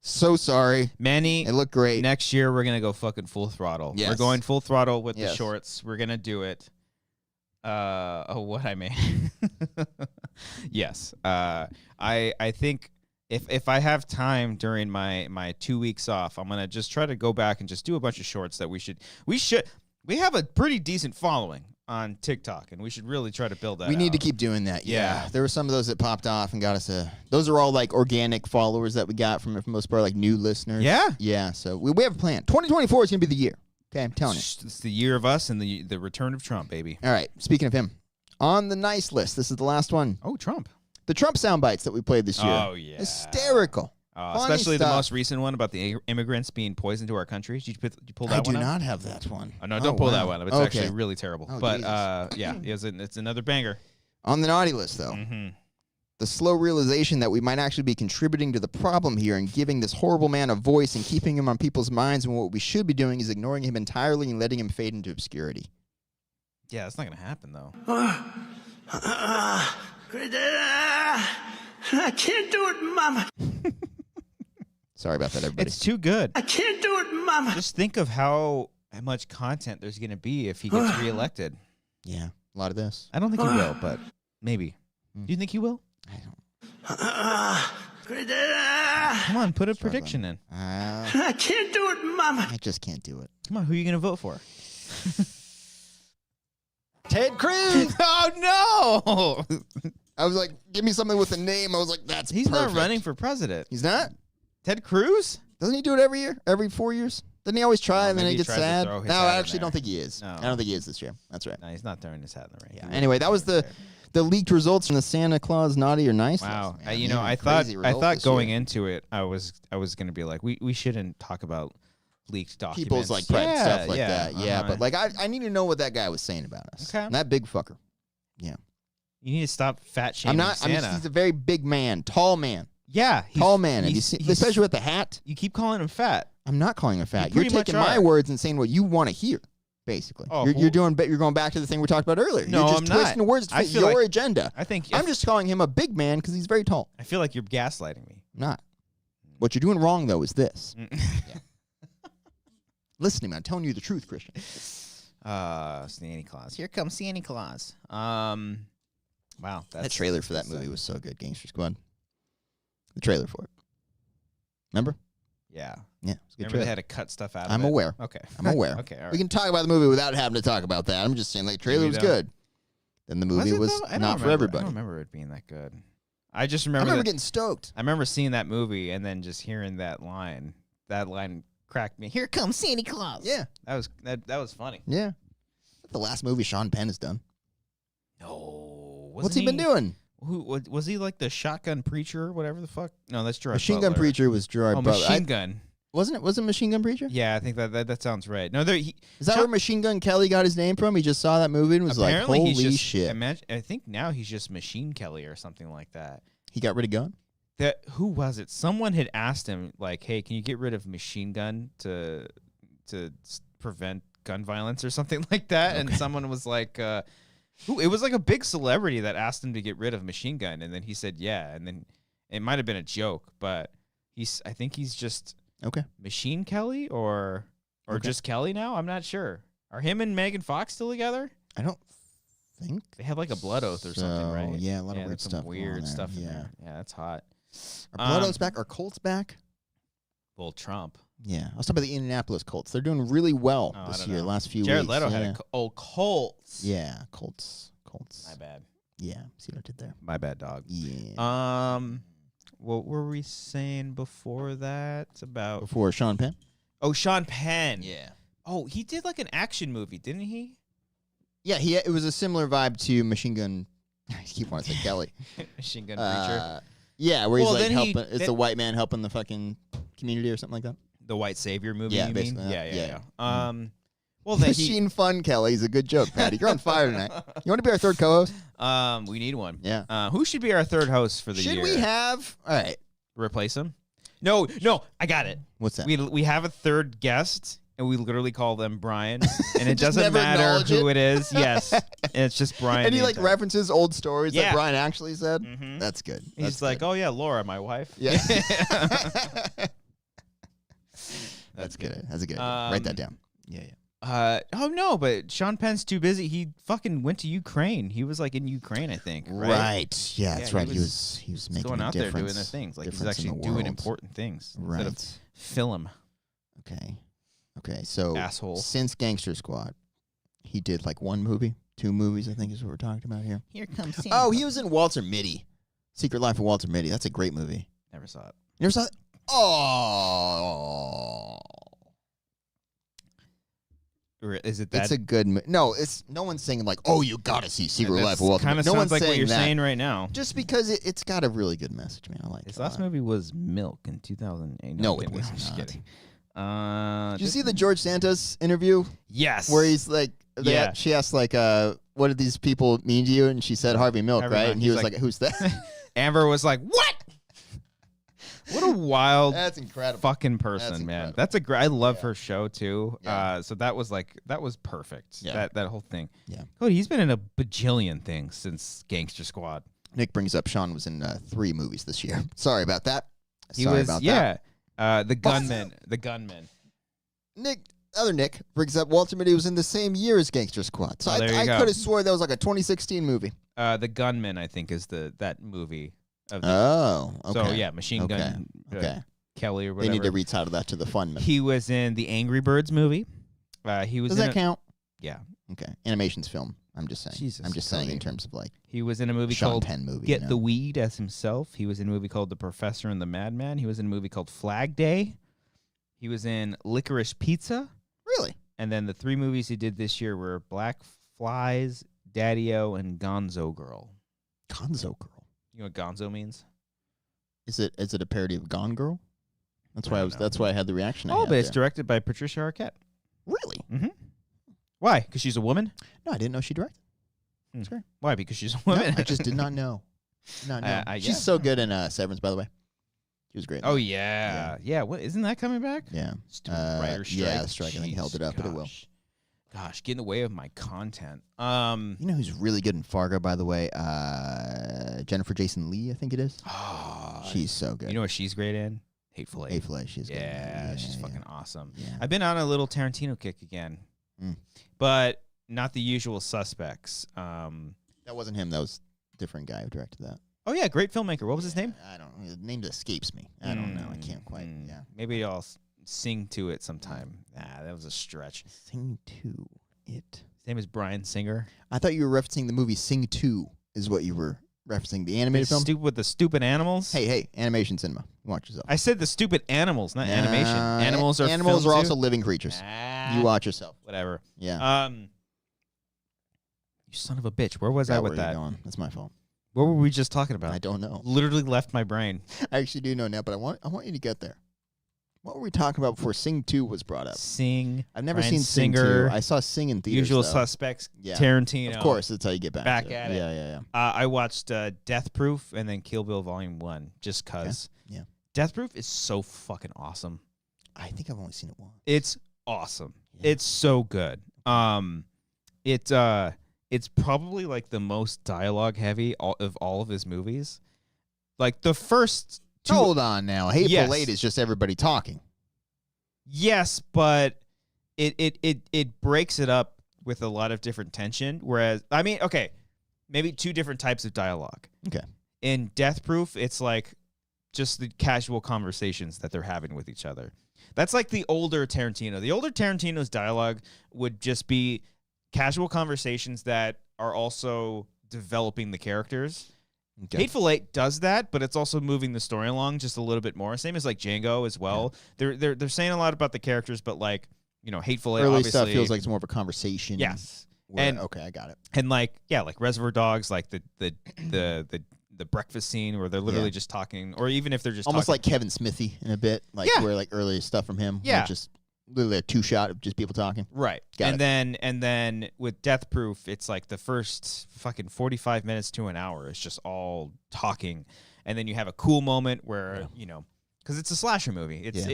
S2: So sorry.
S1: Manny,
S2: it looked great.
S1: Next year, we're going to go fucking full throttle.
S2: Yes.
S1: We're going full throttle with the shorts. We're going to do it. What I made. Yes. I think if I have time during my 2 weeks off, I'm going to just try to go back and just do a bunch of shorts that we have a pretty decent following on TikTok, and we should really try to build that
S2: We need to keep doing that. Yeah. There were some of those that popped off and got us those are all like organic followers that we got from the most part, like new listeners.
S1: Yeah.
S2: Yeah. So we have a plan. 2024 is going to be the year. Okay, I'm telling you.
S1: It's the year of us and the return of Trump, baby.
S2: All right. Speaking of him, on the nice list, this is the last one.
S1: Oh, Trump.
S2: The Trump sound bites that we played this year.
S1: Oh, yeah.
S2: Hysterical.
S1: Especially the most recent one about the immigrants being poisoned to our country. Did you pull that one
S2: I do
S1: out?
S2: not have that one.
S1: Oh, no, don't pull that one up. It's actually really terrible.
S2: Oh,
S1: but, yeah, it's another banger.
S2: On the naughty list, though, the slow realization that we might actually be contributing to the problem here and giving this horrible man a voice and keeping him on people's minds, when what we should be doing is ignoring him entirely and letting him fade into obscurity.
S1: Yeah, that's not going to happen, though.
S3: I can't do it, Mama.
S2: Sorry about that, everybody.
S1: It's too good.
S3: I can't do it, Mama.
S1: Just think of how much content there's going to be if he gets reelected.
S2: Yeah, a lot of this.
S1: I don't think he will, but maybe. Do you think he will?
S2: I don't.
S1: Come on, put a prediction in.
S3: I can't do it, Mama.
S2: I just can't do it.
S1: Come on, who are you going to vote for?
S2: Ted Cruz.
S1: Oh, no!
S2: I was like, give me something with a name. I was like, that's
S1: He's
S2: perfect.
S1: not running for president.
S2: He's not?
S1: Ted Cruz?
S2: Doesn't he do it every year? Every 4 years? Doesn't he always try and then
S1: maybe
S2: he
S1: he
S2: gets
S1: tries to
S2: sad?
S1: throw his
S2: No,
S1: hat
S2: I
S1: in
S2: actually
S1: there.
S2: don't think he is.
S1: No.
S2: I don't think he is this year. That's right.
S1: No, he's not throwing his hat in the ring.
S2: Yeah. Anyway, that was the leaked results from the Santa Claus Naughty or Nice
S1: Wow.
S2: list, man.
S1: You know,
S2: Yeah,
S1: I thought
S2: crazy result this
S1: going
S2: year.
S1: into it, I was going to be like, we shouldn't talk about leaked documents.
S2: People's like private stuff like that. Yeah, but like I need to know what that guy was saying about us.
S1: Okay.
S2: That big fucker. Yeah.
S1: You need to stop fat shaming Santa.
S2: He's a very big man, tall man.
S1: Yeah,
S2: Tall man. Have you seen, especially with the hat.
S1: You keep calling him fat.
S2: I'm not calling him fat.
S1: You
S2: You're
S1: pretty much
S2: taking my
S1: are.
S2: words and saying what you want to hear, basically.
S1: Oh,
S2: you're going back to the thing we talked about earlier.
S1: No,
S2: you're just
S1: I'm not.
S2: twisting words to
S1: I
S2: fit
S1: feel
S2: your
S1: like-
S2: agenda.
S1: I'm
S2: just calling him a big man because he's very tall.
S1: I feel like you're gaslighting me.
S2: I'm not. What you're doing wrong, though, is this.
S1: Mm.
S2: Yeah. Listen to me. I'm telling you the truth, Christian.
S1: Santa Claus. Here comes Santa Claus. Wow,
S2: That trailer for that movie was so good, Gangster Squad. The trailer for it. Remember?
S1: Yeah.
S2: Yeah, it's a good
S1: Remember
S2: trailer.
S1: they had to cut stuff out of
S2: I'm
S1: it?
S2: aware.
S1: Okay.
S2: I'm aware.
S1: Okay, all right.
S2: We can talk about the movie without having to talk about that. I'm just saying, like, the trailer
S1: We
S2: was
S1: don't.
S2: good. Then the movie was not for everybody.
S1: I don't remember it being that good. I just
S2: I
S1: remember,
S2: remember getting stoked.
S1: I remember seeing that movie and then just hearing that line. That line cracked me. Here comes Santa Claus.
S2: Yeah.
S1: That was funny.
S2: Yeah. The last movie Sean Penn has done.
S1: No.
S2: What's he been doing?
S1: Who was he, like the shotgun preacher or whatever the fuck? No, that's Gerard
S2: Machine Gun
S1: Butler.
S2: Preacher was Gerard Butler.
S1: Machine Gun.
S2: Wasn't it? Was it Machine Gun Preacher?
S1: Yeah, I think that sounds right. No,
S2: Is that where Machine Gun Kelly got his name from? He just saw that movie and was like,
S1: apparently
S2: holy
S1: he's just,
S2: shit.
S1: I think now he's just Machine Kelly or something like that.
S2: He got rid of gun?
S1: Who was it? Someone had asked him, like, hey, can you get rid of Machine Gun to prevent gun violence or something like that? Okay. And someone was like, it was like a big celebrity that asked him to get rid of Machine Gun, and then he said yeah, and then it might have been a joke, but I think he's just Machine Kelly or just Kelly now. I'm not sure. Are him and Megan Fox still together?
S2: I don't think
S1: they have like a blood oath or something, right?
S2: Yeah, a lot of weird
S1: some
S2: stuff.
S1: Weird stuff in there. Yeah, that's hot.
S2: Are blood oaths back? Are Colts back?
S1: Well, Trump.
S2: Yeah, I was talking about the Indianapolis Colts. They're doing really well this year. Last few
S1: Jared
S2: weeks.
S1: Leto had Colts.
S2: Yeah, Colts.
S1: My bad.
S2: Yeah, see what I did there?
S1: My bad, dog.
S2: Yeah.
S1: What were we saying before that? About
S2: before Sean Penn?
S1: Oh, Sean Penn.
S2: Yeah.
S1: Oh, he did like an action movie, didn't he?
S2: Yeah, it was a similar vibe to Machine Gun. I keep wanting to say Kelly.
S1: Machine Gun Preacher.
S2: Yeah, where he's like helping. It's a white man helping the fucking community or something like that.
S1: The White Savior movie.
S2: Yeah,
S1: you
S2: basically.
S1: Mean?
S2: Yeah.
S1: Well, then
S2: Machine Fun Kelly is a good joke, Patty. You're on fire tonight. You want to be our third co-host?
S1: We need one.
S2: Yeah.
S1: Who should be our third host for the year?
S2: Should we have? All right.
S1: Replace him? No. I got it.
S2: What's that?
S1: We have a third guest, and we literally call them Brian, and it doesn't
S2: never
S1: matter who
S2: it
S1: is. Yes, and it's just Brian.
S2: And he like references old stories that
S1: Yeah.
S2: Brian actually said.
S1: Mhm.
S2: That's good.
S1: He's
S2: That's
S1: like,
S2: good.
S1: oh yeah, Laura, my wife.
S2: Yeah. That's good. That's a good idea. Write that down. Yeah.
S1: Oh no, but Sean Penn's too busy. He fucking went to Ukraine. He was like in Ukraine, I think. Right.
S2: Yeah, that's right. He was making
S1: going
S2: a
S1: out there
S2: difference.
S1: doing their things. Like he's
S2: difference in
S1: actually
S2: the
S1: doing
S2: world.
S1: important things
S2: Right.
S1: instead of film.
S2: Okay. So
S1: Asshole.
S2: since Gangster Squad, he did like one movie, 2 movies. I think is what we're talking about here.
S1: Here comes.
S2: Oh, he was in Walter Mitty, Secret Life of Walter Mitty. That's a great movie.
S1: Never saw it.
S2: You never saw it? Oh.
S1: Or is it that?
S2: It's a good no, it's no one's saying like, oh, you gotta see Secret Life of Walter
S1: Kind
S2: Mitty.
S1: of
S2: No
S1: sounds
S2: one's
S1: like what you're
S2: that.
S1: saying right now.
S2: Just because it's got a really good message, man. I like
S1: His
S2: it.
S1: last movie was Milk in 2008.
S2: No, it
S1: I'm
S2: was
S1: just
S2: not.
S1: kidding.
S2: Did you see the George Santos interview?
S1: Yes.
S2: Where he's like,
S1: Yeah.
S2: she asked like, what did these people mean to you? And she said Harvey Milk,
S1: Harvey
S2: right?
S1: Milk.
S2: And he
S1: He's
S2: was
S1: like-
S2: like, who's that?
S1: Amber was like, what? What a wild
S2: That's incredible.
S1: fucking person,
S2: That's
S1: man.
S2: incredible.
S1: That's I love her show too.
S2: Yeah.
S1: So that was perfect.
S2: Yeah.
S1: That whole thing.
S2: Yeah.
S1: Cody, he's been in a bajillion things since Gangster Squad.
S2: Nick brings up Sean was in 3 movies this year. Sorry about that.
S1: He
S2: Sorry
S1: was,
S2: about
S1: yeah.
S2: that.
S1: The gunman. The gunman.
S2: Other Nick brings up Walter Mitty was in the same year as Gangster Squad. So
S1: there you
S2: I
S1: go.
S2: could have swore that was like a 2016 movie.
S1: The gunman, I think, is that movie. Of the,
S2: Okay.
S1: So yeah, Machine Gun Kelly or whatever.
S2: They need to retitle that to the fun.
S1: He was in the Angry Birds movie. He was.
S2: Does that count?
S1: Yeah.
S2: Okay. Animation's film. I'm just saying.
S1: Jesus,
S2: I'm just saying
S1: Cody.
S2: in terms of like
S1: He was in a movie
S2: Sean
S1: called
S2: Penn movie.
S1: Get the Weed as himself. He was in a movie called The Professor and the Madman. He was in a movie called Flag Day. He was in Licorice Pizza.
S2: Really?
S1: And then the 3 movies he did this year were Black Flies, Daddy-O, and Gonzo Girl.
S2: Gonzo Girl.
S1: You know what Gonzo means?
S2: Is it a parody of Gone Girl? That's why
S1: don't know.
S2: That's why I had the reaction. I
S1: Oh,
S2: had
S1: but it's
S2: there.
S1: directed by Patricia Arquette.
S2: Really?
S1: Mm-hmm. Why? Because she's a woman?
S2: No, I didn't know she directed. That's great.
S1: Why? Because she's a
S2: No,
S1: woman.
S2: I just did not know. Did not know.
S1: Yeah.
S2: She's so good in Severance, by the way. She was great.
S1: Oh yeah. What isn't that coming back?
S2: Yeah.
S1: Stupid writer strike.
S2: Yeah, the strike. I think held it up, but it will.
S1: Gosh, get in the way of my content.
S2: You know who's really good in Fargo, by the way? Jennifer Jason Leigh, I think it is. She's so good.
S1: You know what she's great in? Hateful Eight.
S2: Hateful Eight. She's good.
S1: Yeah, she's fucking awesome.
S2: Yeah.
S1: I've been on a little Tarantino kick again, but not the usual suspects.
S2: That wasn't him. That was a different guy who directed that.
S1: Oh yeah, great filmmaker. What was his name?
S2: I don't know. The name escapes me. I don't know. I can't quite. Yeah.
S1: Maybe I'll sing to it sometime. That was a stretch.
S2: Sing to it.
S1: His name is Brian Singer.
S2: I thought you were referencing the movie Sing 2 is what you were referencing. The animated film?
S1: With the stupid animals.
S2: Hey, animation cinema. Watch yourself.
S1: I said the stupid animals, not animation. Animals are
S2: animals are
S1: filmed
S2: also
S1: too?
S2: living creatures. You watch yourself.
S1: Whatever.
S2: Yeah.
S1: You son of a bitch. Where was I
S2: Forgot
S1: with
S2: where
S1: that?
S2: you're going. That's my fault.
S1: What were we just talking about?
S2: I don't know.
S1: Literally left my brain.
S2: I actually do know now, but I want you to get there. What were we talking about before Sing 2 was brought up?
S1: Sing.
S2: I've never
S1: Brian
S2: seen Sing 2.
S1: Singer,
S2: I saw Sing in theaters.
S1: Usual
S2: though.
S1: Suspects.
S2: Yeah.
S1: Tarantino.
S2: Of course, that's how you get back to
S1: at it.
S2: Yeah.
S1: I watched Death Proof and then Kill Bill Volume 1 just because.
S2: Yeah.
S1: Death Proof is so fucking awesome.
S2: I think I've only seen it once.
S1: It's awesome.
S2: Yeah.
S1: It's so good. It's probably like the most dialogue heavy of all of his movies. Like the first two.
S2: Hold on now. Hateful
S1: Yes.
S2: Eight is just everybody talking.
S1: Yes, but it breaks it up with a lot of different tension. Whereas, I mean, okay, maybe 2 different types of dialogue.
S2: Okay.
S1: In Death Proof, it's like just the casual conversations that they're having with each other. That's like the older Tarantino. The older Tarantino's dialogue would just be casual conversations that are also developing the characters.
S2: Okay.
S1: Hateful Eight does that, but it's also moving the story along just a little bit more. Same as like Django as well. Yeah. They're saying a lot about the characters, but like, you know, Hateful Eight
S2: Early
S1: obviously
S2: stuff feels like it's more of a conversation.
S1: yes.
S2: And okay, I got it.
S1: And like like Reservoir Dogs, like the breakfast scene where they're literally just talking, or even if they're just
S2: almost
S1: talking.
S2: like Kevin Smithy in a bit, like where like early stuff from him.
S1: Yeah.
S2: Where just literally a 2-shot of just people talking.
S1: Right.
S2: Got it.
S1: And then with Death Proof, it's like the first fucking 45 minutes to an hour is just all talking. And then you have a cool moment where, you know, because it's a slasher movie. It's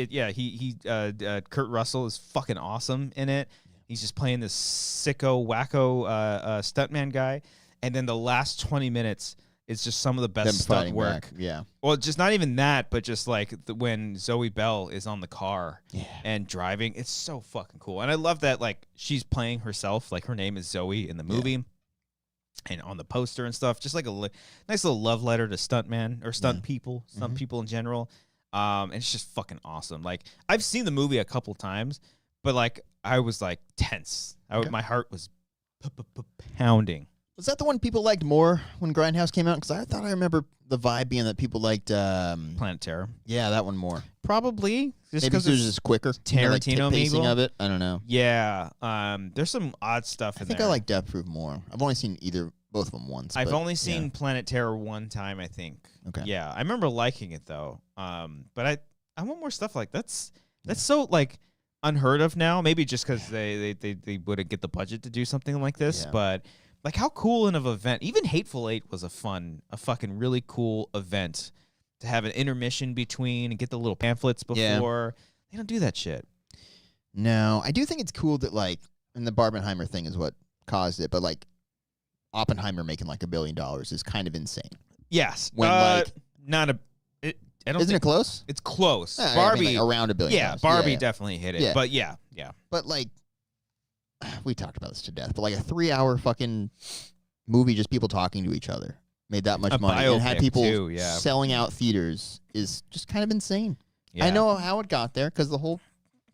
S1: Kurt Russell is fucking awesome in it. He's just playing this sicko, wacko stuntman guy. And then the last 20 minutes is just some of the best stunt work.
S2: Back. Yeah.
S1: Well, just not even that, but just like when Zoe Bell is on the car and driving, it's so fucking cool. And I love that like she's playing herself, like her name is Zoe in the movie and on the poster and stuff. Just like a nice little love letter to stuntman or stunt people, stunt people in general. And it's just fucking awesome. Like I've seen the movie a couple times, but like I was like tense. My heart was pounding.
S2: Was that the one people liked more when Grindhouse came out? Because I thought I remember the vibe being that people liked
S1: Planet Terror.
S2: Yeah, that one more.
S1: Probably just
S2: Maybe
S1: because
S2: it was just quicker.
S1: Tarantino
S2: pacing
S1: maybe
S2: of it. I don't know.
S1: Yeah. There's some odd stuff
S2: I
S1: in
S2: think
S1: there.
S2: I like Death Proof more. I've only seen both of them once.
S1: I've
S2: but,
S1: only seen Planet Terror one time, I think.
S2: Okay.
S1: Yeah, I remember liking it though. But I want more stuff like that's so like unheard of now. Maybe just because they wouldn't get the budget to do something like this, but. Like, how cool of an event. Even Hateful Eight was a fucking really cool event to have an intermission between and get the little pamphlets before. Yeah. They don't do that shit.
S2: No, I do think it's cool that, like, and the Barbenheimer thing is what caused it, but, like, Oppenheimer making, like, $1 billion is kind of insane.
S1: Yes.
S2: When, like-
S1: not a. I don't
S2: Isn't it
S1: think,
S2: close?
S1: It's close.
S2: I mean,
S1: Barbie.
S2: like around $1 billion.
S1: Yeah, Barbie
S2: Yeah.
S1: definitely hit it.
S2: Yeah.
S1: But yeah.
S2: But like, we talked about this to death. But like a 3-hour fucking movie, just people talking to each other, made that much
S1: A
S2: money and had
S1: biopic,
S2: people
S1: too, yeah.
S2: selling out theaters is just kind of insane.
S1: Yeah.
S2: I know how it got there because the whole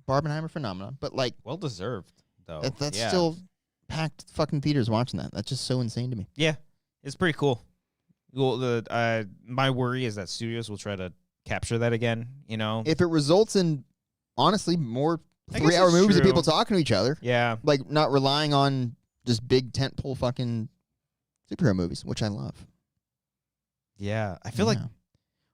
S2: Barbenheimer phenomenon. But like,
S1: Well deserved, though.
S2: that's
S1: Yeah.
S2: still packed fucking theaters watching that. That's just so insane to me.
S1: Yeah, it's pretty cool. Well, my worry is that studios will try to capture that again. You know.
S2: If it results in honestly more
S1: I guess
S2: 3-hour
S1: it's
S2: movies of
S1: true.
S2: people talking to each other,
S1: Yeah.
S2: like not relying on just big tentpole fucking superhero movies, which I love.
S1: Yeah. I feel like.
S2: Yeah.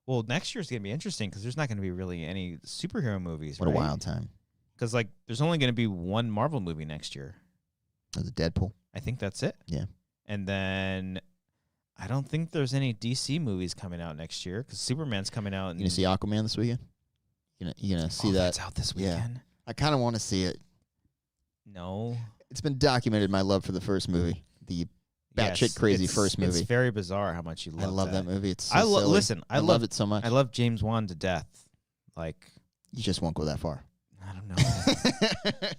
S1: Well, next year's gonna be interesting because there's not gonna be really any superhero movies.
S2: What a wild time.
S1: Because like, there's only gonna be one Marvel movie next year.
S2: That was a Deadpool.
S1: I think that's it.
S2: Yeah.
S1: And then I don't think there's any DC movies coming out next year because Superman's coming out.
S2: You gonna see Aquaman this weekend? You gonna see that?
S1: That's out this
S2: Yeah.
S1: weekend.
S2: I kind of want to see it.
S1: No.
S2: It's been documented my love for the first movie, the batshit
S1: Yes,
S2: crazy
S1: it's-
S2: first movie.
S1: It's very bizarre how much you love.
S2: I love that movie. It's so
S1: I
S2: silly.
S1: listen.
S2: I love it so much.
S1: I love James Wan to death. Like
S2: You just won't go that far.
S1: I don't know.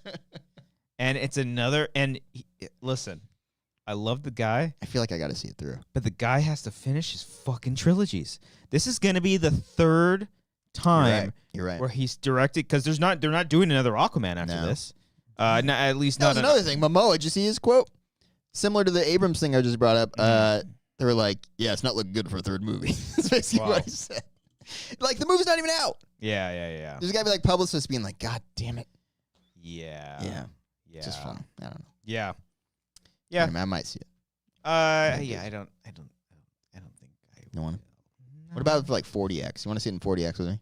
S1: And it's another. And listen, I love the guy,
S2: I feel like I got to see it through.
S1: but the guy has to finish his fucking trilogies. This is gonna be the third time
S2: You're right.
S1: where he's directed because they're not doing another Aquaman after
S2: No.
S1: this. At least
S2: That
S1: not
S2: was another thing. Momoa, did you see his quote? Similar to the Abrams thing I just brought up. They were like, "Yeah, it's not looking good for a third movie." That's basically
S1: Wow.
S2: what he said. Like the movie's not even out.
S1: Yeah.
S2: There's gotta be like publicists being like, "God damn it."
S1: Yeah.
S2: Yeah.
S1: Yeah.
S2: It's just funny. I don't know.
S1: Yeah. Yeah.
S2: I might see it.
S1: Yeah. I don't think I.
S2: No one.
S1: No.
S2: What about like 40X? You want to see it in 40X with me?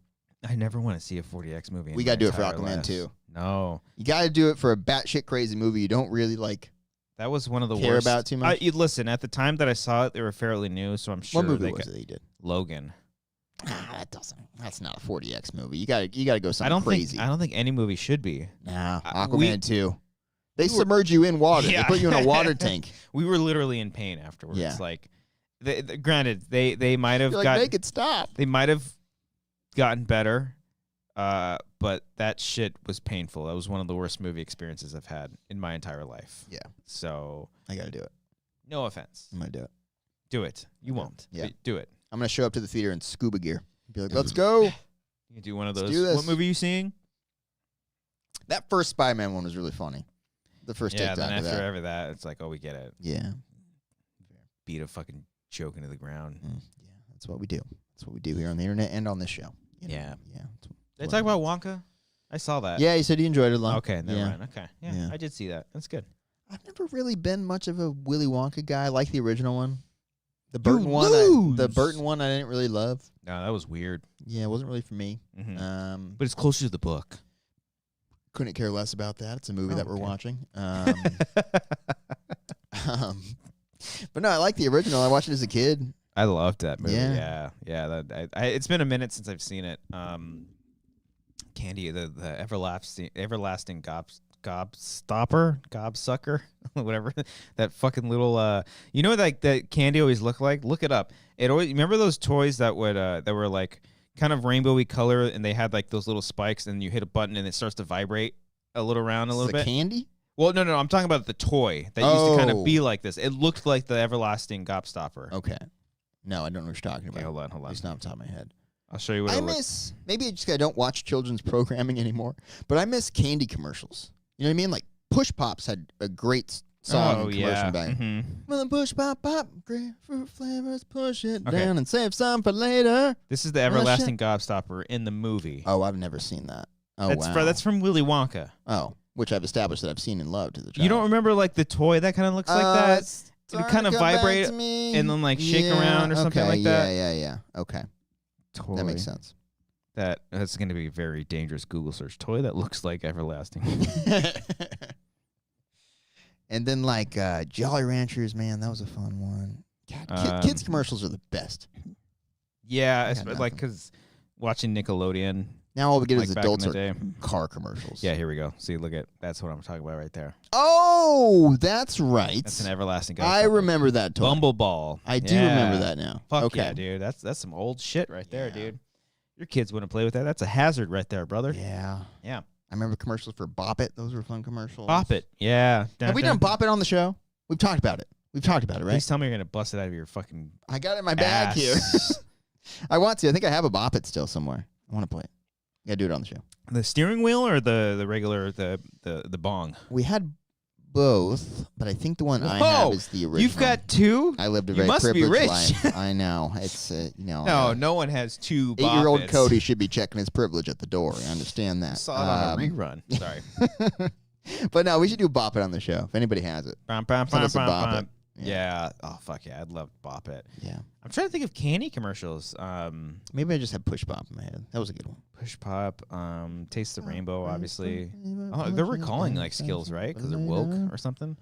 S1: I never want to see a 40X movie.
S2: We
S1: got
S2: gotta
S1: to
S2: do it for Aquaman too.
S1: No,
S2: You got to do it for a batshit crazy movie you don't really like.
S1: that was one of the
S2: Care
S1: worst.
S2: about too much?
S1: Listen, at the time that I saw it, they were fairly new, so I'm sure
S2: What movie
S1: they
S2: was
S1: could.
S2: it that he did?
S1: Logan.
S2: That's not a 40X movie. You got to go something
S1: I don't
S2: crazy.
S1: think any movie should be.
S2: Nah,
S1: we-
S2: Aquaman 2. They submerge you in water.
S1: Yeah.
S2: They put you in a water tank.
S1: We were literally in pain afterwards.
S2: Yeah.
S1: Like, granted, they might have
S2: You're like,
S1: gotten
S2: make it stop.
S1: they might have gotten better, but that shit was painful. That was one of the worst movie experiences I've had in my entire life.
S2: Yeah.
S1: So,
S2: I got to do it.
S1: no offense.
S2: I'm going to do it.
S1: Do it. You won't.
S2: Yeah.
S1: But do it.
S2: I'm going to show up to the theater in scuba gear. Be like, let's go.
S1: You can do one of
S2: Let's
S1: those.
S2: do this.
S1: What movie are you seeing?
S2: That first Spider-Man one was really funny. The first
S1: Yeah,
S2: TikTok
S1: then
S2: of that.
S1: after that, it's like, oh, we get it.
S2: Yeah.
S1: Beat a fucking joke into the ground.
S2: Yeah, that's what we do. That's what we do here on the internet and on this show. You know?
S1: Yeah.
S2: Yeah.
S1: Did I talk about Wonka? I saw that.
S2: Yeah, he said he enjoyed it a lot.
S1: Okay, never
S2: yeah.
S1: mind. Okay. Yeah,
S2: Yeah.
S1: I did see that. That's good.
S2: I've never really been much of a Willy Wonka guy. I like the original one. The
S1: You
S2: Burton one, the
S1: lose.
S2: Burton one, I didn't really love.
S1: No, that was weird.
S2: Yeah, it wasn't really for me.
S1: Mhm. But it's closer to the book.
S2: Couldn't care less about that. It's a movie
S1: Oh,
S2: that we're
S1: okay.
S2: watching. But no, I like the original. I watched it as a kid.
S1: I loved that movie.
S2: Yeah.
S1: Yeah. It's been a minute since I've seen it. Candy, the everlasting gobsucker, whatever. That fucking little you know like that Candy always looked like. Look it up. It always remember those toys that would that were like kind of rainbowy color and they had like those little spikes and you hit a button and it starts to vibrate a little around a little
S2: The
S1: bit.
S2: candy?
S1: Well, no, I'm talking about the toy that used to kind
S2: Oh.
S1: of be like this. It looked like the everlasting gobstopper.
S2: Okay. No, I don't know what you're talking about.
S1: Okay, hold on.
S2: At least not off the top of my head.
S1: I'll show you what
S2: I
S1: it looks.
S2: miss, maybe it's just I don't watch children's programming anymore, but I miss candy commercials. You know what I mean? Like Push Pops had a great song and commercial back.
S1: Mhm.
S2: Well, push pop pop, grapefruit flavors, push it
S1: Okay.
S2: down and save some for later.
S1: This is the everlasting gobstopper in the movie.
S2: Oh, I've never seen that. Oh,
S1: that's
S2: wow.
S1: that's from Willy Wonka.
S2: Oh, which I've established that I've seen and loved as a child.
S1: You don't remember like the toy that kind of looks like that?
S2: It's
S1: It would
S2: starting
S1: kind of
S2: to come back
S1: vibrate
S2: to me.
S1: and then, like, shake around or something
S2: okay,
S1: like that?
S2: Yeah. Okay,
S1: Toy.
S2: that makes sense.
S1: That's going to be a very dangerous Google search. Toy that looks like everlasting.
S2: And then like Jolly Ranchers, man, that was a fun one. God, kids commercials are the best.
S1: Yeah,
S2: I
S1: it's
S2: got
S1: like
S2: nothing.
S1: because watching Nickelodeon.
S2: Now all we get
S1: Like
S2: is
S1: back
S2: adults
S1: in the
S2: are
S1: day.
S2: car commercials.
S1: Yeah, here we go. See, look at that's what I'm talking about right there.
S2: Oh, Oh, that's right.
S1: That's an everlasting guy.
S2: I remember that toy.
S1: Bumbleball.
S2: I do remember that now.
S1: Fuck
S2: okay.
S1: yeah, dude. That's some old shit right there, dude. Your kids wouldn't play with that. That's a hazard right there, brother.
S2: Yeah.
S1: Yeah.
S2: I remember commercials for Bop It. Those were fun commercials.
S1: Bop It. Yeah.
S2: Have we done Bop It on the show? We've talked about it. We've talked about it, right?
S1: Please tell me you're going to bust it out of your fucking
S2: I got it in my bag here. I want to. I think I have a Bop It still somewhere. I want to play it. You got to do it on the show.
S1: The steering wheel or the regular, the bong?
S2: We had both, but I think the one I have is the original.
S1: You've got two?
S2: I lived a
S1: You
S2: very
S1: must be
S2: privileged
S1: rich.
S2: life. I know. It's,
S1: No one has two Bop
S2: 8-year-old
S1: Its.
S2: Cody should be checking his privilege at the door. I understand that.
S1: Saw it on a rerun. Sorry.
S2: But no, we should do Bop It on the show if anybody has it. Send us a Bop It.
S1: Yeah. Oh, fuck yeah. I'd love Bop It.
S2: Yeah.
S1: I'm trying to think of candy commercials.
S2: Maybe I just had Push Pop in my head. That was a good one.
S1: Push Pop. Taste the Rainbow, obviously. Oh, they're recalling like skills, right? Because they're woke or something.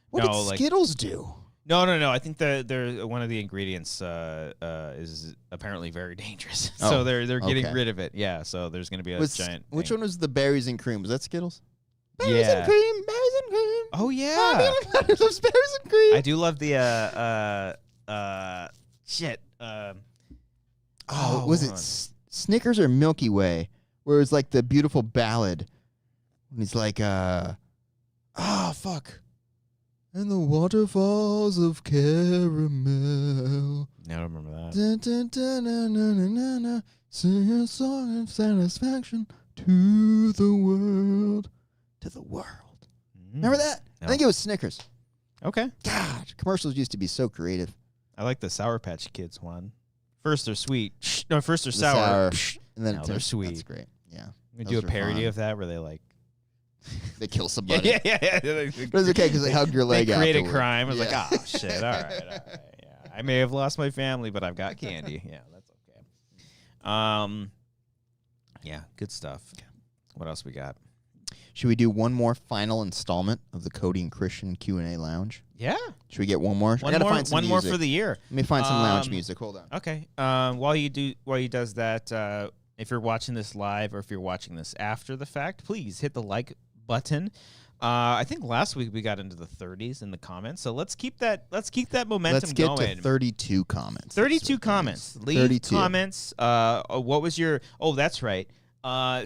S2: What did Skittles do?
S1: No. I think they're one of the ingredients is apparently very dangerous. So they're getting rid of it. Yeah. So there's going to be a giant.
S2: Which
S1: thing.
S2: one was the berries and cream? Was that Skittles? Berries
S1: Yeah.
S2: and cream. Berries and cream.
S1: Oh yeah.
S2: Berries and cream.
S1: I do love the shit.
S2: Was it Snickers or Milky Way? Where it was like the beautiful ballad. And he's like, fuck. And the waterfalls of caramel.
S1: No, I don't remember that.
S2: Dun, dun, dun, dun, dun, dun, dun, dun. Sing a song of satisfaction to the world. To the world. Remember that?
S1: No.
S2: I think it was Snickers.
S1: Okay.
S2: God, commercials used to be so creative.
S1: I like the Sour Patch Kids one. First they're sweet. No, first they're
S2: The
S1: sour.
S2: And then
S1: Now they're sweet.
S2: That's great. Yeah.
S1: We
S2: Those
S1: do a
S2: are
S1: parody
S2: fun.
S1: of that where they like.
S2: They kill somebody.
S1: Yeah.
S2: But it's okay because they hugged your leg
S1: They create a
S2: afterward.
S1: crime. I was
S2: Yeah.
S1: like, oh shit, all right. Yeah. I may have lost my family, but I've got candy. Yeah, that's okay. Yeah, good stuff. What else we got?
S2: Should we do one more final installment of the Cody and Christian Q&A Lounge?
S1: Yeah.
S2: Should we get one more? I gotta find some
S1: one more
S2: music.
S1: for the year.
S2: Let me find some lounge music. Hold on.
S1: Okay. While he does that, if you're watching this live or if you're watching this after the fact, please hit the like button. I think last week we got into the 30s in the comments, so let's keep that momentum
S2: Let's get
S1: going.
S2: to 32 comments.
S1: 32 comments. Leave
S2: 32.
S1: comments. What was your? Oh, that's right.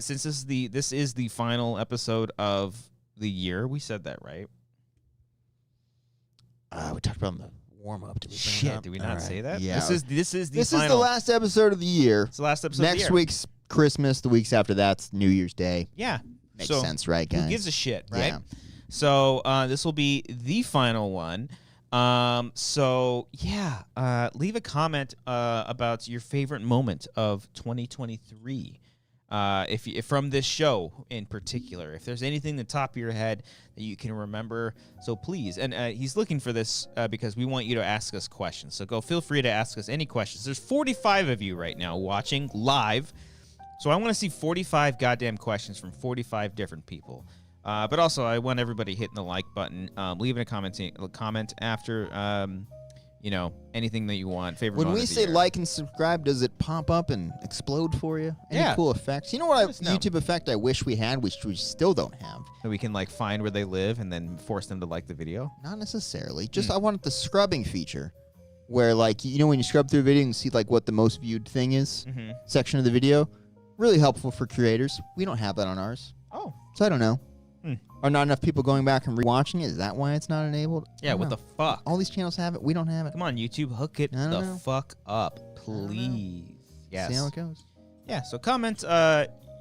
S1: Since this is the final episode of the year, we said that, right?
S2: We talked about the warm up.
S1: Shit, did we not say that?
S2: Yeah.
S1: This is the final.
S2: is the last episode of the year.
S1: It's the last episode. of the
S2: Next
S1: year.
S2: week's Christmas. The weeks after that's New Year's Day.
S1: Yeah.
S2: Makes
S1: So,
S2: sense, right, guys?
S1: Who gives a shit, right?
S2: Yeah.
S1: So this will be the final one. Leave a comment about your favorite moment of 2023. If from this show in particular, if there's anything in the top of your head that you can remember, so please. And he's looking for this because we want you to ask us questions. So feel free to ask us any questions. There's 45 of you right now watching live. So I want to see 45 goddamn questions from 45 different people. But also, I want everybody hitting the like button, leaving a comment after, anything that you want. Favorite
S2: When
S1: moment
S2: we
S1: of the
S2: say
S1: year.
S2: like and subscribe, does it pop up and explode for you? Any
S1: Yeah.
S2: cool effects? You know what
S1: Let us know.
S2: YouTube effect I wish we had, which we still don't have?
S1: So we can find where they live and then force them to like the video.
S2: Not necessarily. Just I wanted the scrubbing feature, where when you scrub through a video and see what the most viewed thing is, section of the video. Really helpful for creators. We don't have that on ours.
S1: Oh.
S2: So I don't know. Are not enough people going back and rewatching it? Is that why it's not enabled?
S1: Yeah, what the fuck?
S2: All these channels have it. We don't have it.
S1: Come on, YouTube, hook it
S2: I don't
S1: the
S2: know.
S1: fuck up, please. Yes.
S2: See how it goes.
S1: Yeah, so comment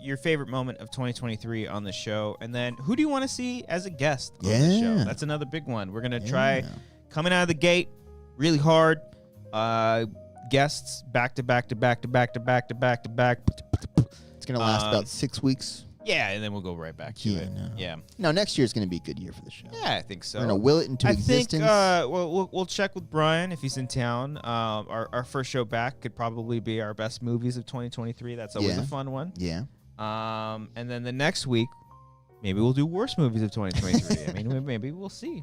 S1: your favorite moment of 2023 on the show, and then who do you want to see as a guest on the show?
S2: Yeah.
S1: That's another big one. We're going to try coming out of the gate really hard. Guests back to back to back to back to back to back to back.
S2: It's going to last about 6 weeks.
S1: Yeah, and then we'll go right back to it.
S2: No.
S1: Yeah.
S2: No, next year's going to be a good year for the show.
S1: Yeah, I think so.
S2: We're going to will it into existence.
S1: I think we'll check with Brian if he's in town. Our first show back could probably be our best movies of 2023. That's always a fun one.
S2: Yeah.
S1: And then the next week, maybe we'll do worst movies of 2023. I mean, maybe we'll see.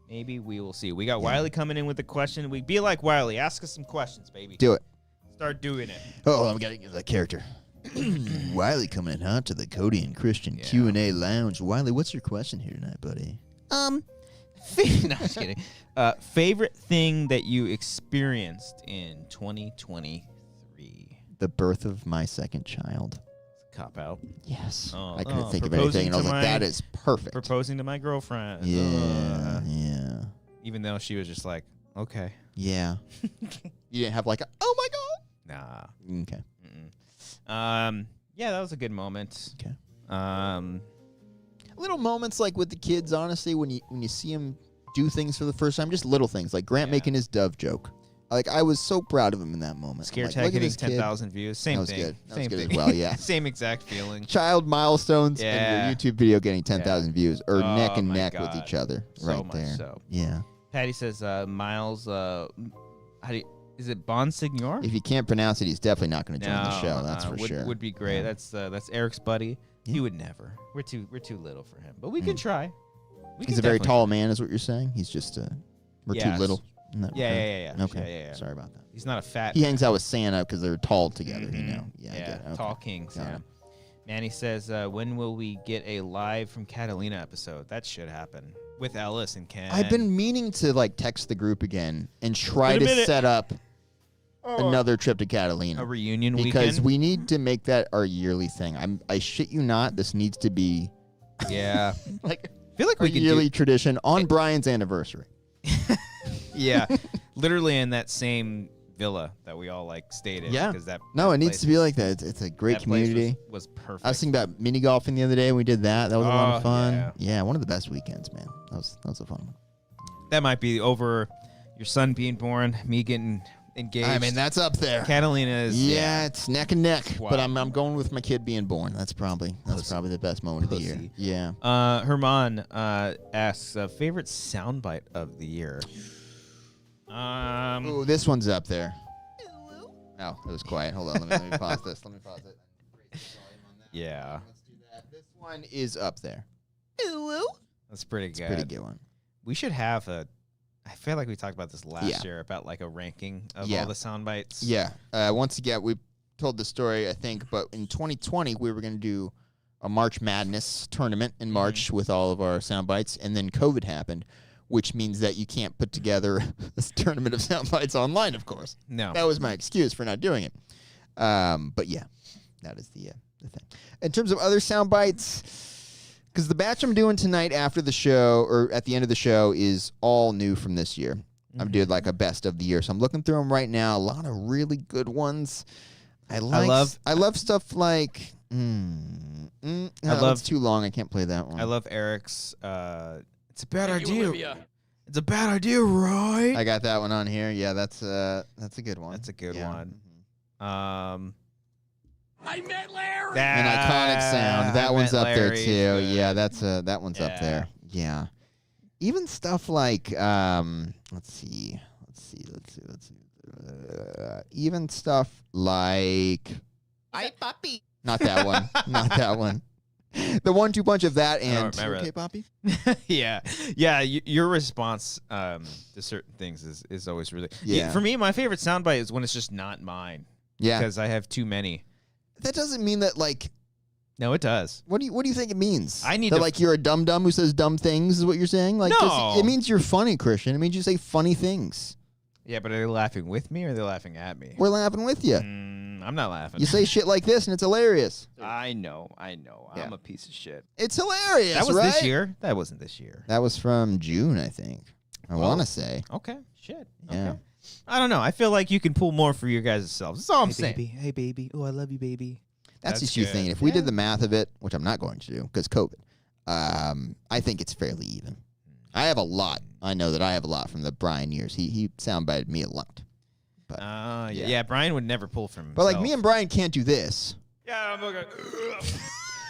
S1: Maybe we will see. We got Wiley coming in with the question. We be like Wiley. Ask us some questions, baby.
S2: Do it.
S1: Start doing it.
S2: Oh, I'm getting into that character. Wiley coming in hot to the Cody and Christian Q&A Lounge. Wiley, what's your question here tonight, buddy?
S1: No, just kidding. Favorite thing that you experienced in 2023?
S2: The birth of my second child.
S1: Cop out.
S2: Yes.
S1: Oh,
S2: I couldn't think of
S1: proposing
S2: anything, and I was
S1: to
S2: like, that is perfect.
S1: Proposing to my girlfriend.
S2: Yeah, yeah.
S1: Even though she was just like, okay.
S2: Yeah. You didn't have like a, oh my God.
S1: Nah.
S2: Okay.
S1: Yeah, that was a good moment.
S2: Okay. Little moments like with the kids, honestly, when you see them do things for the first time, just little things like Grant making his dove joke. Like, I was so proud of him in that moment.
S1: Scare
S2: like,
S1: tag hitting
S2: this
S1: 10,000 views. Same
S2: That was
S1: thing.
S2: good. That was
S1: Same
S2: good
S1: thing.
S2: as well, yeah.
S1: Same exact feeling.
S2: Child milestones
S1: Yeah.
S2: and your YouTube video getting 10,000 views or
S1: Oh
S2: neck and
S1: my
S2: neck
S1: God.
S2: with each other
S1: So
S2: right
S1: much
S2: there.
S1: so.
S2: Yeah.
S1: Patty says, Miles, how do you, is it Bonsignor?
S2: If you can't pronounce it, he's definitely not going to join the show. That's for sure.
S1: Would be great.
S2: Yeah.
S1: That's Eric's buddy.
S2: Yeah.
S1: He would never. We're too little for him, but we can try.
S2: He's a very tall man, is what you're saying. He's just we're too little. in that regard?
S1: Yeah.
S2: Okay.
S1: Yeah.
S2: Sorry about that.
S1: He's not a fat.
S2: He hangs out with Santa because they're tall together. You know. Yeah. I get it. Okay.
S1: Tall kings.
S2: Got
S1: Yeah.
S2: it.
S1: Manny says, when will we get a live from Catalina episode? That should happen with Ellis and Ken.
S2: I've been meaning to like text the group again and try
S1: Wait a
S2: to
S1: minute.
S2: set up another trip to Catalina.
S1: a reunion
S2: because
S1: weekend.
S2: we need to make that our yearly thing. I shit you not, this needs to be
S1: Yeah.
S2: like
S1: I feel like
S2: a
S1: we could
S2: yearly tradition on Brian's anniversary.
S1: Yeah, literally in that same villa that we all like stayed in.
S2: Yeah.
S1: Because that
S2: No,
S1: that
S2: it needs
S1: place
S2: to be
S1: was-
S2: like that. It's a great
S1: that place
S2: community.
S1: was perfect.
S2: I was thinking about mini golfing the other day. We did that. That was a lot
S1: Oh,
S2: of fun.
S1: yeah.
S2: Yeah, one of the best weekends, man. That was a fun one.
S1: That might be over your son being born, me getting engaged.
S2: I mean, that's up there.
S1: Catalina is.
S2: Yeah, it's neck and neck.
S1: Wow.
S2: But I'm going with my kid being born. That's probably the best moment of the year.
S1: Pussy.
S2: Yeah.
S1: Herman asks favorite soundbite of the year.
S2: Ooh, this one's up there. Oh, it was quiet. Hold on. Let me pause this. Let me pause it.
S1: Yeah,
S2: Let's do that. This one is up there.
S1: that's pretty
S2: It's
S1: good.
S2: a pretty good one.
S1: We should have a. I feel like we talked about this last
S2: Yeah.
S1: year about like a ranking of
S2: Yeah.
S1: all the sound bites.
S2: Yeah. Once again, we told the story, I think, but in 2020, we were going to do a March Madness tournament in March with all of our sound bites, and then COVID happened, which means that you can't put together this tournament of sound bites online, of course.
S1: No.
S2: That was my excuse for not doing it. But yeah, that is the thing. In terms of other sound bites, because the batch I'm doing tonight after the show or at the end of the show is all new from this year. I'm doing like a best of the year, so I'm looking through them right now. A lot of really good ones. I love stuff like. It's too long. I can't play that one.
S1: I love Eric's. It's a bad idea. It's a bad idea, right?
S2: I got that one on here. Yeah, that's a good one.
S1: That's a good
S2: Yeah.
S1: one.
S3: I met Larry.
S2: An iconic sound. That one's up there
S1: Larry.
S2: too. Yeah, that one's up
S1: Yeah.
S2: there. Yeah. Even stuff like let's see. Even stuff like
S3: Hi, puppy.
S2: not that one. Not that one. The 1-2 punch of that and
S1: remember
S2: okay,
S1: that.
S2: Poppy.
S1: Yeah. Your response to certain things is always really.
S2: Yeah.
S1: For me, my favorite soundbite is when it's just not mine
S2: Yeah.
S1: because I have too many.
S2: That doesn't mean that like.
S1: No, it does.
S2: What do you think it means?
S1: I need
S2: that
S1: to-
S2: like you're a dum dum who says dumb things is what you're saying? Like
S1: No.
S2: it means you're funny, Christian. It means you say funny things.
S1: Yeah, but are they laughing with me or are they laughing at me?
S2: We're laughing with you.
S1: I'm not laughing.
S2: You say shit like this and it's hilarious.
S1: I know.
S2: Yeah.
S1: I'm a piece of shit.
S2: It's hilarious.
S1: That was
S2: right?
S1: this year? That wasn't this year.
S2: That was from June, I think. I want to say.
S1: Okay. Shit.
S2: Yeah.
S1: Okay. I don't know. I feel like you can pull more for your guys' selves. That's all I'm saying.
S4: Baby. Hey, baby. Oh, I love you, baby.
S2: That's
S1: That's
S2: just you
S1: good.
S2: thinking. If we did the math of it, which I'm not going to do because COVID, I think it's fairly even. I have a lot. I know that I have a lot from the Brian years. He soundbited me a lot. But
S1: Yeah.
S2: Yeah.
S1: Yeah, Brian would never pull from himself.
S2: but like me and Brian can't do this.
S1: Yeah, I'm okay.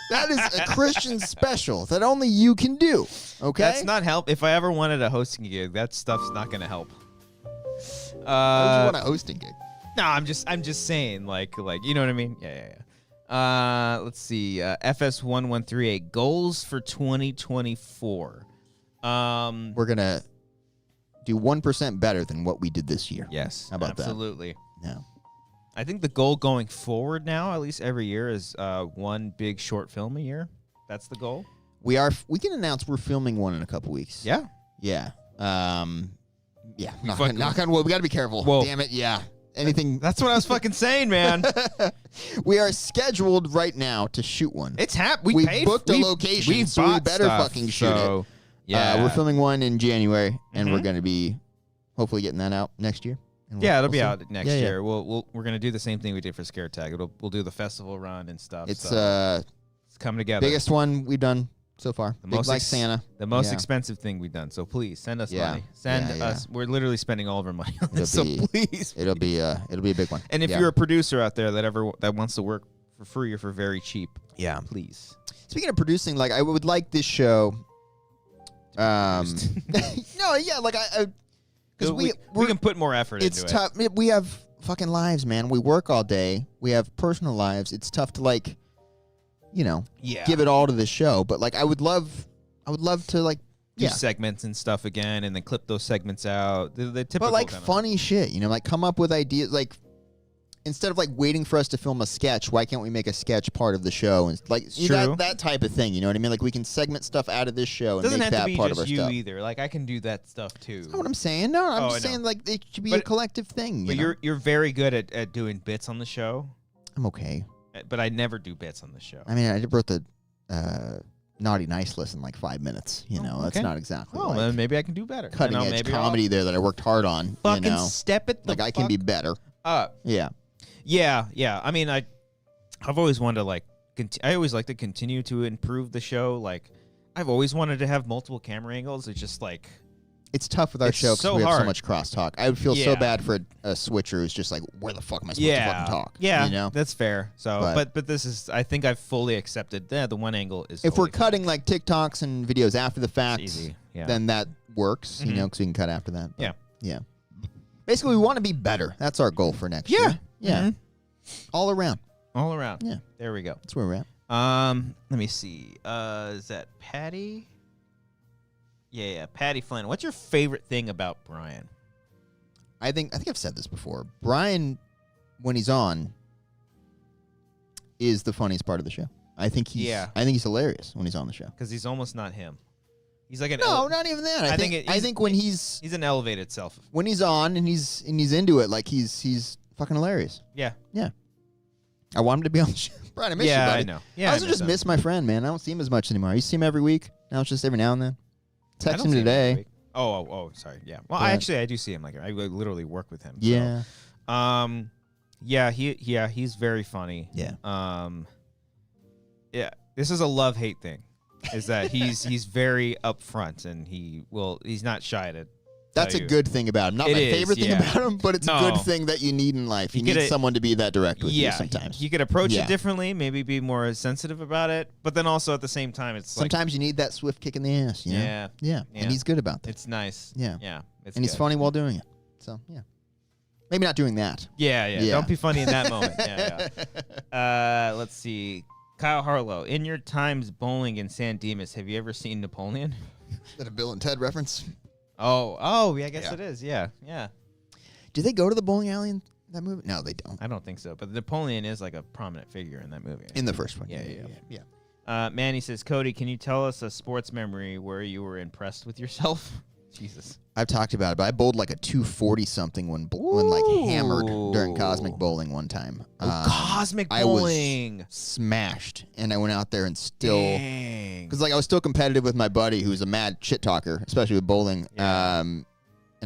S2: That is a Christian special that only you can do. Okay?
S1: That's not help. If I ever wanted a hosting gig, that stuff's not gonna help.
S2: Why would you want a hosting gig?
S1: No, I'm just saying, like you know what I mean? Yeah. Let's see. FS1138 goals for 2024.
S2: We're gonna do 1% better than what we did this year.
S1: Yes.
S2: How about that?
S1: absolutely.
S2: No.
S1: I think the goal going forward now, at least every year, is one big short film a year. That's the goal.
S2: We can announce we're filming one in a couple weeks.
S1: Yeah.
S2: Yeah. Yeah.
S1: fucking-
S2: Knock on wood. We got to be careful.
S1: Whoa.
S2: Damn it. Yeah. Anything.
S1: That's what I was fucking saying, man.
S2: We are scheduled right now to shoot one.
S1: It's
S2: We
S1: paid.
S2: booked a location,
S1: we
S2: so we
S1: bought
S2: better
S1: stuff,
S2: fucking shoot it.
S1: so, Yeah,
S2: we're filming one in January, and we're
S1: Mhm.
S2: going to be hopefully getting that out next year. And
S1: Yeah, it'll
S2: we'll
S1: be
S2: see.
S1: out next
S2: Yeah, yeah.
S1: year. We're gonna do the same thing we did for Scare Tag. We'll do the festival run and stuff.
S2: It's
S1: so it's coming together.
S2: biggest one we've done so far.
S1: The
S2: Big
S1: most
S2: like
S1: ex-
S2: Santa.
S1: The most
S2: Yeah.
S1: expensive thing we've done. So please send us
S2: Yeah.
S1: money. Send
S2: Yeah, yeah.
S1: us. We're literally spending all of our money on
S2: It'll
S1: this. So
S2: be-
S1: please.
S2: It'll be a big one.
S1: And if
S2: Yeah.
S1: you're a producer out there that wants to work for free or for very cheap,
S2: Yeah.
S1: please.
S2: Speaking of producing, like I would like this show.
S1: produced.
S2: No, yeah, like I because
S1: we
S2: we're,
S1: can put more effort
S2: it's
S1: into
S2: tough. We have fucking lives, man. We work all day. We have personal lives. It's tough to like,
S1: Yeah.
S2: give it all to the show. But like, I would love to like,
S1: do segments and stuff again, and then clip those segments out. The typical.
S2: but like
S1: kind of-
S2: funny shit. Like come up with ideas. Like instead of like waiting for us to film a sketch, why can't we make a sketch part of the show and like
S1: True.
S2: that type of thing? You know what I mean? Like we can segment stuff out of this show and
S1: Doesn't
S2: make
S1: have to
S2: that
S1: be
S2: part of our
S1: just you
S2: stuff.
S1: either. Like I can do that stuff too.
S2: That's not what I'm saying. No, I'm
S1: Oh,
S2: just
S1: I know.
S2: saying like it should be
S1: But-
S2: a collective thing.
S1: But
S2: You know?
S1: you're very good at doing bits on the show.
S2: I'm okay.
S1: But I never do bits on the show.
S2: I mean, I wrote the Naughty Nice list in like 5 minutes. That's
S1: okay.
S2: not exactly
S1: Oh,
S2: like
S1: then maybe I can do better.
S2: cutting
S1: Then
S2: edge
S1: maybe
S2: comedy there that I worked hard on.
S1: I'll fucking step it.
S2: Like I can be better.
S1: up.
S2: Yeah.
S1: Yeah. I mean, I've always wanted to like. I always like to continue to improve the show. Like, I've always wanted to have multiple camera angles. It's just like
S2: It's tough with our
S1: It's
S2: show because
S1: so
S2: we have so
S1: hard.
S2: much crosstalk. I would feel so
S1: Yeah.
S2: bad for a switcher who's just like, where the fuck am I supposed to fucking talk?
S1: Yeah, that's fair. So,
S2: But-
S1: but this is. I think I've fully accepted that the one angle is.
S2: If we're
S1: totally fine.
S2: cutting like TikToks and videos after the fact,
S1: It's easy. Yeah.
S2: then that works,
S1: Mhm.
S2: because we can cut after that. But,
S1: Yeah.
S2: Yeah. Basically, we want to be better. That's our goal for next year. Yeah.
S1: Mhm.
S2: All around.
S1: All around.
S2: Yeah.
S1: There we go.
S2: That's where we're at.
S1: Let me see. Is that Patty? Yeah, Patty Flynn. What's your favorite thing about Brian?
S2: I think I've said this before. Brian, when he's on, is the funniest part of the show. I think he's hilarious when he's on the show.
S1: Because he's almost not him. He's like an
S2: No, not even that.
S1: I think
S2: I think when he's
S1: an elevated self.
S2: on and he's into it, like he's fucking hilarious.
S1: Yeah.
S2: Yeah. I want him to be on the show. Brian, I miss you,
S1: Yeah,
S2: buddy.
S1: I know. Yeah,
S2: I also just
S1: him.
S2: miss my friend, man. I don't see him as much anymore. I used to see him every week. Now it's just every now and then.
S1: I
S2: Text
S1: don't
S2: him
S1: see every
S2: today.
S1: week. Oh, sorry. Yeah. Well,
S2: But-
S1: I do see him. Like I literally work with him.
S2: Yeah.
S1: So. He's very funny.
S2: Yeah.
S1: Yeah. This is a love-hate thing. Is that he's very upfront and he's not shy to.
S2: That's a
S1: tell you.
S2: good thing about him. Not
S1: It
S2: my
S1: is,
S2: favorite thing
S1: yeah.
S2: about him, but it's a
S1: No.
S2: good thing that you need in life. You
S1: You
S2: need
S1: get
S2: someone to be that direct with you
S1: Yeah,
S2: sometimes.
S1: you could approach
S2: Yeah.
S1: it differently, maybe be more sensitive about it, but then also at the same time, it's
S2: Sometimes you need that swift kick in the ass. You know?
S1: Yeah.
S2: Yeah.
S1: Yeah.
S2: And he's good about that.
S1: it's nice.
S2: Yeah.
S1: Yeah, it's
S2: And he's
S1: good.
S2: funny while doing it. So, yeah. Maybe not doing that.
S1: Yeah.
S2: Yeah.
S1: Don't be funny in that moment. Yeah. Let's see. Kyle Harlow, in your times bowling in San Dimas, have you ever seen Napoleon?
S2: Is that a Bill and Ted reference?
S1: Oh, yeah, I guess
S2: Yeah.
S1: it is. Yeah.
S2: Do they go to the bowling alley in that movie? No, they don't.
S1: I don't think so, but Napoleon is like a prominent figure in that movie.
S2: In the first one.
S1: Yeah. Manny says, Cody, can you tell us a sports memory where you were impressed with yourself? Jesus.
S2: I've talked about it, but I bowled like a 240 something when like hammered during
S1: Ooh.
S2: Cosmic Bowling one time.
S1: Cosmic
S2: I was
S1: bowling.
S2: smashed, and I went out there and still,
S1: Dang.
S2: because like I was still competitive with my buddy who's a mad shit talker, especially with bowling.
S1: Yeah.
S2: And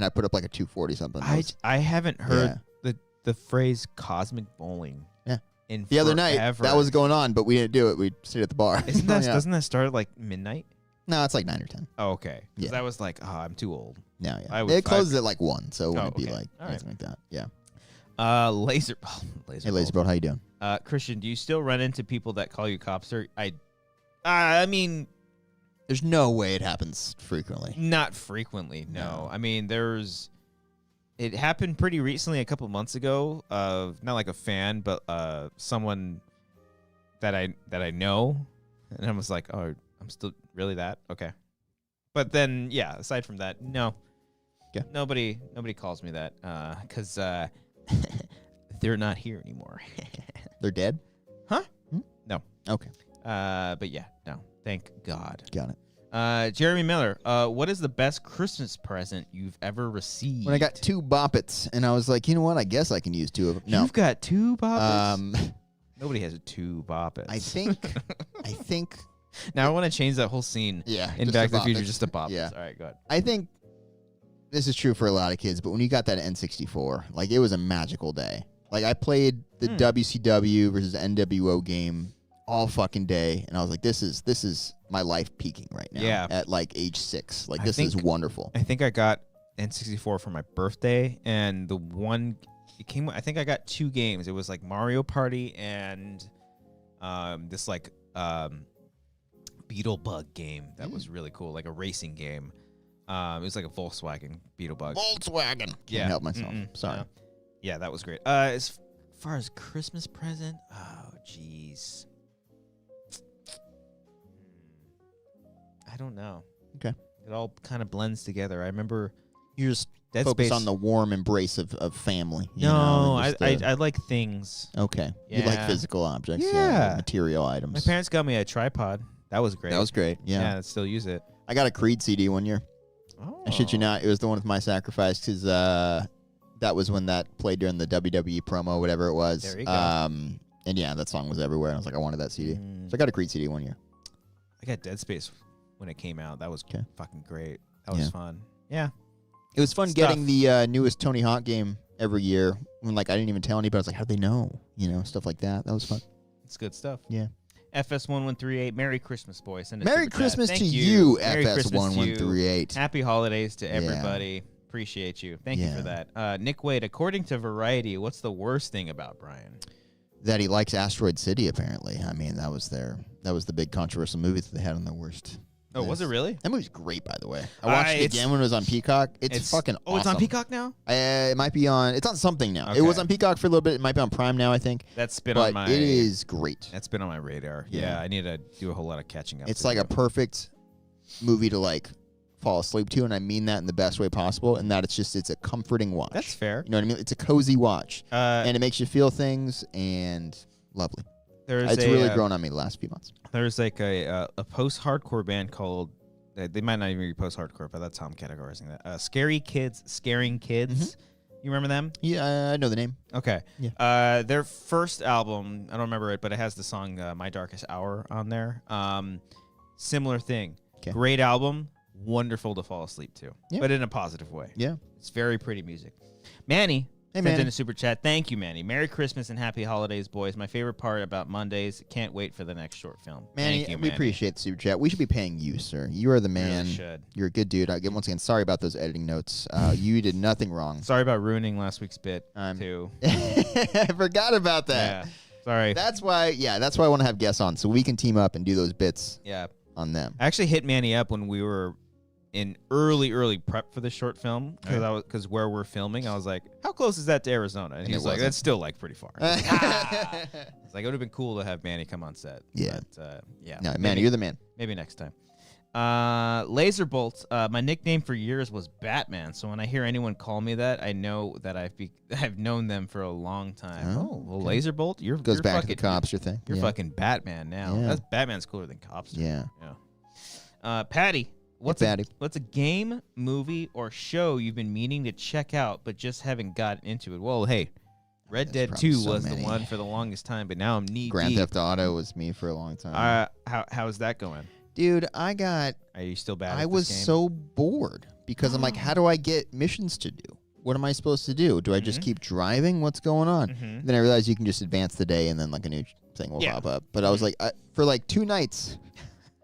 S2: I put up like a 240 something.
S1: I haven't heard the phrase cosmic bowling.
S2: Yeah.
S1: In
S2: The other night
S1: forever.
S2: that was going on, but we didn't do it. We stayed at the bar.
S1: Isn't that
S2: Yeah.
S1: doesn't that start at like midnight?
S2: No, it's like 9 or 10.
S1: Oh, okay. Because
S2: Yeah.
S1: I was like, I'm too old.
S2: No,
S1: I
S2: yeah.
S1: would-
S2: It closes at like 1, so it wouldn't be
S1: okay.
S2: like
S1: All right.
S2: anything like that. Yeah.
S1: Laser.
S2: Hey, Lazy Boat, how you doing?
S1: Christian, do you still run into people that call you cops? Or I mean,
S2: There's no way it happens frequently.
S1: not frequently. No. I mean, it happened pretty recently, a couple months ago. Not like a fan, but someone that I know, and I was like, oh, I'm still really that okay. But then, yeah. Aside from that, no.
S2: Okay.
S1: Nobody calls me that because they're not here anymore.
S2: They're dead?
S1: No.
S2: Okay.
S1: But yeah, no. Thank God.
S2: Got it.
S1: Jeremy Miller, what is the best Christmas present you've ever received?
S2: When I got 2 Bop Its, and I was like, you know what? I guess I can use 2 of them. No.
S1: You've got 2 Bop Its? Nobody has 2 Bop Its.
S2: I think.
S1: Now I want to change that whole scene.
S2: Yeah.
S1: In Back to the Future, just a Bop Its.
S2: Yeah.
S1: All right, go ahead.
S2: I think this is true for a lot of kids, but when you got that N64, like, it was a magical day. Like, I played the WCW versus NWO game all fucking day, and I was like, this is my life peaking right now.
S1: Yeah.
S2: At like age 6. Like, this is wonderful.
S1: I think I got N64 for my birthday, and I think I got 2 games. It was like Mario Party and this like Beetlebug game that was really cool, like a racing game. It was like a Volkswagen Beetlebug.
S2: Volkswagen. Can't help myself. Sorry.
S1: No. Yeah, that was great. As far as Christmas present, oh jeez, I don't know.
S2: Okay.
S1: It all kind of blends together. I remember
S2: You're just
S1: Dead
S2: focus
S1: Space.
S2: on the warm embrace of family.
S1: No,
S2: I
S1: I like things.
S2: Okay. You like
S1: Yeah.
S2: physical objects.
S1: Yeah.
S2: Material items.
S1: My parents got me a tripod. That was great.
S2: That was great. Yeah.
S1: I still use it.
S2: I got a Creed CD one year.
S1: Oh.
S2: I shit you not. It was the one with My Sacrifice because that was when that played during the WWE promo, whatever it was.
S1: There you go.
S2: And yeah, that song was everywhere. And I was like, I wanted that CD. So I got a Creed CD one year.
S1: I got Dead Space when it came out. That was
S2: Okay.
S1: fucking great. That was fun. Yeah.
S2: It was fun
S1: Stuff.
S2: getting the newest Tony Hawk game every year. When like I didn't even tell anybody. I was like, how'd they know? Stuff like that. That was fun.
S1: It's good stuff.
S2: Yeah.
S1: FS1138, Merry Christmas, boy. Send a
S2: Merry
S1: super chat.
S2: Christmas
S1: Thank
S2: to you,
S1: Merry Christmas to you.
S2: FS1138.
S1: Happy holidays to everybody. Appreciate you. Thank you for that. Nick Wade, according to Variety, what's the worst thing about Brian?
S2: That he likes Asteroid City, apparently. I mean, that was the big controversial movie that they had on their worst.
S1: Oh, was it really?
S2: That movie's great, by the way. I watched it again when it was on Peacock. It's fucking awesome.
S1: Oh, it's on Peacock now?
S2: It might be on. It's on something now.
S1: Okay.
S2: It was on Peacock for a little bit. It might be on Prime now, I think.
S1: That's been
S2: but
S1: on my.
S2: It is great.
S1: That's been on my radar. Yeah, I need to do a whole lot of catching up.
S2: It's like a perfect movie to like fall asleep to, and I mean that in the best way possible. And that it's a comforting watch.
S1: That's fair.
S2: You know what I mean? It's a cozy watch, and it makes you feel things, and lovely. It's really grown on me the last few months.
S1: There's like a post-hardcore band called. They might not even be post-hardcore, but that's how I'm categorizing that. Scary Kids, Scaring Kids. You remember them?
S2: Yeah, I know the name.
S1: Okay.
S2: Yeah.
S1: Their first album, I don't remember it, but it has the song My Darkest Hour on there. Similar thing.
S2: Okay.
S1: Great album. Wonderful to fall asleep to,
S2: Yeah.
S1: but in a positive way.
S2: Yeah.
S1: It's very pretty music. Manny.
S2: Hey,
S1: Sent
S2: Manny.
S1: in a super chat. Thank you, Manny. Merry Christmas and happy holidays, boys. My favorite part about Mondays. Can't wait for the next short film.
S2: Manny,
S1: Thank you,
S2: we
S1: Manny.
S2: appreciate the super chat. We should be paying you, sir. You are the
S1: Really
S2: man.
S1: should.
S2: You're a good dude. Once again, sorry about those editing notes. You did nothing wrong.
S1: Sorry about ruining last week's bit, too.
S2: I forgot about that.
S1: Yeah. Sorry.
S2: That's why I want to have guests on so we can team up and do those bits
S1: Yeah.
S2: on them.
S1: I actually hit Manny up when we were in early prep for the short film because where we're filming, I was like, "How close is that to Arizona?" And he was like,
S2: wasn't.
S1: "That's still like pretty far." It's like it would have been cool to have Manny come on set.
S2: Yeah.
S1: But, yeah.
S2: No,
S1: maybe,
S2: Manny, you're the man.
S1: Maybe next time. Laserbolt. My nickname for years was Batman. So when I hear anyone call me that, I know that I've known them for a long time.
S2: Oh,
S1: Well,
S2: okay.
S1: Laserbolt, you're
S2: Goes back
S1: fucking,
S2: to the cops, your thing.
S1: You're
S2: Yeah.
S1: fucking Batman now.
S2: Yeah.
S1: That's Batman's cooler than cops.
S2: Yeah.
S1: Patty.
S2: Patty.
S1: What's a game, movie, or show you've been meaning to check out but just haven't gotten into it? Well, hey, Red
S2: There's
S1: Dead
S2: probably
S1: 2
S2: so
S1: was
S2: many.
S1: the one for the longest time, but now I'm knee
S2: Grand
S1: deep.
S2: Theft Auto was me for a long time.
S1: How's that going?
S2: Dude,
S1: Are you still bad at
S2: I
S1: this
S2: was
S1: game?
S2: so bored because I'm like, how do I get missions to do? What am I supposed to do? Do I just keep driving? What's going on?
S1: Mhm.
S2: Then I realized you can just advance the day and then like a new thing will
S1: Yeah.
S2: pop up. But I was like, for like 2 nights,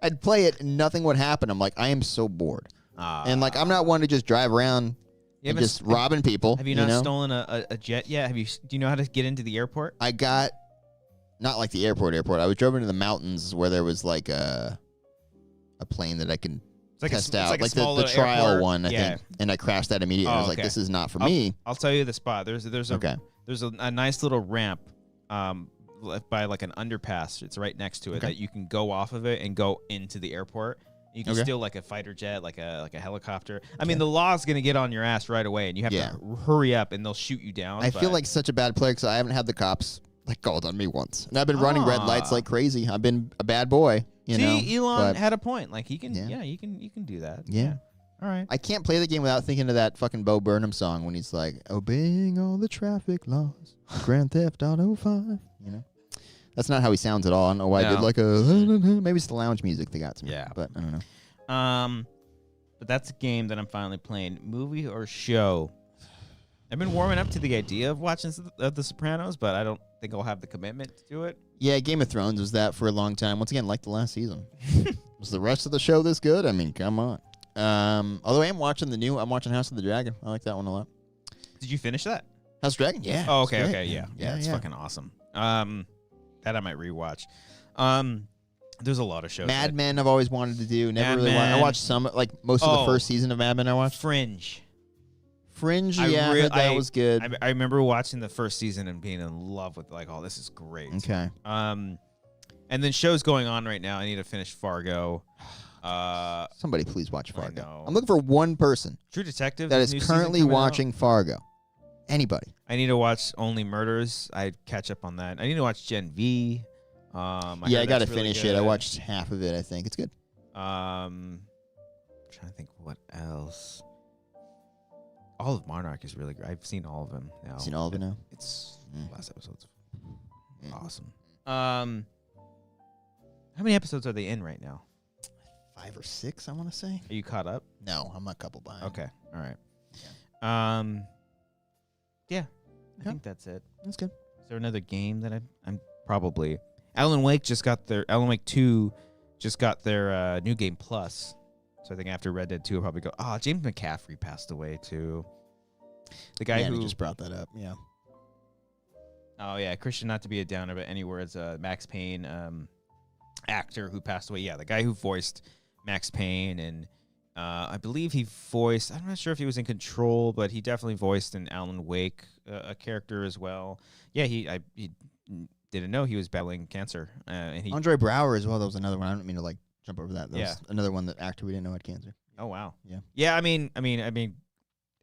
S2: I'd play it and nothing would happen. I'm like, I am so bored. And like, I'm not one to just drive around and just robbing people.
S1: Have you not
S2: know?
S1: stolen a jet yet? Do you know how to get into the airport?
S2: I got, not like the airport. I was drove into the mountains where there was like a plane that I can
S1: It's like
S2: test
S1: it's
S2: out,
S1: like a
S2: like
S1: small
S2: the
S1: little
S2: trial
S1: airport.
S2: one, I think. And I crashed that immediately. I was like,
S1: okay.
S2: this is not for me.
S1: I'll tell you the spot. There's
S2: Okay.
S1: a nice little ramp by like an underpass. It's right next to it that you can go off of it and go into the airport. You can steal like a fighter jet, like a helicopter. I mean, the law's gonna get on your ass right away, and you have to hurry up, and they'll shoot you down.
S2: I feel like such a bad player because I haven't had the cops like called on me once, and I've been running red lights like crazy. I've been a bad boy. You know,
S1: Elon
S2: but
S1: had a point. Like he can,
S2: Yeah.
S1: you can do that.
S2: Yeah.
S1: All right.
S2: I can't play the game without thinking of that fucking Bo Burnham song when he's like, obeying all the traffic laws, Grand Theft Auto 5. You know, that's not how he sounds at all. I don't know why I did
S1: No.
S2: like a. Maybe it's the lounge music that got to me.
S1: Yeah.
S2: but I don't know.
S1: But that's a game that I'm finally playing. Movie or show? I've been warming up to the idea of watching The Sopranos, but I don't think I'll have the commitment to do it.
S2: Yeah, Game of Thrones was that for a long time. Once again, like the last season. Was the rest of the show this good? I mean, come on. Although I'm watching House of the Dragon. I like that one a lot.
S1: Did you finish that?
S2: House of the Dragon? Yeah.
S1: Oh,
S2: it's
S1: okay,
S2: great,
S1: okay,
S2: man.
S1: yeah. It's fucking awesome. That I might rewatch. There's a lot of shows.
S2: Mad Men I've always wanted to do. Never
S1: Mad
S2: really watched. I
S1: Men.
S2: watched some, like most of the
S1: Oh.
S2: first season of Mad Men I watched.
S1: Fringe.
S2: Fringe,
S1: I
S2: yeah, I
S1: re-
S2: heard that was good.
S1: I remember watching the first season and being in love with like, oh, this is great.
S2: Okay.
S1: And then shows going on right now. I need to finish Fargo.
S2: Somebody please watch
S1: I
S2: Fargo.
S1: know.
S2: I'm looking for one person
S1: True Detective
S2: that
S1: the
S2: is
S1: new season
S2: currently
S1: coming out.
S2: watching Fargo. Anybody.
S1: I need to watch Only Murders. I'd catch up on that. I need to watch Gen V.
S2: I
S1: heard
S2: got to
S1: that's really
S2: finish it. I
S1: good.
S2: watched half of it, I think. It's good.
S1: Trying to think what else. All of Monarch is really great. I've seen all of them now.
S2: Seen all of it now?
S1: It's
S2: Mm.
S1: last episode's
S2: Mm.
S1: awesome. How many episodes are they in right now?
S2: 5 or 6, I want to say.
S1: Are you caught up?
S2: No, I'm a couple behind.
S1: Okay. All right. Yeah. I
S2: Okay.
S1: think that's it.
S2: That's good.
S1: Is there another game that I'm probably Alan Wake 2 just got their new game plus. So I think after Red Dead 2 I'll probably go, James McCaffrey passed away too. The guy who
S2: just brought that up. Yeah.
S1: Oh yeah, Christian, not to be a downer, but anywhere it's a Max Payne actor who passed away. Yeah, the guy who voiced Max Payne, and I believe he voiced. I'm not sure if he was in Control, but he definitely voiced in Alan Wake a character as well. Yeah, he didn't know he was battling cancer, and he.
S2: Andre Brower as well. That was another one. I don't mean to like jump over that. That
S1: Yeah.
S2: was another one, that actor we didn't know had cancer.
S1: Oh wow.
S2: Yeah.
S1: Yeah, I mean,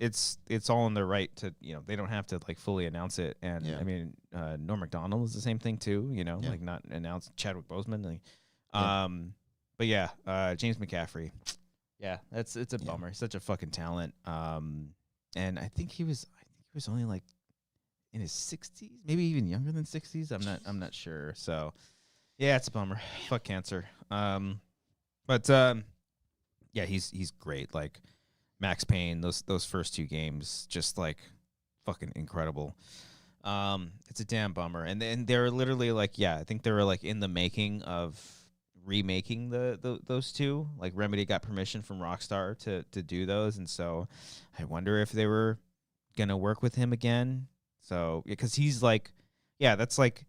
S1: it's all in the right to, they don't have to like fully announce it, and
S2: Yeah.
S1: I mean, Norm Macdonald is the same thing too,
S2: Yeah.
S1: like not announce Chadwick Boseman, like,
S2: Yeah.
S1: but yeah, James McCaffrey, yeah, it's a
S2: Yeah.
S1: bummer. He's such a fucking talent, and I think he was only like in his 60s, maybe even younger than 60s. I'm not sure. So yeah, it's a bummer. Fuck cancer. But yeah, he's great. Like Max Payne, those first 2 games, just like fucking incredible. It's a damn bummer. And then they're literally like, yeah, I think they were like in the making of remaking those 2. Like Remedy got permission from Rockstar to do those, and so I wonder if they were gonna work with him again. So because he's like, yeah, that's like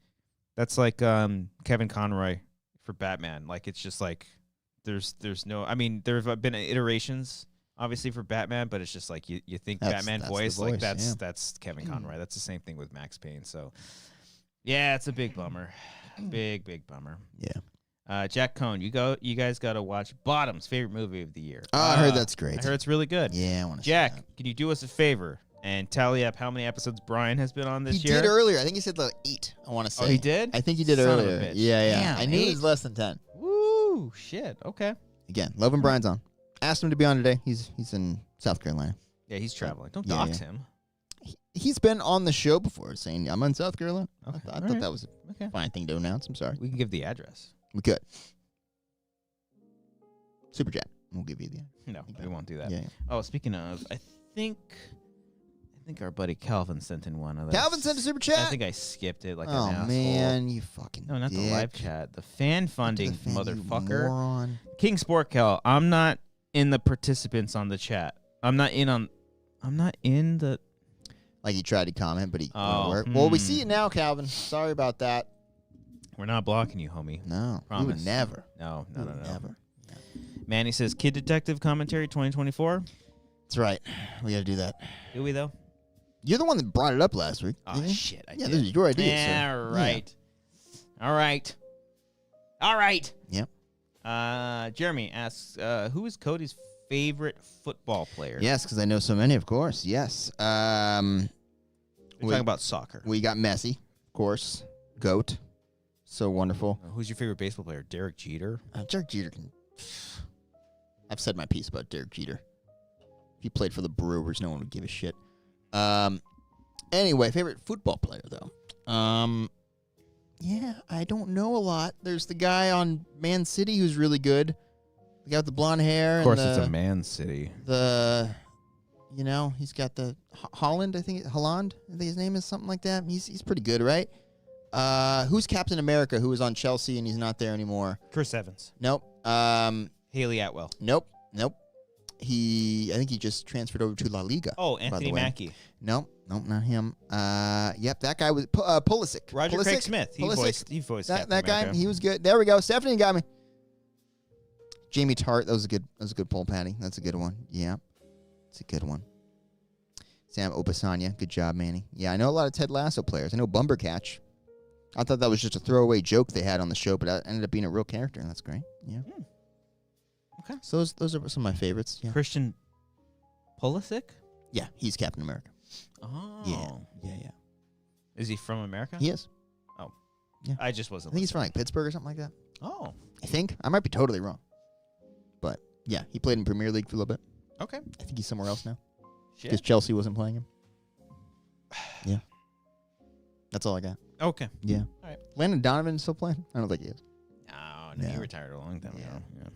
S1: Kevin Conroy for Batman. Like it's just like there's no. I mean, there have been iterations obviously for Batman, but it's just like you think Batman
S2: that's
S1: voice,
S2: the
S1: like
S2: voice,
S1: that's Kevin Conroy. That's the same thing with Max Payne. So yeah, it's a big bummer. Big bummer.
S2: Yeah.
S1: Jack Cohn, you guys got to watch Bottom's favorite movie of the year.
S2: Oh, I heard that's great.
S1: I heard it's really good.
S2: Yeah, I want to.
S1: Jack, can you do us a favor and tally up how many episodes Brian has been on this
S2: He
S1: year?
S2: did earlier. I think he said like 8. I want to say.
S1: Oh, he did?
S2: I think he did
S1: Son of a
S2: earlier.
S1: bitch.
S2: Yeah.
S1: Damn,
S2: I knew it
S1: 8?
S2: was less than 10.
S1: Woo, shit. Okay.
S2: Again, loving Brian's on. Asked him to be on today. He's in South Carolina.
S1: Yeah, he's traveling. Don't
S2: Yeah,
S1: dox
S2: yeah.
S1: him.
S2: He's been on the show before, saying I'm in South Carolina.
S1: Okay,
S2: I
S1: all
S2: thought
S1: right.
S2: that was
S1: Okay.
S2: a fine thing to announce. I'm sorry.
S1: We can give the address.
S2: We could. Super chat. We'll give you the.
S1: No, we won't do that.
S2: Yeah.
S1: Oh, speaking of, I think our buddy Calvin sent in one of those.
S2: Calvin sent a super chat.
S1: I think I skipped it like
S2: oh
S1: an asshole.
S2: man, you fucking.
S1: No, not
S2: dick.
S1: the live chat. The fan funding,
S2: To the fan, you
S1: motherfucker.
S2: moron.
S1: King Sport Cal, I'm not in the participants on the chat. I'm not in the.
S2: Like he tried to comment, but he
S1: Oh,
S2: couldn't work. Well, we
S1: hmm.
S2: see you now, Calvin. Sorry about that.
S1: We're not blocking you, homie.
S2: No, we
S1: Promise.
S2: would never.
S1: No.
S2: We would never.
S1: Manny says Kid Detective commentary 2024.
S2: That's right. We got to do that.
S1: Do we though?
S2: You're the one that brought it up last week.
S1: Oh
S2: didn't you?
S1: shit! I
S2: Yeah,
S1: did.
S2: this is your idea.
S1: Yeah,
S2: so,
S1: right. All right.
S2: Yeah.
S1: Jeremy asks, who is Cody's favorite football player?
S2: Yes, because I know so many, of course. Yes.
S1: We're talking about soccer.
S2: We got Messi, of course. GOAT. So wonderful.
S1: Who's your favorite baseball player? Derek Jeter?
S2: Derek Jeter can... I've said my piece about Derek Jeter. If he played for the Brewers, no one would give a shit. Anyway, favorite football player, though. Yeah, I don't know a lot. There's the guy on Man City who's really good. The guy with the blonde hair.
S1: Of course, it's a Man City.
S2: He's got the Holland, I think his name is something like that. He's pretty good, right? Who's Captain America who was on Chelsea and he's not there anymore?
S1: Chris Evans.
S2: Nope.
S1: Haley Atwell.
S2: Nope. I think he just transferred over to La Liga.
S1: Oh, Anthony Mackie.
S2: Nope, not him. Yep, that guy was Pulisic.
S1: Roger Craig Smith. He voiced
S2: that
S1: Captain
S2: guy.
S1: America.
S2: He was good. There we go. Stephanie got me. Jamie Tart. That was a good poll, Patty. That's a good one. Yeah, it's a good one. Sam Opasanya. Good job, Manny. Yeah, I know a lot of Ted Lasso players. I know Bumbercatch. I thought that was just a throwaway joke they had on the show, but that ended up being a real character, and that's great. Yeah.
S1: Okay.
S2: So those are some of my favorites. Yeah.
S1: Christian Pulisic?
S2: Yeah, he's Captain America.
S1: Oh.
S2: Yeah.
S1: Is he from America?
S2: He is.
S1: Oh.
S2: Yeah.
S1: I just wasn't
S2: I think he's from like Pittsburgh or something like that.
S1: Oh.
S2: I think. I might be totally wrong. But, yeah, he played in Premier League for a little bit.
S1: Okay.
S2: I think he's somewhere else now.
S1: Shit.
S2: Because Chelsea wasn't playing him. Yeah. That's all I got.
S1: Okay.
S2: Yeah.
S1: All right.
S2: Landon Donovan still playing? I don't think he is.
S1: No, he retired a long time ago. Yeah.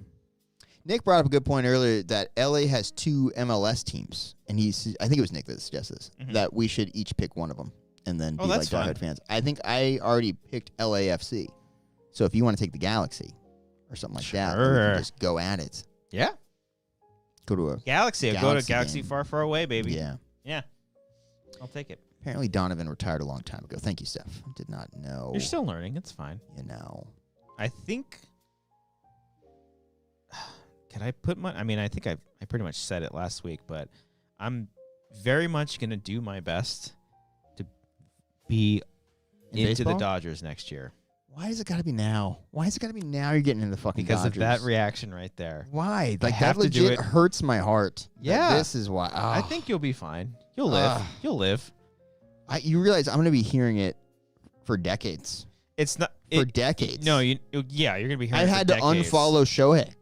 S2: Nick brought up a good point earlier that LA has 2 MLS teams. And I think it was Nick that suggested this, that we should each pick one of them and then be like diehard fans. I think I already picked LAFC. So if you want to take the Galaxy or something like that, then we can just go at it.
S1: Yeah.
S2: Go to a
S1: Galaxy. Go to Galaxy
S2: game.
S1: far, far away, baby.
S2: Yeah.
S1: I'll take it.
S2: Apparently Donovan retired a long time ago. Thank you, Steph. I did not know.
S1: You're still learning. It's fine.
S2: I
S1: think... Can I put my... I think I pretty much said it last week, but I'm very much going to do my best to be into the Dodgers next year.
S2: Why does it got to be now? Why is it got to be now you're getting into the fucking
S1: Because
S2: Dodgers?
S1: of that reaction right there.
S2: Why? Like,
S1: have
S2: that
S1: to do
S2: legit
S1: it.
S2: hurts my heart.
S1: Yeah.
S2: Like, this is why.
S1: I think you'll be fine. You'll live. You'll live.
S2: You realize I'm going to be hearing it for decades.
S1: It's not...
S2: For decades.
S1: No, you're going to be hearing
S2: I
S1: it for
S2: had to
S1: decades.
S2: unfollow Shohei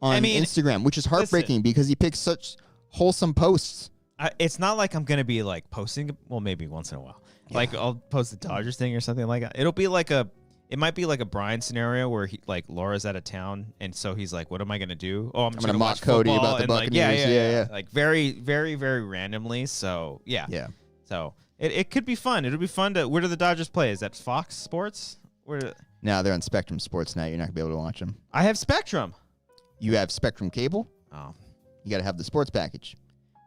S2: on Instagram, which is heartbreaking because he picks such wholesome posts.
S1: It's not like I'm going to be like posting, well, maybe once in a while. Yeah. Like I'll post the Dodgers thing or something like that. It might be like a Brian scenario where Laura's out of town and so he's like, what am I going to do? Oh, I'm just going to
S2: mock Cody about the Buccaneers. Yeah.
S1: Like very, very, very randomly. So yeah. So it could be fun. It'll be fun where do the Dodgers play? Is that Fox Sports?
S2: No, they're on Spectrum Sports now. You're not going to be able to watch them.
S1: I have Spectrum.
S2: You have Spectrum Cable?
S1: Oh.
S2: You got to have the sports package.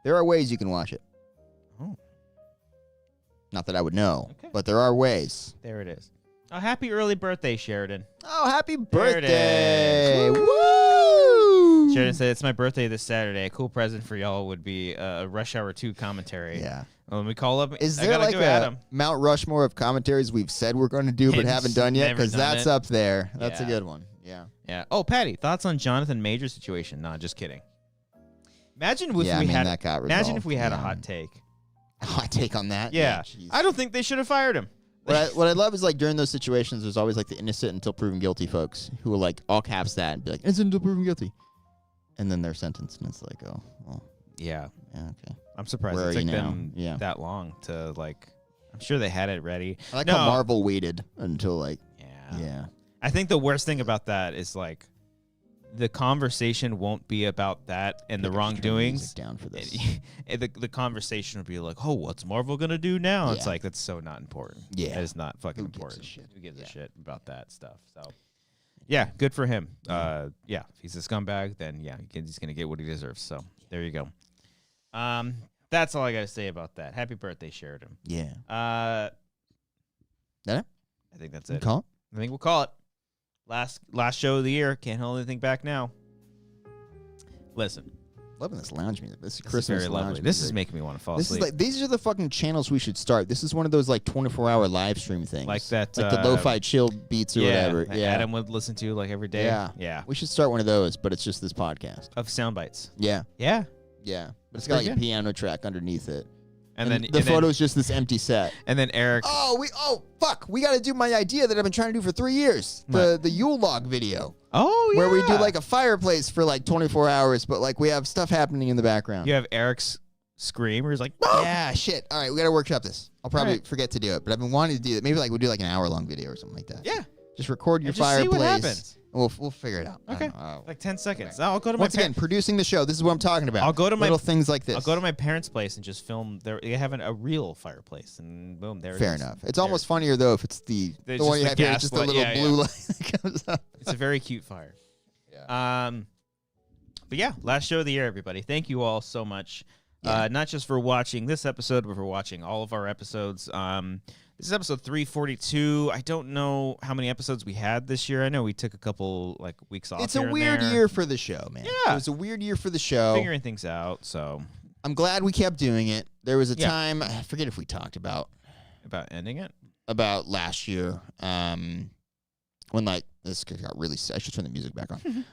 S2: There are ways you can watch it.
S1: Oh. Not
S2: that I would know, but there are ways.
S1: There it is. Oh, happy early birthday, Sheridan.
S2: Oh, happy birthday.
S1: There it is.
S2: Woo!
S1: Sheridan said, it's my birthday this Saturday. A cool present for y'all would be a Rush Hour 2 commentary.
S2: Yeah.
S1: When we call up,
S2: is there like a Mount Rushmore of commentaries we've said we're going to do but haven't done yet? Because that's up there. That's a good one.
S1: Yeah. Oh, Patty, thoughts on Jonathan Major's situation? No, just kidding. Imagine if we had a hot take.
S2: A hot take on that?
S1: Yeah. I don't think they should have fired him.
S2: What I love is like during those situations, there's always like the innocent until proven guilty folks who will like all caps that and be like innocent until proven guilty, and then they're sentenced and it's like, oh, well,
S1: yeah,
S2: okay.
S1: I'm surprised it's been that long to like. I'm sure they had it ready.
S2: I like how Marvel waited until like yeah.
S1: I think the worst thing about that is like the conversation won't be about that and the wrongdoings.
S2: Down for this.
S1: The conversation will be like, oh, what's Marvel gonna do now? It's like that's so not important.
S2: Yeah,
S1: that is not fucking important.
S2: Who
S1: gives a shit about that stuff? So, yeah, good for him. If he's a scumbag, then he's gonna get what he deserves. So there you go. That's all I gotta say about that. Happy birthday, Sheridan.
S2: Yeah.
S1: That it? I think that's it.
S2: Call it?
S1: I think we'll call it. Last show of the year. Can't hold anything back now. Listen.
S2: Loving this lounge music. This is Christmas
S1: very lovely. This is making me want to fall asleep.
S2: Is like, these are the fucking channels we should start. This is one of those like 24-hour live stream things.
S1: Like that.
S2: Like the lo-fi chill beats or whatever. Yeah.
S1: Adam would listen to like every day. Yeah.
S2: We should start one of those, but it's just this podcast.
S1: Of sound bites.
S2: Yeah.
S1: Yeah.
S2: Yeah. But it's got like a piano track underneath it.
S1: And then
S2: the photo is just this empty set.
S1: And then Eric.
S2: Oh fuck! We got to do my idea that I've been trying to do for 3 years. The Yule log video.
S1: Oh yeah.
S2: Where we do like a fireplace for like 24 hours, but like we have stuff happening in the background.
S1: You have Eric's scream where he's like,
S2: yeah, shit. All right, we got to workshop this. I'll probably forget to do it, but I've been wanting to do that. Maybe like we'll do like an hour-long video or something like that.
S1: Yeah.
S2: Just record your
S1: just
S2: fireplace.
S1: see what happens.
S2: We'll figure it out.
S1: Okay. Like 10 seconds. I'll go to
S2: Once again, producing the show. This is what I'm talking about.
S1: I'll go to
S2: little things like this.
S1: I'll go to my parents' place and just film. They have a real fireplace, and boom, there it is.
S2: Fair enough. It's almost funnier though if it's the one you have here. It's just a little blue light that comes up.
S1: It's a very cute fire.
S2: Yeah.
S1: But yeah, last show of the year, everybody. Thank you all so much.
S2: Yeah.
S1: Not just for watching this episode, but for watching all of our episodes. This is episode 342. I don't know how many episodes we had this year. I know we took a couple like weeks off.
S2: It's a weird year for the show, man.
S1: Yeah.
S2: It was a weird year for the show.
S1: Figuring things out, so.
S2: I'm glad we kept doing it. There was a time, I forget if we talked about
S1: ending it?
S2: About last year. When like, this got really, I should turn the music back on.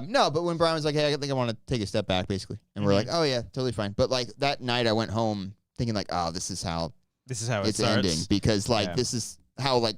S2: No, but when Brian was like, hey, I think I want to take a step back, basically. And we're like, oh yeah, totally fine. But like that night I went home thinking like, oh, this is how it's ending, because like this is how like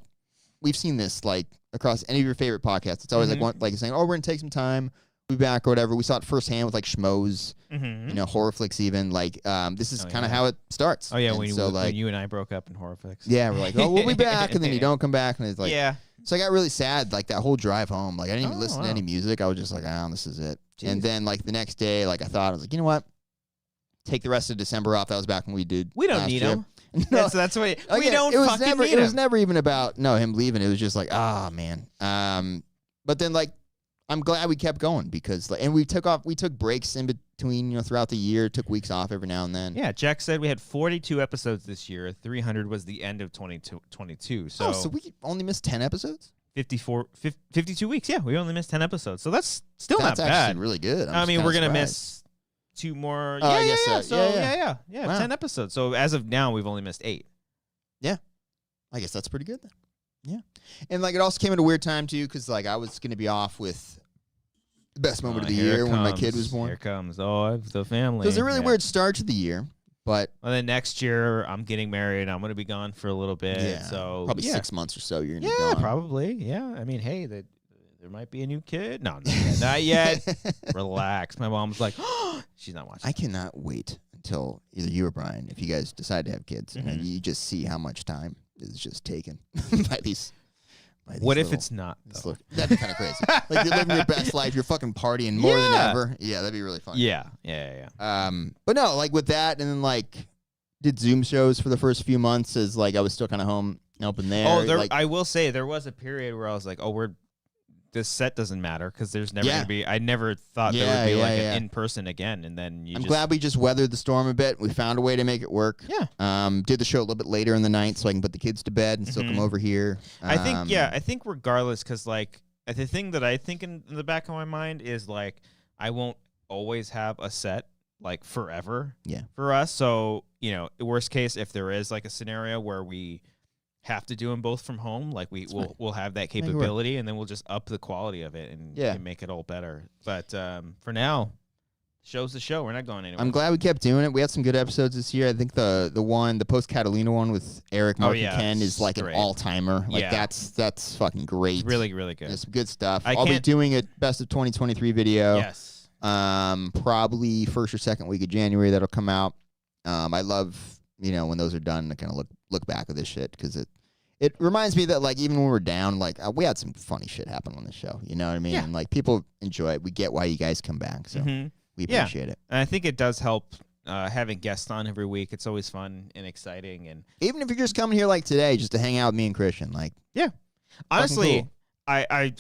S2: we've seen this like across any of your favorite podcasts. It's always like saying, oh, we're gonna take some time, we'll be back or whatever. We saw it firsthand with like Schmoes, you know, horror flicks even. Like this is kind of how it starts.
S1: Oh yeah,
S2: and
S1: when you and I broke up in horror flicks.
S2: Yeah, we're like, oh, we'll be back, and then you don't come back, and it's like,
S1: yeah.
S2: So I got really sad like that whole drive home. Like I didn't even listen to any music. I was just like, this is it. Jeez. And then like the next day, like I was like, you know what? Take the rest of December off. That was back when we did.
S1: We don't need him.
S2: No,
S1: so that's what we
S2: again,
S1: don't.
S2: It was
S1: fucking
S2: never.
S1: need
S2: It was
S1: him.
S2: never even about him leaving. It was just like man. But then like I'm glad we kept going because like, and we took breaks in between throughout the year. Took weeks off every now and then.
S1: Yeah, Jack said we had 42 episodes this year. 300 was the end of 2022. So
S2: so we only missed 10 episodes.
S1: 52 weeks. Yeah, we only missed 10 episodes. So that's still
S2: not
S1: bad.
S2: Actually really good.
S1: I mean, we're gonna miss 2 more.
S2: I
S1: Yeah.
S2: guess so.
S1: Yeah,
S2: Wow.
S1: 10 episodes. So as of now, we've only missed 8.
S2: Yeah, I guess that's pretty good then. Yeah, and like it also came at a weird time too, because like I was gonna be off with the best moment of the year when my kid was born.
S1: Here comes the family.
S2: It was a really weird start to the year, but
S1: then next year I'm getting married. I'm gonna be gone for a little bit.
S2: Yeah,
S1: so
S2: probably 6 months or so. You're gonna be gone.
S1: Probably. Yeah, I mean, hey, there might be a new kid. No, not yet. Relax. My mom's like, she's not watching.
S2: I cannot wait until either you or Brian, if you guys decide to have kids, and you just see how much time is just taken by these.
S1: What if it's not?
S2: That'd be kind of crazy. Like you're living your best life, you're fucking partying more than ever. Yeah, that'd be really fun.
S1: Yeah.
S2: But no, like with that, and then like did Zoom shows for the first few months as like I was still kind of home helping there.
S1: Oh, I will say there was a period where I was like, this set doesn't matter because there's never going to be. I never thought there would be an in-person again, and then I'm
S2: glad we just weathered the storm a bit. We found a way to make it work.
S1: Yeah.
S2: Did the show a little bit later in the night so I can put the kids to bed and still come over here.
S1: I think regardless, because like the thing that I think in the back of my mind is like I won't always have a set like forever.
S2: Yeah.
S1: For us, so worst case, if there is like a scenario where we have to do them both from home, like we'll have that capability, and then we'll just up the quality of it and make it all better. But for now, show's the show. We're not going anywhere.
S2: I'm glad we kept doing it. We had some good episodes this year. I think the post Catalina one with Eric, Mark, and Ken is like an all timer. Like that's fucking great.
S1: Really, really good.
S2: There's some good stuff. I'll be doing a best of 2023 video.
S1: Yes.
S2: Probably first or second week of January that'll come out. I love when those are done to kind of look back at this shit because it reminds me that like even when we're down, like we had some funny shit happen on the show. You know what I mean?
S1: Yeah.
S2: And like people enjoy it. We get why you guys come back, so we appreciate it.
S1: And I think it does help having guests on every week. It's always fun and exciting, and
S2: even if you're just coming here like today, just to hang out with me and Christian, like
S1: honestly,
S2: cool.
S1: I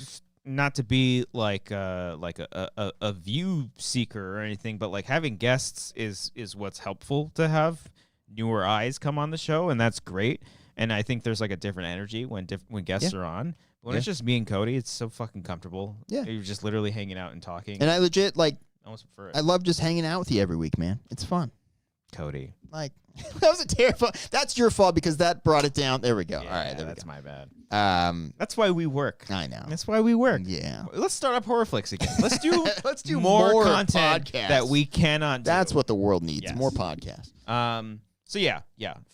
S1: not to be like a view seeker or anything, but like having guests is what's helpful to have newer eyes come on the show, and that's great. And I think there's like a different energy when guests are on. But when it's just me and Cody, it's so fucking comfortable.
S2: Yeah,
S1: you're just literally hanging out and talking.
S2: And I legit like
S1: almost prefer it.
S2: I love just hanging out with you every week, man. It's fun.
S1: Cody,
S2: like that was a terrible. That's your fault because that brought it down. There we go.
S1: Yeah,
S2: all right,
S1: that's my bad. That's why we work.
S2: I know.
S1: That's why we work.
S2: Yeah.
S1: Let's start up horror flicks again. Let's do
S2: more
S1: content
S2: podcasts
S1: that we cannot do.
S2: That's what the world needs. Yes. More podcasts.
S1: So yeah,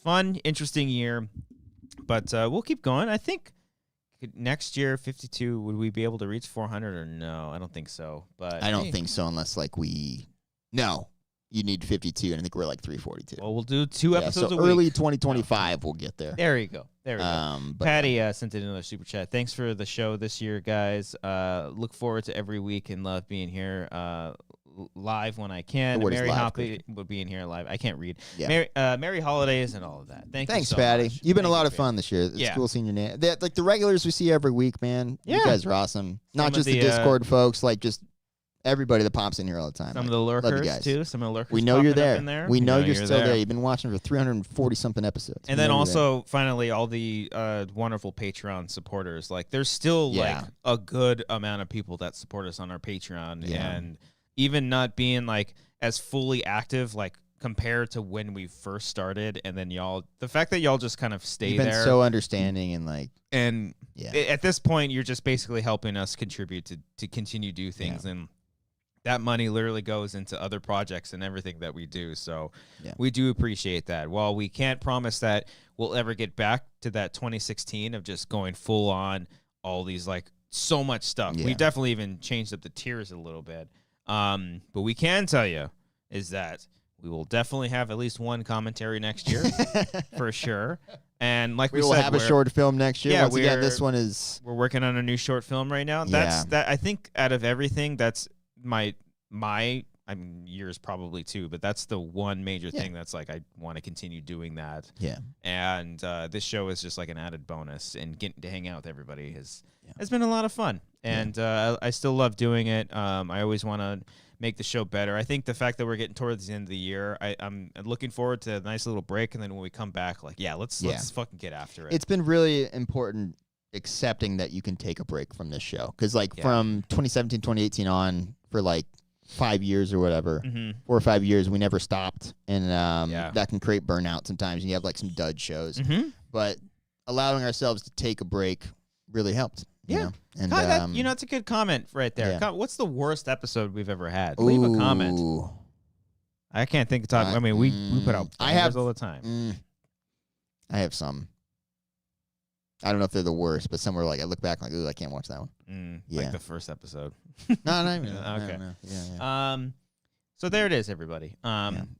S1: fun, interesting year, but we'll keep going. I think next year, 52, would we be able to reach 400 or no? I don't think so. But
S2: I don't think so unless like no. You need 52, and I think we're like 342.
S1: Well, we'll do 2 episodes
S2: so
S1: a week.
S2: early 2025, we'll get there.
S1: There you go. There we go.
S2: But
S1: Patty sent in another super chat. Thanks for the show this year, guys. Look forward to every week and love being here live when I can.
S2: The word is
S1: Merry
S2: live,
S1: Hoppy would be in here live. I can't read.
S2: Yeah.
S1: Merry holidays and all of that. Thanks you so
S2: Patty.
S1: much.
S2: You've been
S1: Thank
S2: a lot
S1: you,
S2: of fun this year. It's
S1: Yeah.
S2: cool seeing your name. Like the regulars we see every week, man.
S1: Yeah.
S2: You guys are awesome. Not
S1: Some of
S2: just the
S1: the,
S2: Discord folks, like just everybody that pops in here all the time.
S1: Some
S2: Like,
S1: of the
S2: love you
S1: lurkers,
S2: guys.
S1: too. Some of the lurkers
S2: We know you're
S1: popping up
S2: there.
S1: in there.
S2: We know you're still there.
S1: there.
S2: You've been watching for 340-something episodes.
S1: And
S2: We
S1: then
S2: know you're there.
S1: also, finally, all the wonderful Patreon supporters. Like, there's still like a good amount of people that support us on our Patreon, and even not being like as fully active, like compared to when we first started. And then the fact that y'all just kind of stay
S2: You've been
S1: there,
S2: so understanding and like,
S1: and
S2: yeah.
S1: at this point, you're just basically helping us contribute to continue to do things and. That money literally goes into other projects and everything that we do. So we do appreciate that. While we can't promise that we'll ever get back to that 2016 of just going full on all these, like, so much stuff. We definitely even changed up the tiers a little bit. But we can tell you is that we will definitely have at least one commentary next year for sure. And like we
S2: will
S1: said,
S2: have a short film next year.
S1: Yeah,
S2: Once again, this one is...
S1: We're working on a new short film right now. That I think out of everything, that's my I mean yours probably too, but that's the one major thing that's like I want to continue doing that.
S2: Yeah.
S1: And this show is just like an added bonus, and getting to hang out with everybody has been a lot of fun. And I still love doing it. I always want to make the show better. I think the fact that we're getting towards the end of the year, I'm looking forward to a nice little break, and then when we come back, like let's fucking get after it.
S2: It's been really important accepting that you can take a break from this show, because like from 2017, 2018 on for like 5 years or whatever, 4 or 5 years, we never stopped, and that can create burnout sometimes, and you have like some dud shows. But allowing ourselves to take a break really helped. You know? And
S1: it's a good comment right there. What's the worst episode we've ever had? Leave a comment. I can't think of time. I mean, we put out bangers all the time.
S2: I have some. I don't know if they're the worst, but some were like, I look back like, ooh, I can't watch that one.
S1: Like the first episode.
S2: No, not even.
S1: Okay.
S2: No. Yeah.
S1: So there it is, everybody.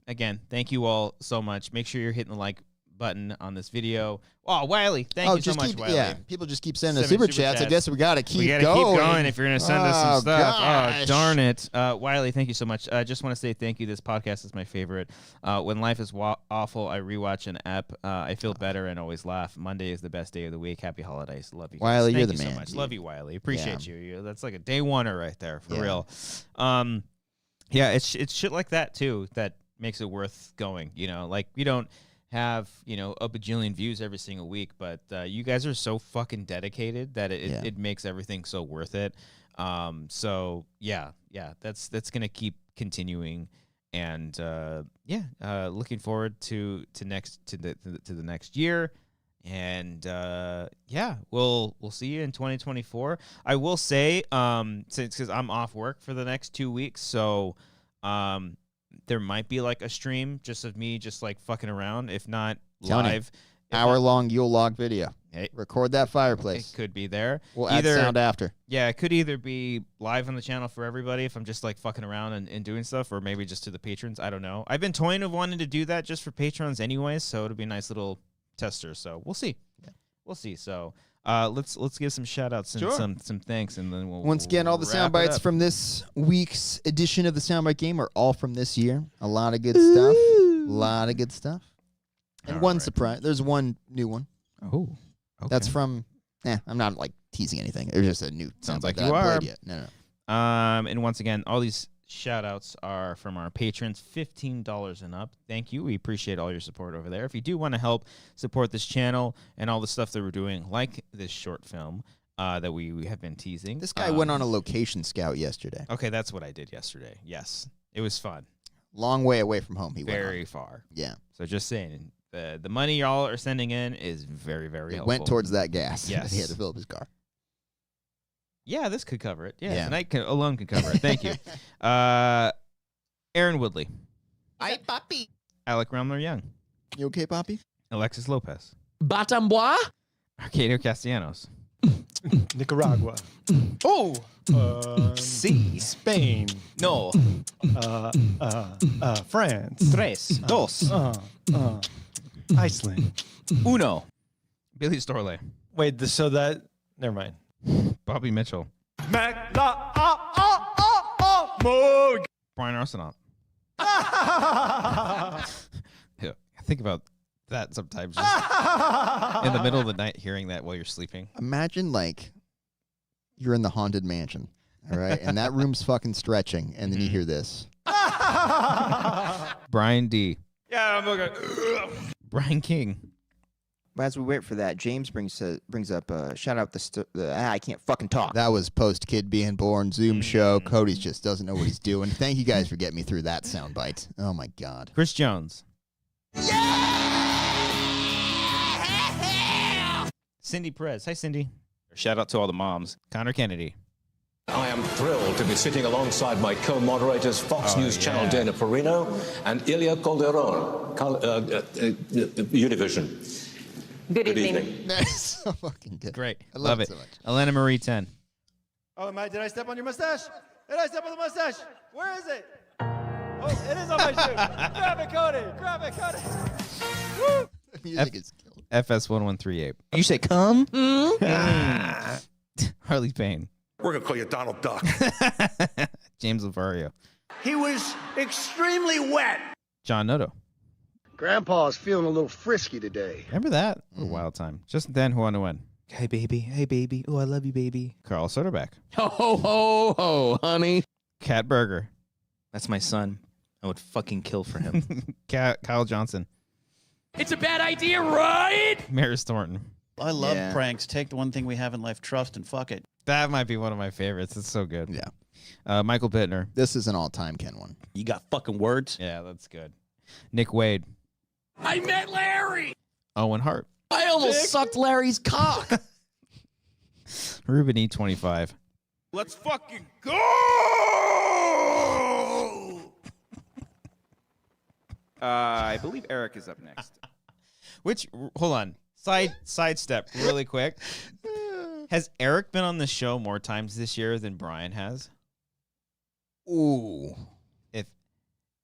S1: Again, thank you all so much. Make sure you're hitting the like button on this video. Oh, Wiley, thank you so much, Wiley.
S2: Yeah, people just keep sending us super chats. I guess we got to keep going.
S1: Keep going if you're going to send us some stuff.
S2: Gosh.
S1: Oh, darn it. Wiley, thank you so much. I just want to say thank you. This podcast is my favorite. When life is awful, I rewatch an ep. I feel better and always laugh. Monday is the best day of the week. Happy holidays. Love you guys.
S2: Wiley, you're
S1: thank
S2: the
S1: you
S2: man.
S1: So much. Love you, Wiley. Appreciate you. That's like a day oneer right there, for real. It's shit like that, too, that makes it worth going. You know, like we don't have a bajillion views every single week, but you guys are so fucking dedicated that it makes everything so worth it. So that's gonna keep continuing, and looking forward to the next year, and we'll see you in 2024. I will say because I'm off work for the next 2 weeks, so there might be like a stream just of me just like fucking around, if not live.
S2: Hour-long Yule log video.
S1: Hey,
S2: record that fireplace.
S1: It could be there.
S2: We'll add sound after.
S1: Yeah, it could either be live on the channel for everybody if I'm just like fucking around and doing stuff, or maybe just to the patrons. I don't know. I've been toying of wanting to do that just for patrons anyways, so it'll be a nice little tester. So we'll see. We'll see. So let's give some shout outs and some thanks, and then we'll
S2: once again, all the sound bites
S1: up.
S2: from this week's edition of the Soundbite Game are all from this year. A lot of good stuff. A lot of good stuff. And one surprise. There's one new one.
S1: Oh. Okay.
S2: That's from I'm not like teasing anything. There's just a new
S1: sounds
S2: soundbite
S1: like
S2: that
S1: you
S2: I
S1: are.
S2: played yet. No.
S1: And once again, all these shout outs are from our patrons, $15 and up. Thank you. We appreciate all your support over there. If you do want to help support this channel and all the stuff that we're doing, like this short film that we have been teasing.
S2: This guy went on a location scout yesterday.
S1: Okay, that's what I did yesterday. Yes. It was fun.
S2: Long way away from home. He went
S1: very far.
S2: Yeah.
S1: So just saying, the money y'all are sending in is very, very helpful.
S2: Went towards that gas.
S1: Yes.
S2: He had to fill up his car.
S1: Yeah, this could cover it. Yeah. Tonight alone can cover it. Thank you. Aaron Woodley.
S3: Ay, papi.
S1: Alec Rumler Young.
S2: You okay, Poppy?
S1: Alexis Lopez.
S5: Batambois?
S1: Arcadio Castellanos.
S6: Nicaragua.
S5: Oh.
S1: C.
S6: Spain.
S1: No.
S6: France.
S1: Tres. Dos.
S6: Iceland.
S1: Uno. Billy Storley.
S6: Wait, so that... Never mind.
S1: Bobby Mitchell. Brian Arsenault. Yeah, think about that sometimes. Just in the middle of the night, hearing that while you're sleeping.
S2: Imagine, like, you're in the haunted mansion, all right? And that room's fucking stretching, and then you hear this.
S1: Brian D.
S6: Yeah, I'm okay.
S1: Brian King.
S7: As we wait for that, James brings up shout out I can't fucking talk.
S2: That was post-kid being born Zoom show. Cody's just doesn't know what he's doing. Thank you guys for getting me through that soundbite. Oh, my God.
S1: Chris Jones.
S3: Yeah!
S1: Cindy Perez. Hi, Cindy.
S8: Shout out to all the moms.
S1: Connor Kennedy.
S9: I am thrilled to be sitting alongside my co-moderators, Fox News Channel Dana Perino and Ilya Calderon, Univision.
S10: Good evening.
S2: That's so fucking good.
S1: Great.
S2: I love
S1: it.
S2: so much.
S1: Elena Marie 10.
S6: Oh, did I step on your mustache? Did I step on the mustache? Where is it? Oh, it is on my shoe. Grab it, Cody. Grab it, Cody. Woo!
S2: The music is killed.
S1: FS1138.
S7: You say come?
S1: Harley Payne.
S3: We're going to call you Donald Duck.
S1: James Lavario.
S3: He was extremely wet.
S1: John Noto.
S11: Grandpa's feeling a little frisky today.
S1: Remember that? What a wild time. Just then, who won?
S4: Hey, baby. Hey, baby. Oh, I love you, baby.
S1: Carl Soderbeck.
S5: Ho, ho, ho, ho, honey.
S1: Cat Berger.
S8: That's my son. I would fucking kill for him.
S1: Kyle Johnson.
S5: It's a bad idea, right?
S1: Maris Thornton.
S12: I love pranks. Take the one thing we have in life, trust, and fuck it.
S1: That might be one of my favorites. It's so good.
S2: Yeah.
S1: Michael Pittner.
S2: This is an all-time Ken one.
S8: You got fucking words?
S1: Yeah, that's good. Nick Wade.
S3: I met Larry.
S1: Owen Hart.
S5: I almost sucked Larry's cock.
S1: Ruben E25.
S3: Let's fucking go.
S8: I believe Eric is up next.
S1: Hold on. Sidestep really quick. Has Eric been on the show more times this year than Brian has?
S2: Ooh.
S1: If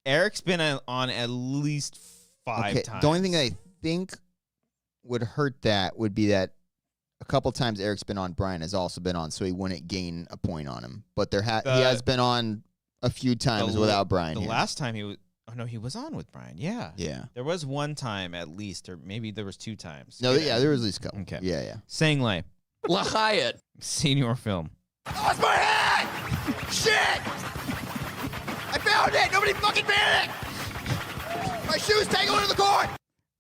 S1: Eric's been on at least 5 times.
S2: The only thing I think would hurt that would be that a couple times Eric's been on, Brian has also been on, so he wouldn't gain a point on him. But he has been on a few times without Brian.
S1: The last time he was... Oh, no, he was on with Brian. Yeah.
S2: Yeah.
S1: There was one time at least, or maybe there was 2 times.
S2: No, yeah, there was at least a couple.
S1: Okay.
S2: Yeah.
S1: Sang Lay.
S5: La Hyatt.
S1: Senior Film.
S3: Lost my hat! Shit! I found it! Nobody fucking panic! My shoes tangled in the court!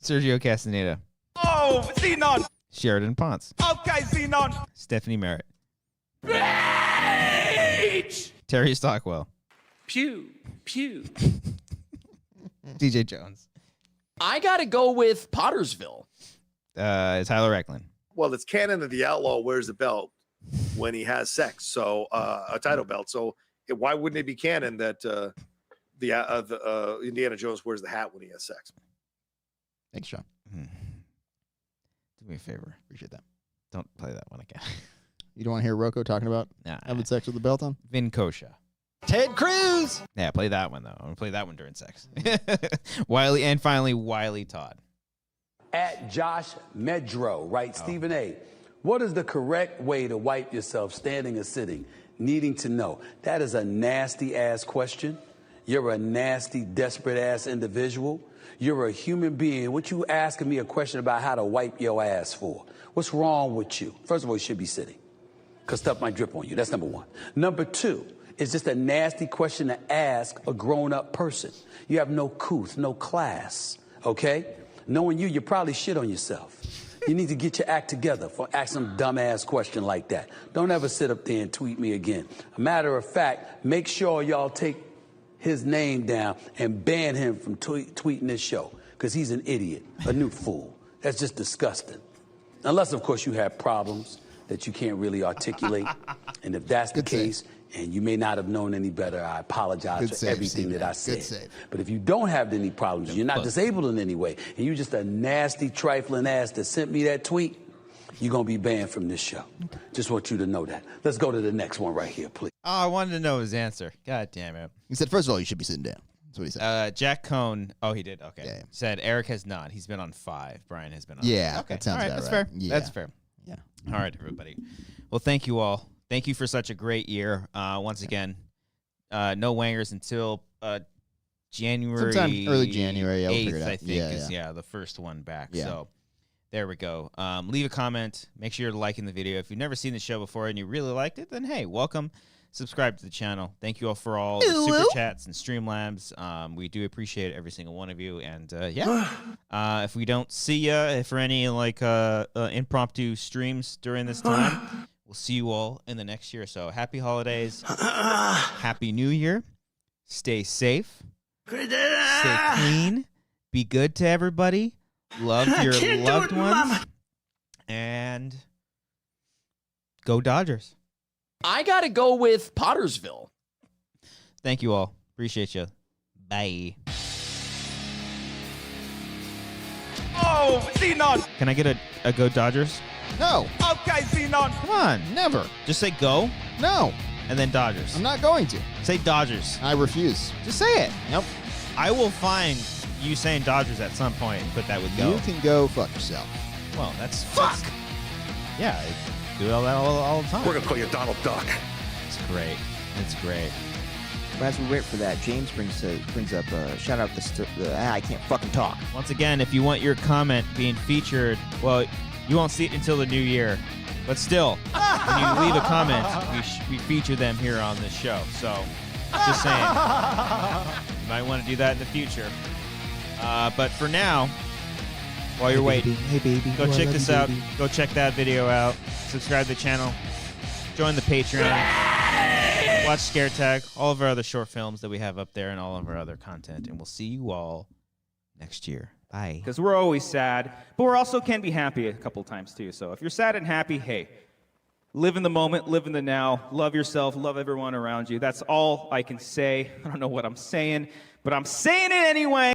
S1: Sergio Castaneda.
S3: Oh, Xenon!
S1: Sheridan Ponce.
S3: Okay, Xenon!
S1: Stephanie Merritt.
S3: Rage!
S1: Terry Stockwell.
S5: Pew, pew.
S1: DJ Jones.
S5: I got to go with Pottersville.
S1: Tyler Eklund.
S11: Well, it's canon that the outlaw wears a belt when he has sex, so a title belt. So why wouldn't it be canon that the Indiana Jones wears the hat when he has sex?
S2: Thanks, John.
S1: Do me a favor.
S2: Appreciate that.
S1: Don't play that one again.
S2: You don't want to hear Rocco talking about having sex with the belt on?
S1: Vin Kosha.
S6: Ted Cruz.
S1: Yeah, play that one, though. I'm going to play that one during sex. Wiley, and finally, Wiley Todd.
S13: At Josh Medro, right? Stephen A. What is the correct way to wipe yourself, standing or sitting? Needing to know. That is a nasty-ass question. You're a nasty, desperate-ass individual. You're a human being. What you asking me a question about how to wipe your ass for? What's wrong with you? First of all, you should be sitting, because stuff might drip on you. That's number one. Number two, it's just a nasty question to ask a grown-up person. You have no couth, no class, okay? Knowing you probably shit on yourself. You need to get your act together for asking some dumbass question like that. Don't ever sit up there and tweet me again. A matter of fact, make sure y'all take his name down and ban him from tweeting this show, because he's an idiot, a new fool. That's just disgusting. Unless, of course, you have problems that you can't really articulate. And if that's the case, and you may not have known any better, I apologize for everything that I said. But if you don't have any problems, you're not disabled in any way, and you're just a nasty, trifling ass that sent me that tweet, you're going to be banned from this show. Just want you to know that. Let's go to the next one right here, please.
S1: Oh, I wanted to know his answer. God damn it.
S2: He said, first of all, you should be sitting down. That's what he said.
S1: Jack Cohn. Oh, he did. Okay.
S2: Yeah.
S1: Said Eric has not. He's been on 5. Brian has been on.
S2: Yeah.
S1: Okay.
S2: That sounds
S1: all right.
S2: about
S1: That's
S2: right.
S1: fair.
S2: Yeah.
S1: That's fair.
S2: Yeah.
S1: All right, everybody. Well, thank you all. Thank you for such a great year. Once again, no Wangers until January.
S2: Sometime early January. I'll
S1: 8th,
S2: figure it out.
S1: I think, is the first one back.
S2: Yeah.
S1: So there we go. Leave a comment. Make sure you're liking the video. If you've never seen the show before and you really liked it, then hey, welcome. Subscribe to the channel. Thank you all for all the super chats and Streamlabs. We do appreciate every single one of you. And if we don't see you for any like impromptu streams during this time, we'll see you all in the next year. So happy holidays, happy New Year. Stay safe, stay clean, be good to everybody, love your loved ones, and go Dodgers.
S5: I got to go with Pottersville.
S1: Thank you all. Appreciate you. Bye.
S6: Oh, Xenon.
S1: Can I get a go Dodgers?
S2: No.
S6: Okay, Xenon.
S1: Come on.
S2: Never.
S1: Just say go,
S2: No.
S1: and then Dodgers.
S2: I'm not going to.
S1: Say Dodgers.
S2: I refuse.
S1: Just say it.
S2: Nope.
S1: I will find you saying Dodgers at some point and put that with go.
S2: You can go fuck yourself.
S1: Well, that's... Fuck! Yeah, I do all that all the time.
S11: We're going to call you Donald Duck.
S1: It's great. It's great.
S7: As we wait for that, James brings up shout out I can't fucking talk.
S1: Once again, if you want your comment being featured, well, you won't see it until the new year. But still, when you leave a comment, we feature them here on this show. So, just saying. You might want to do that in the future. But for now, while you're waiting,
S4: Hey, baby.
S1: go check this out. Go check that video out. Subscribe to the channel. Join the Patreon. Watch Scare Tag. All of our other short films that we have up there and all of our other content. And we'll see you all next year. Bye.
S6: Because we're always sad, but we're also can be happy a couple times too. So if you're sad and happy, hey, live in the moment, live in the now, love yourself, love everyone around you. That's all I can say. I don't know what I'm saying, but I'm saying it anyway.